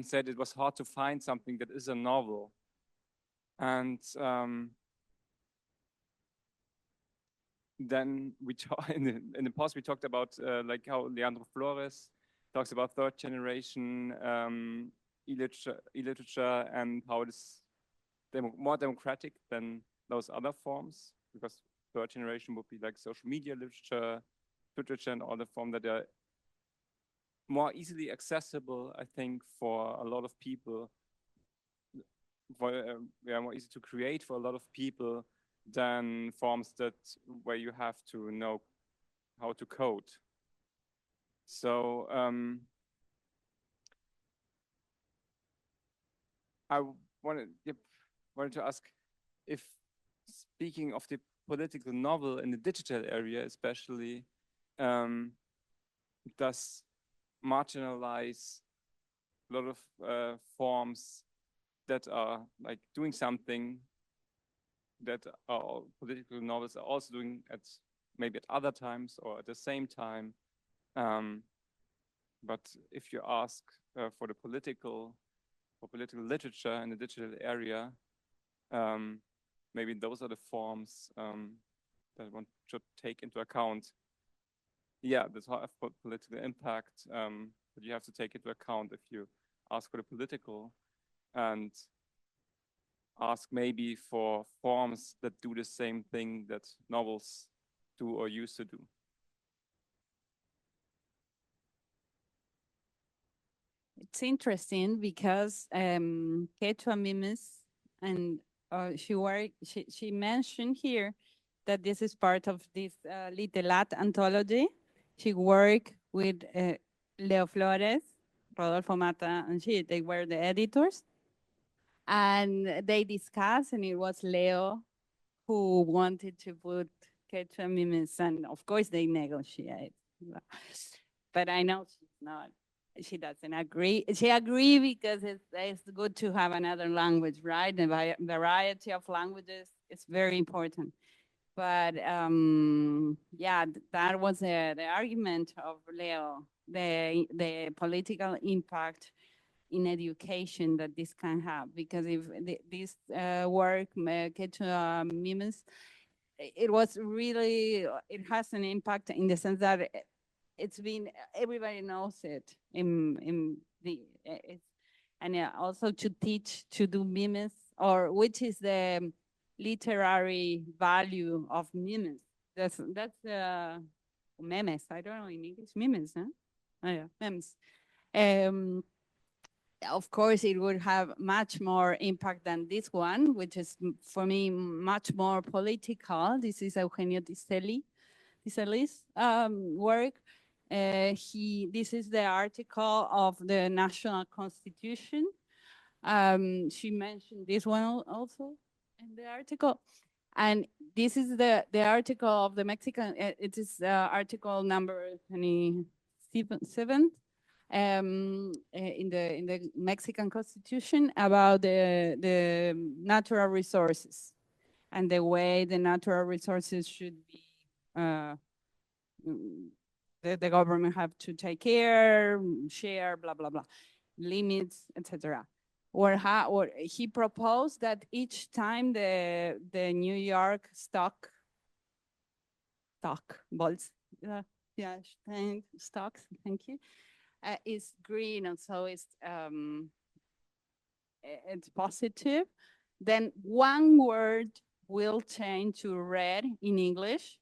said it was hard to find something that is a novel. And then we in the past we talked about like how Leandro Flores talks about third generation e-literature and how it is more democratic than those other forms, because third generation would be like social media literature and all the forms that are more easily accessible, I think, for a lot of people, more easy to create for a lot of people than forms where you have to know how to code. So I wanted to ask if, speaking of the political novel in the digital area especially, does marginalize a lot of forms that are like doing something that our political novels are also doing maybe at other times or at the same time. But if you ask for political literature in the digital area, maybe those are the forms that one should take into account. Yeah, this have political impact, but you have to take into account if you ask for the political, and ask maybe for forms that do the same thing that novels do or used to do. It's interesting because Quechua memes, and she mentioned here that this is part of this Litelat anthology. She worked with Leo Flores, Rodolfo Mata, and they were the editors. And they discussed, and it was Leo who wanted to put Quechua memes, and of course they negotiate. But I know she's not. She doesn't agree. She agrees because it's good to have another language, right? The variety of languages is very important. But yeah, that was the argument of Leo, the political impact in education that this can have, because if this work get to Mimes, it was really, it has an impact in the sense that it's been, everybody knows it in the, and also to teach, to do mimes, or which is the literary value of mimes. That's memes, I don't know in English, mimes, huh? Oh, yeah, memes. Of course, it would have much more impact than this one, which is for me much more political. This is Eugenio Tiselli's work. This is the article of the National Constitution. She mentioned this one also in the article. And this is the article of the Mexican, it is article number 27. In the Mexican Constitution about the natural resources and the way the natural resources should be the government have to take care, share, blah blah blah, limits, etc. Or he proposed that each time the New York stock bonds, stocks, thank you. Is green, and so it's positive, then one word will change to red in English,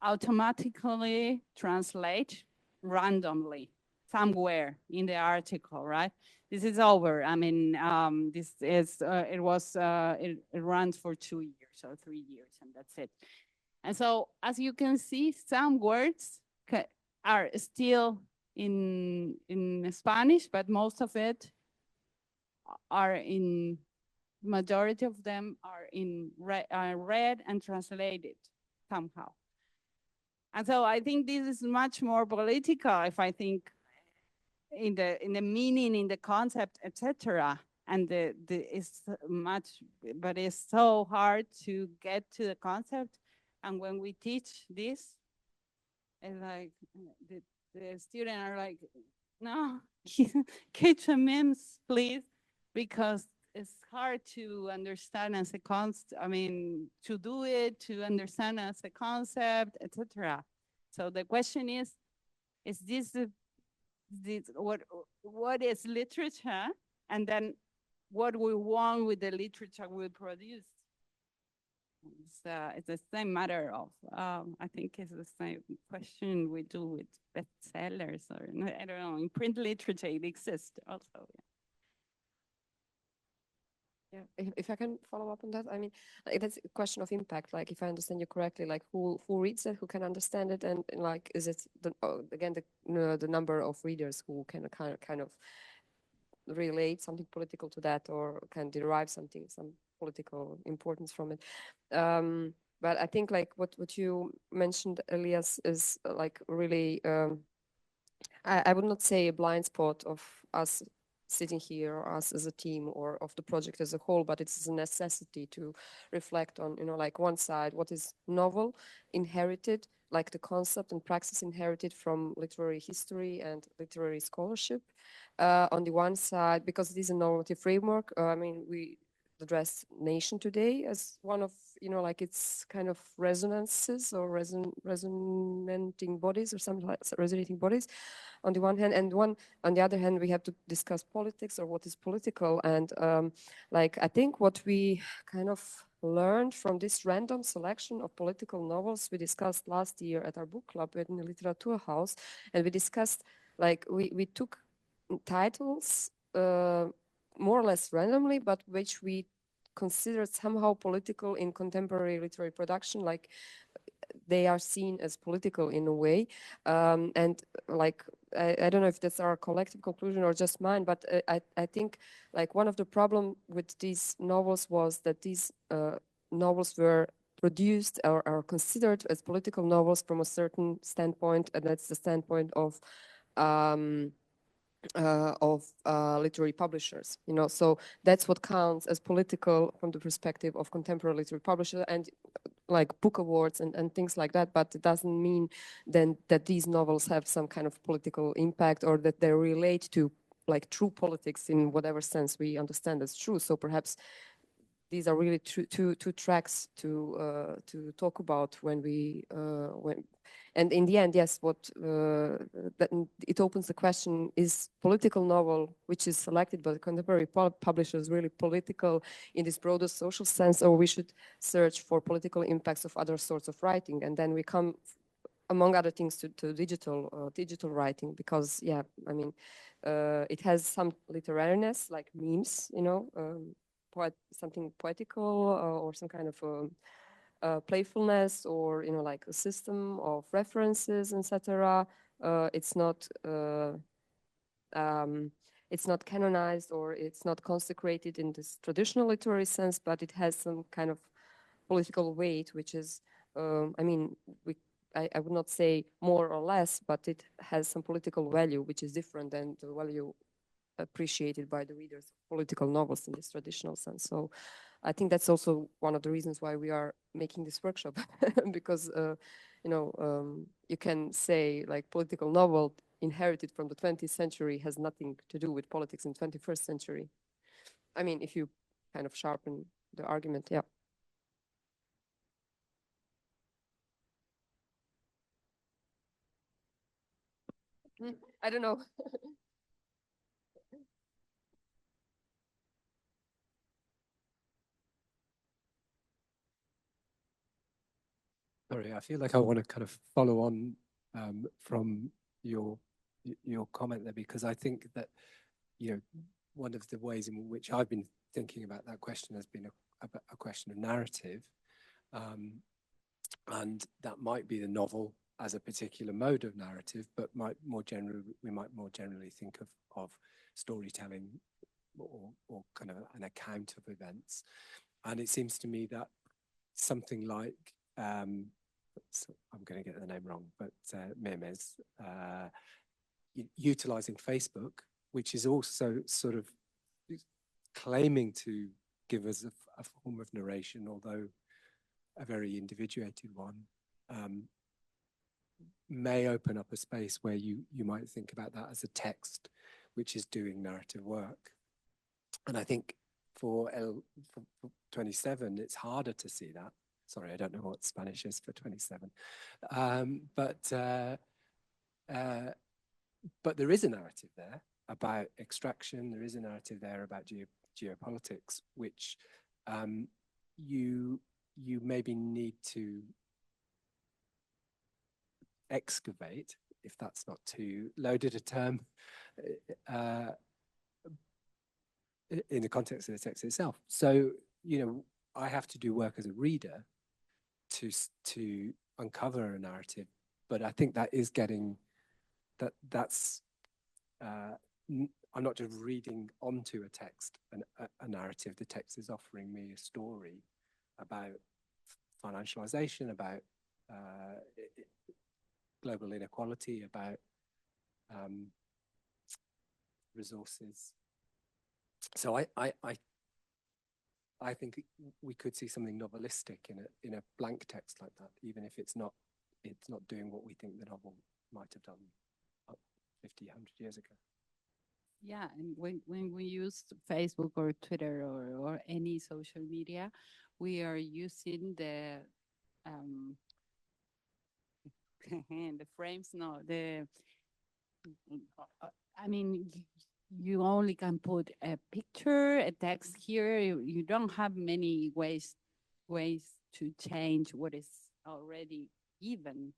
automatically translate randomly somewhere in the article, right? This is over. I mean, this is it runs for 2 years or 3 years, and that's it. And so, as you can see, some words are still in Spanish, but most of it are majority of them are in read and translated somehow. And so I think this is much more political if I think in the meaning, in the concept, etc. And it's much, but it's so hard to get to the concept. And when we teach this, it's like the students are like, no, get some memes, please, because it's hard to understand as a concept. I mean, to do it, to understand as a concept, etc. So the question is this what is literature, and then what we want with the literature we produce? It's the same matter of, I think it's the same question we do with bestsellers, or I don't know, in print literature it exists also. Yeah, if I can follow up on that, I mean, like, that's a question of impact. Like, if I understand you correctly, like who reads it, who can understand it, and like, is it again the number of readers who can kind of relate something political to that, or can derive some political importance from it. But I think like what you mentioned, Elias, is like really, I would not say a blind spot of us sitting here, or us as a team, or of the project as a whole, but it's a necessity to reflect on, like one side, what is novel, inherited, like the concept and praxis inherited from literary history and literary scholarship. On the one side, because it is a normative framework, I mean, we address nation today as one of, like its kind of resonances or resonating bodies, or something like resonating bodies on the one hand, and on the other hand, we have to discuss politics, or what is political. And like, I think what we kind of learned from this random selection of political novels we discussed last year at our book club in the Literaturhaus, and we discussed, like, we took titles more or less randomly, but which we considered somehow political in contemporary literary production, like they are seen as political in a way. And like, I don't know if that's our collective conclusion or just mine, but I think like one of the problem with these novels was that these novels were produced or are considered as political novels from a certain standpoint, and that's the standpoint of literary publishers, so that's what counts as political from the perspective of contemporary literary publishers. And like book awards and things like that, but it doesn't mean then that these novels have some kind of political impact or that they relate to like true politics in whatever sense we understand as true. So perhaps these are really two tracks to talk about when we and in the end, yes, what that it opens the question: is political novel, which is selected by the contemporary publishers, really political in this broader social sense, or we should search for political impacts of other sorts of writing? And then we come, among other things, to digital writing, because yeah, I mean, it has some literariness, like memes, you know. Something poetical or some kind of playfulness, or you know, like a system of references, etc. It's not canonized, or it's not consecrated in this traditional literary sense, but it has some kind of political weight, which is, I mean, I would not say more or less, but it has some political value, which is different than the value appreciated by the readers of political novels in this traditional sense. So I think that's also one of the reasons why we are making this workshop, because you know, you can say like political novel inherited from the 20th century has nothing to do with politics in 21st century. I mean, if you kind of sharpen the argument, yeah. I don't know. Sorry, I feel like I want to kind of follow on from your comment there, because I think that, you know, one of the ways in which I've been thinking about that question has been a question of narrative, and that might be the novel as a particular mode of narrative, but we might more generally think of storytelling or kind of an account of events. And it seems to me that something like so I'm going to get the name wrong, but memes, utilizing Facebook, which is also sort of claiming to give us a form of narration, although a very individuated one, may open up a space where you might think about that as a text which is doing narrative work. And I think for 27, it's harder to see that. Sorry, I don't know what Spanish is for 27. But there is a narrative there about extraction. There is a narrative there about geopolitics, which you maybe need to excavate, if that's not too loaded a term, in the context of the text itself. So, you know, I have to do work as a reader to uncover a narrative, but I think that is getting that's I'm not just reading onto a text a narrative. The text is offering me a story about financialization, about global inequality, about resources. So I think we could see something novelistic in a blank text like that, even if it's not doing what we think the novel might have done 50, 100 years ago. Yeah, and when we use Facebook or Twitter or any social media, we are using the frames. No, I mean, you only can put a picture, a text here. You don't have many ways to change what is already given.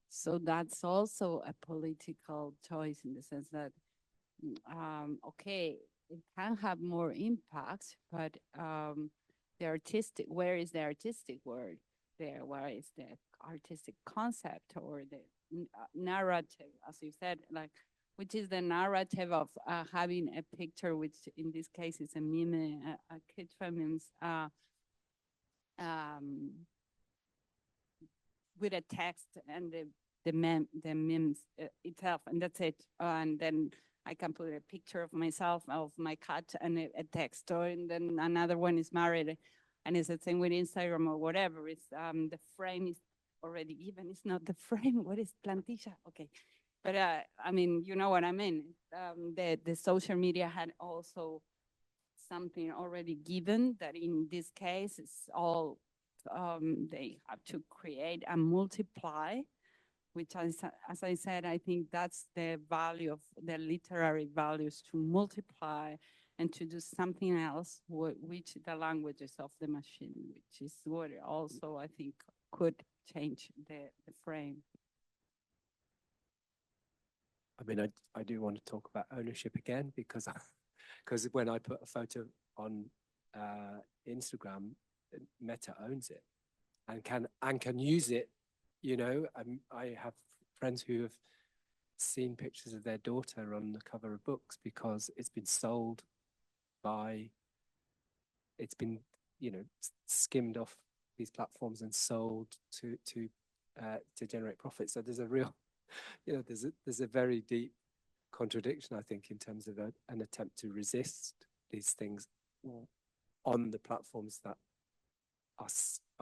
So that's also a political choice in the sense that, okay, it can have more impact, but where is the artistic word there? Where is the artistic concept or the narrative, as you said, like, which is the narrative of having a picture, which in this case is a meme, a kid memes, with a text and the memes itself, and that's it. And then I can put a picture of myself, of my cat, and a text, and then another one is married. And it's the same with Instagram or whatever. It's the frame is already given. It's not the frame. What is plantilla? Okay. But I mean, you know what I mean. The social media had also something already given that in this case it's all they have to create and multiply, which as I said, I think that's the value of the literary values, to multiply and to do something else, which the languages of the machine, which is what also I think could change the frame. I mean, I do want to talk about ownership again, because when I put a photo on Instagram, Meta owns it and can use it. You know, I have friends who have seen pictures of their daughter on the cover of books because it's been sold by, it's been, you know, skimmed off these platforms and sold to generate profit. So there's a real, you know, there's a very deep contradiction, I think, in terms of an attempt to resist these things on the platforms that are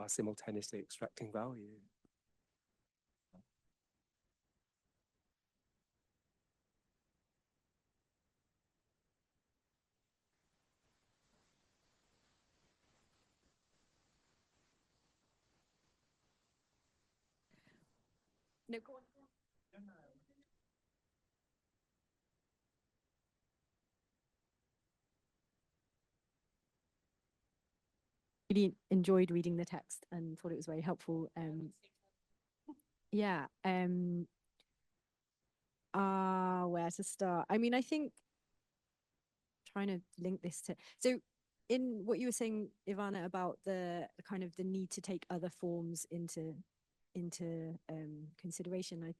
simultaneously extracting value. No, go on. Really enjoyed reading the text and thought it was very helpful. Yeah. Where to start? I mean, I think trying to link this to, so in what you were saying, Ivana, about the kind of the need to take other forms into consideration,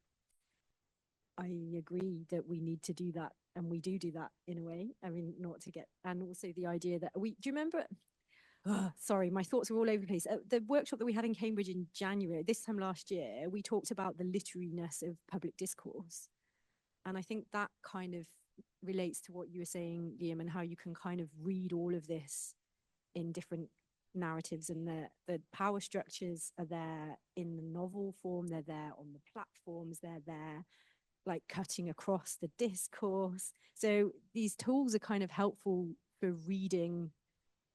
I agree that we need to do that, and we do that in a way. I mean, not to get, and also the idea that do you remember? Oh, sorry, my thoughts are all over the place. The workshop that we had in Cambridge in January, this time last year, we talked about the literariness of public discourse. And I think that kind of relates to what you were saying, Liam, and how you can kind of read all of this in different narratives, and the power structures are there in the novel form, they're there on the platforms, they're there like cutting across the discourse. So these tools are kind of helpful for reading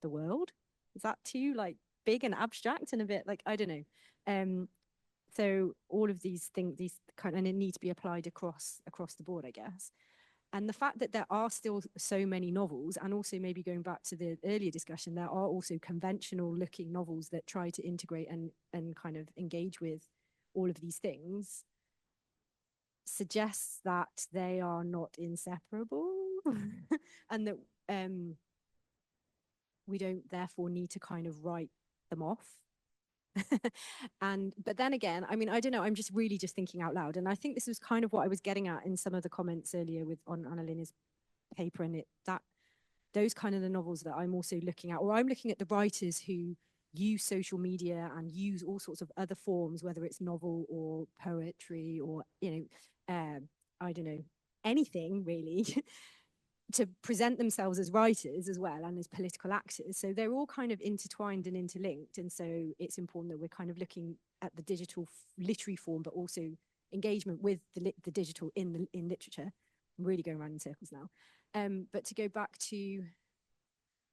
the world. Is that too like big and abstract and a bit like, I don't know. So all of these things, these kind of, and it need to be applied across the board, I guess. And the fact that there are still so many novels, and also maybe going back to the earlier discussion, there are also conventional looking novels that try to integrate and kind of engage with all of these things, suggests that they are not inseparable and that we don't therefore need to kind of write them off. But then again, I mean, I don't know, I'm just really just thinking out loud, and I think this was kind of what I was getting at in some of the comments earlier on Anna-Lena's paper, and those kind of the novels that I'm also looking at, or I'm looking at the writers who use social media and use all sorts of other forms, whether it's novel or poetry or, you know, I don't know, anything really, to present themselves as writers as well and as political actors. So they're all kind of intertwined and interlinked. And so it's important that we're kind of looking at the digital literary form, but also engagement with the digital in literature. I'm really going around in circles now. But to go back to,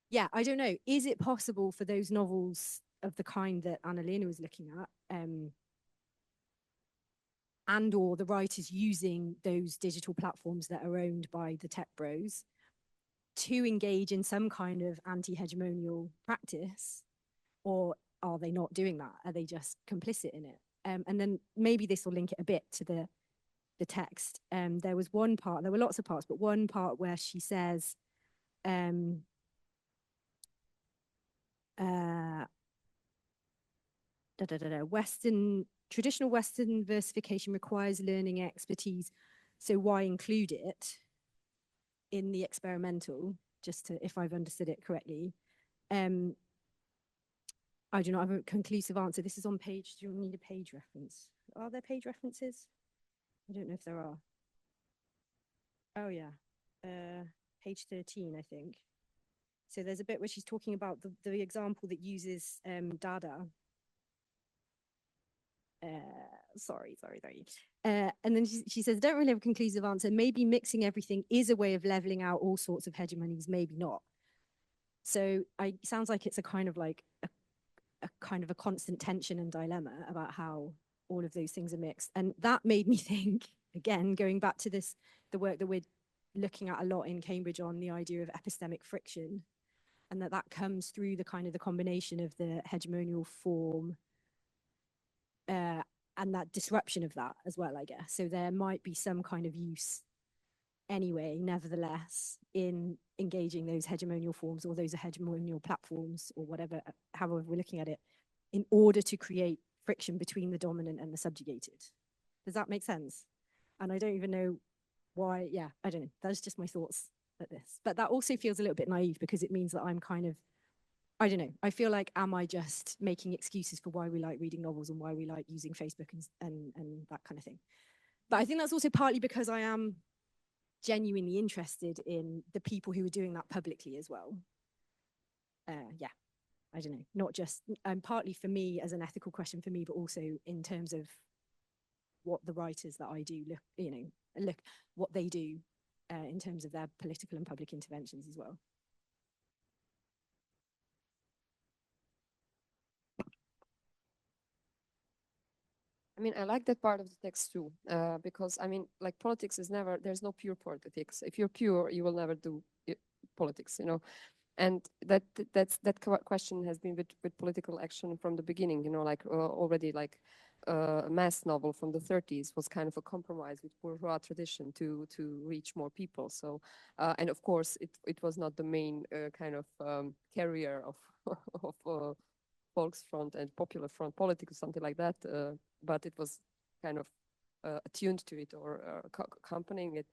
yeah, I don't know, is it possible for those novels of the kind that Anna-Lena was looking at, and or the writers using those digital platforms that are owned by the tech bros, to engage in some kind of anti-hegemonial practice? Or are they not doing that? Are they just complicit in it? And then maybe this will link it a bit to the text. There was one part, there were lots of parts, but one part where she says, traditional Western versification requires learning expertise, so why include it in the experimental, just to, if I've understood it correctly. I do not have a conclusive answer. This is on page, do you need a page reference? Are there page references? I don't know if there are. Oh yeah, page 13, I think. So there's a bit where she's talking about the example that uses Dada. Sorry. And then she says, don't really have a conclusive answer. Maybe mixing everything is a way of leveling out all sorts of hegemonies, maybe not. So it sounds like it's a kind of like a kind of a constant tension and dilemma about how all of those things are mixed. And that made me think, again, going back to this, the work that we're looking at a lot in Cambridge on the idea of epistemic friction, and that comes through the kind of the combination of the hegemonial form and that disruption of that as well, I guess. So there might be some kind of use anyway, nevertheless, in engaging those hegemonial forms or those hegemonial platforms or whatever, however we're looking at it, in order to create friction between the dominant and the subjugated. Does that make sense? And I don't even know why, yeah, I don't know. That's just my thoughts at this. But that also feels a little bit naive because it means that I'm kind of, I don't know, I feel like, am I just making excuses for why we like reading novels and why we like using Facebook and that kind of thing? But I think that's also partly because I am genuinely interested in the people who are doing that publicly as well. Yeah, I don't know, not just, partly for me as an ethical question for me, but also in terms of what the writers that I do look what they do in terms of their political and public interventions as well. I mean, I like that part of the text too, because I mean, like politics is never, there's no pure politics. If you're pure, you will never do politics, you know. And that question has been with political action from the beginning, you know, like already like a mass novel from the 30s was kind of a compromise with bourgeois tradition to reach more people. So, and of course, it was not the main kind of carrier of Volksfront and Popular Front politics or something like that, but it was kind of attuned to it or accompanying it.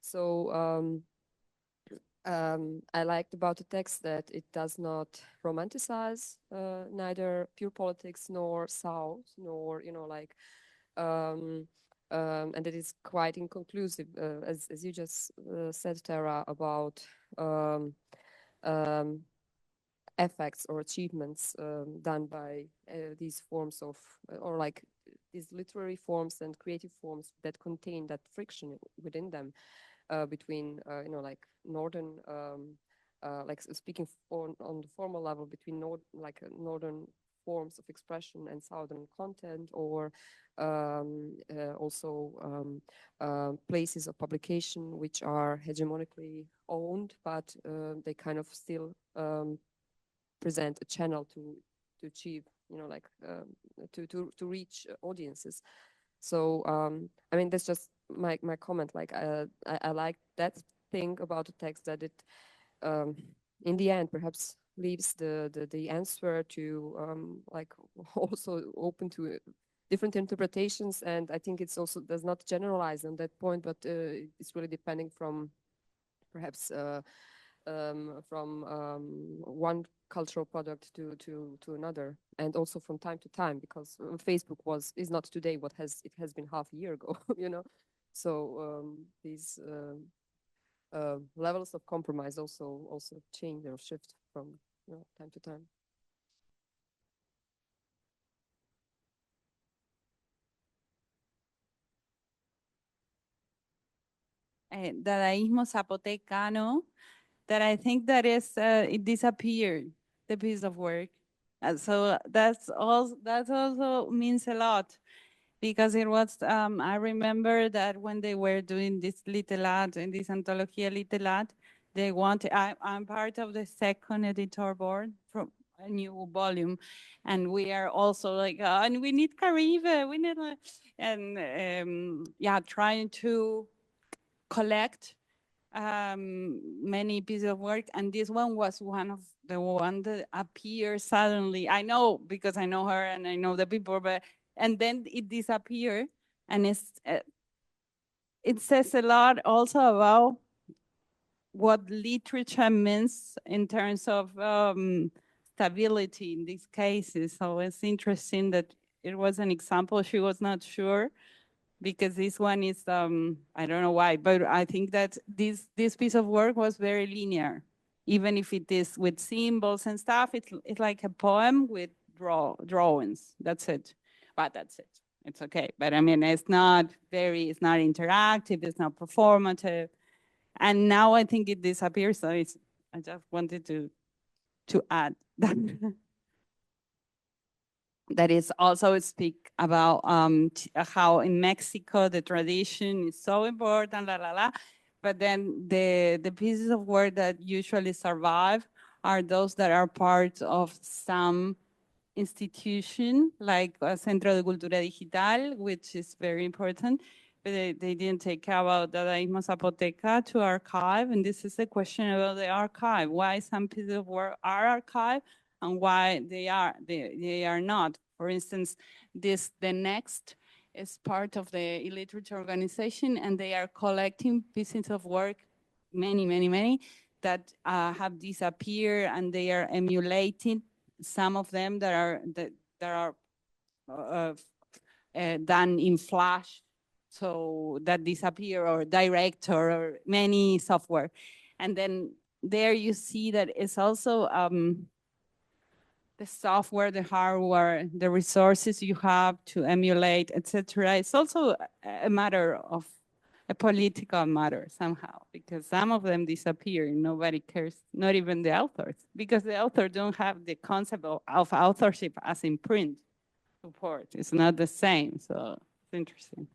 So I liked about the text that it does not romanticize neither pure politics nor South, nor, you know, like, and it is quite inconclusive, as you just said, Tara, about effects or achievements done by these forms of, or like these literary forms and creative forms that contain that friction within them between, you know, like northern, like speaking on the formal level between northern forms of expression and southern content, or also places of publication which are hegemonically owned, but they kind of still present a channel to achieve, you know, like to reach audiences. So I mean, that's just my comment. Like I like that thing about the text, that it in the end perhaps leaves the answer to like also open to different interpretations. And I think it's also does not generalize on that point, but it's really depending from perhaps from one cultural product to another, and also from time to time, because Facebook is not today what it has been half a year ago, you know. So these levels of compromise also change or shift from, you know, time to time. Dadaísmo zapotecano, that I think that is it disappeared, the piece of work. So that also means a lot, because it was, I remember that when they were doing this Literat, in this Antología Literat, they wanted, I'm part of the second editor board from a new volume, and we are also like, and we need Caribe, we need, and yeah, trying to collect many pieces of work, and this one was one of the one that appeared suddenly. I know because I know her and I know the people, but and then it disappeared, and it says a lot also about what literature means in terms of stability in these cases. So it's interesting that it was an example. She was not sure, because this one is, I don't know why, but I think that this piece of work was very linear even if it is with symbols and stuff, it's like a poem with drawings. That's it. But that's it. It's okay. But I mean, it's not interactive, it's not performative. And now I think it disappears. So I just wanted to add that. That is also speak about how in Mexico the tradition is so important, but then the pieces of work that usually survive are those that are part of some institution, like Centro de Cultura Digital, which is very important, but they didn't take care about Dadaísmo Zapoteca to archive, and this is a question about the archive, why some pieces of work are archived and why they are not. For instance, the Next is part of the e-literature organization, and they are collecting pieces of work, many, that have disappeared, and they are emulating some of them that are done in Flash, so that disappear, or Director, or many software. And then there you see that it's also the software, the hardware, the resources you have to emulate, etc. It's also a matter of a political matter somehow, because some of them disappear and nobody cares, not even the authors, because the authors don't have the concept of authorship as in print support. It's not the same, so it's interesting.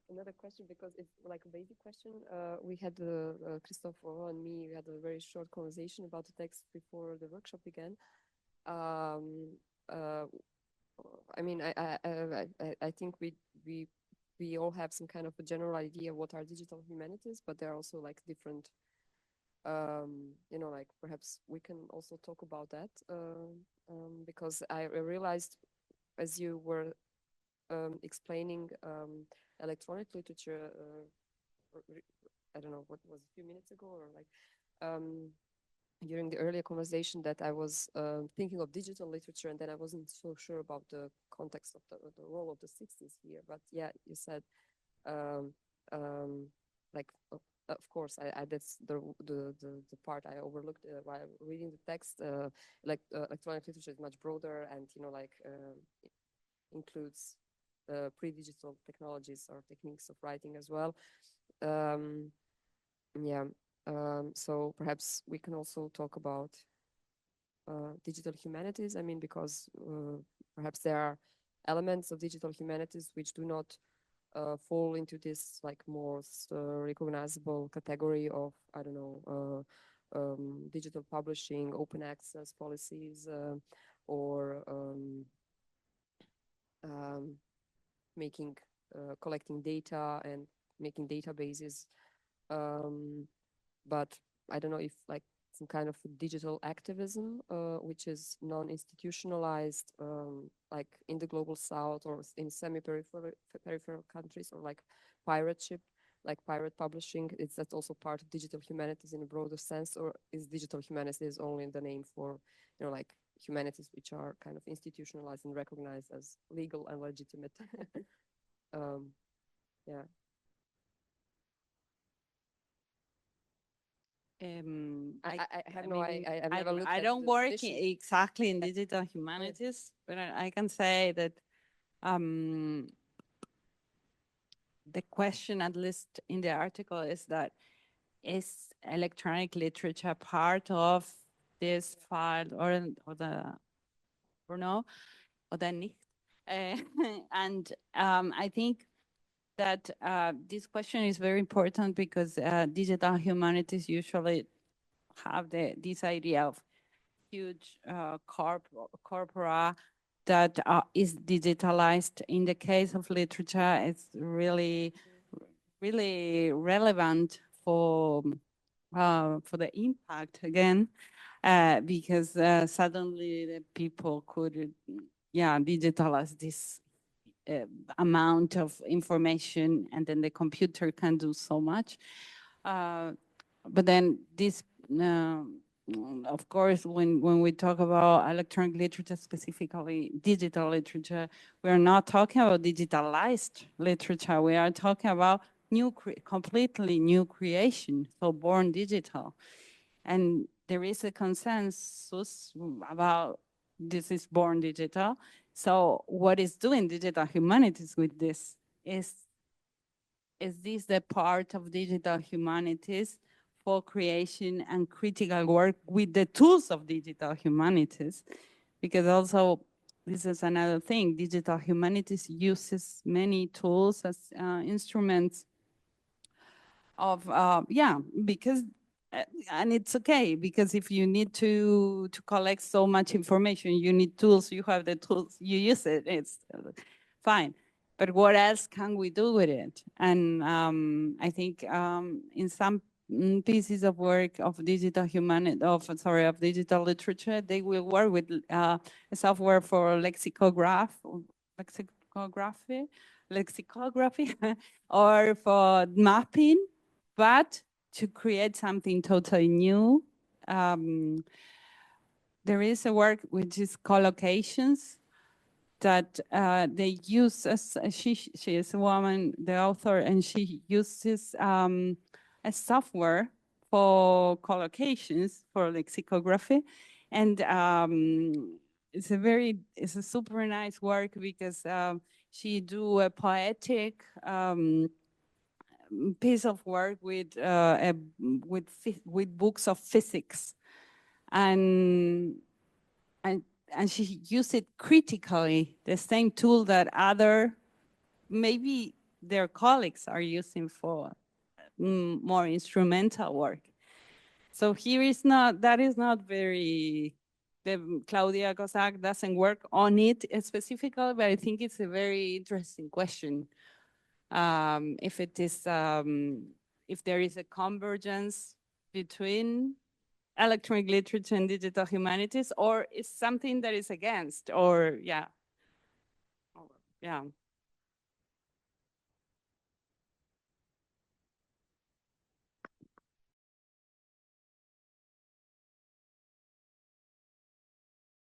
Another question, because it's like a basic question. We had Christoph, Aurore, and me. We had a very short conversation about the text before the workshop began. I mean, I think we all have some kind of a general idea of what are digital humanities, but there are also like different. You know, like perhaps we can also talk about that because I realized as you were explaining electronic literature, I don't know what was a few minutes ago, or like during the earlier conversation, that I was thinking of digital literature, and then I wasn't so sure about the context of the role of the 60s here. But yeah, you said like of course that's the part I overlooked while reading the text. Like electronic literature is much broader, and you know, like includes pre-digital technologies or techniques of writing as well. Yeah, so perhaps we can also talk about digital humanities. I mean, because perhaps there are elements of digital humanities which do not fall into this like most recognizable category of, I don't know, digital publishing, open access policies, or collecting data and making databases, but I don't know if like some kind of digital activism, which is non-institutionalized, like in the global south or in semi-peripheral countries, or like pirateship, like pirate publishing. Is that also part of digital humanities in a broader sense, or is digital humanities only the name for, you know, like humanities which are kind of institutionalized and recognized as legal and legitimate? Yeah. I have no, mean, I've never looked I at don't the work definition. exactly in digital humanities, but I can say that the question, at least in the article, is that is electronic literature part of this file or no, oder nicht? And I think that this question is very important because digital humanities usually have this idea of huge corpora that is digitalized. In the case of literature, it's really relevant for the impact again, because suddenly the people could, digitalize this amount of information, and then the computer can do so much. But then this, of course, when we talk about electronic literature, specifically digital literature, we're not talking about digitalized literature. We are talking about completely new creation, so born digital. And there is a consensus about this is born digital. So what is doing digital humanities with this? Is this the part of digital humanities for creation and critical work with the tools of digital humanities? Because also, this is another thing, digital humanities uses many tools as instruments of, because, and it's okay, because if you need to collect so much information, you need tools, you have the tools, you use it, it's fine. But what else can we do with it? And I think in some pieces of work of digital of digital literature, they will work with a software for lexicography, or for mapping, but to create something totally new. There is a work which is collocations that they use, as she is a woman, the author, and she uses a software for collocations, for lexicography. And it's a super nice work because she do a poetic piece of work with books of physics, and she used it critically, the same tool that maybe their colleagues are using for more instrumental work. So that is not very, Claudia Kozak doesn't work on it specifically, but I think it's a very interesting question. If there is a convergence between electronic literature and digital humanities, or is something that is against, or yeah.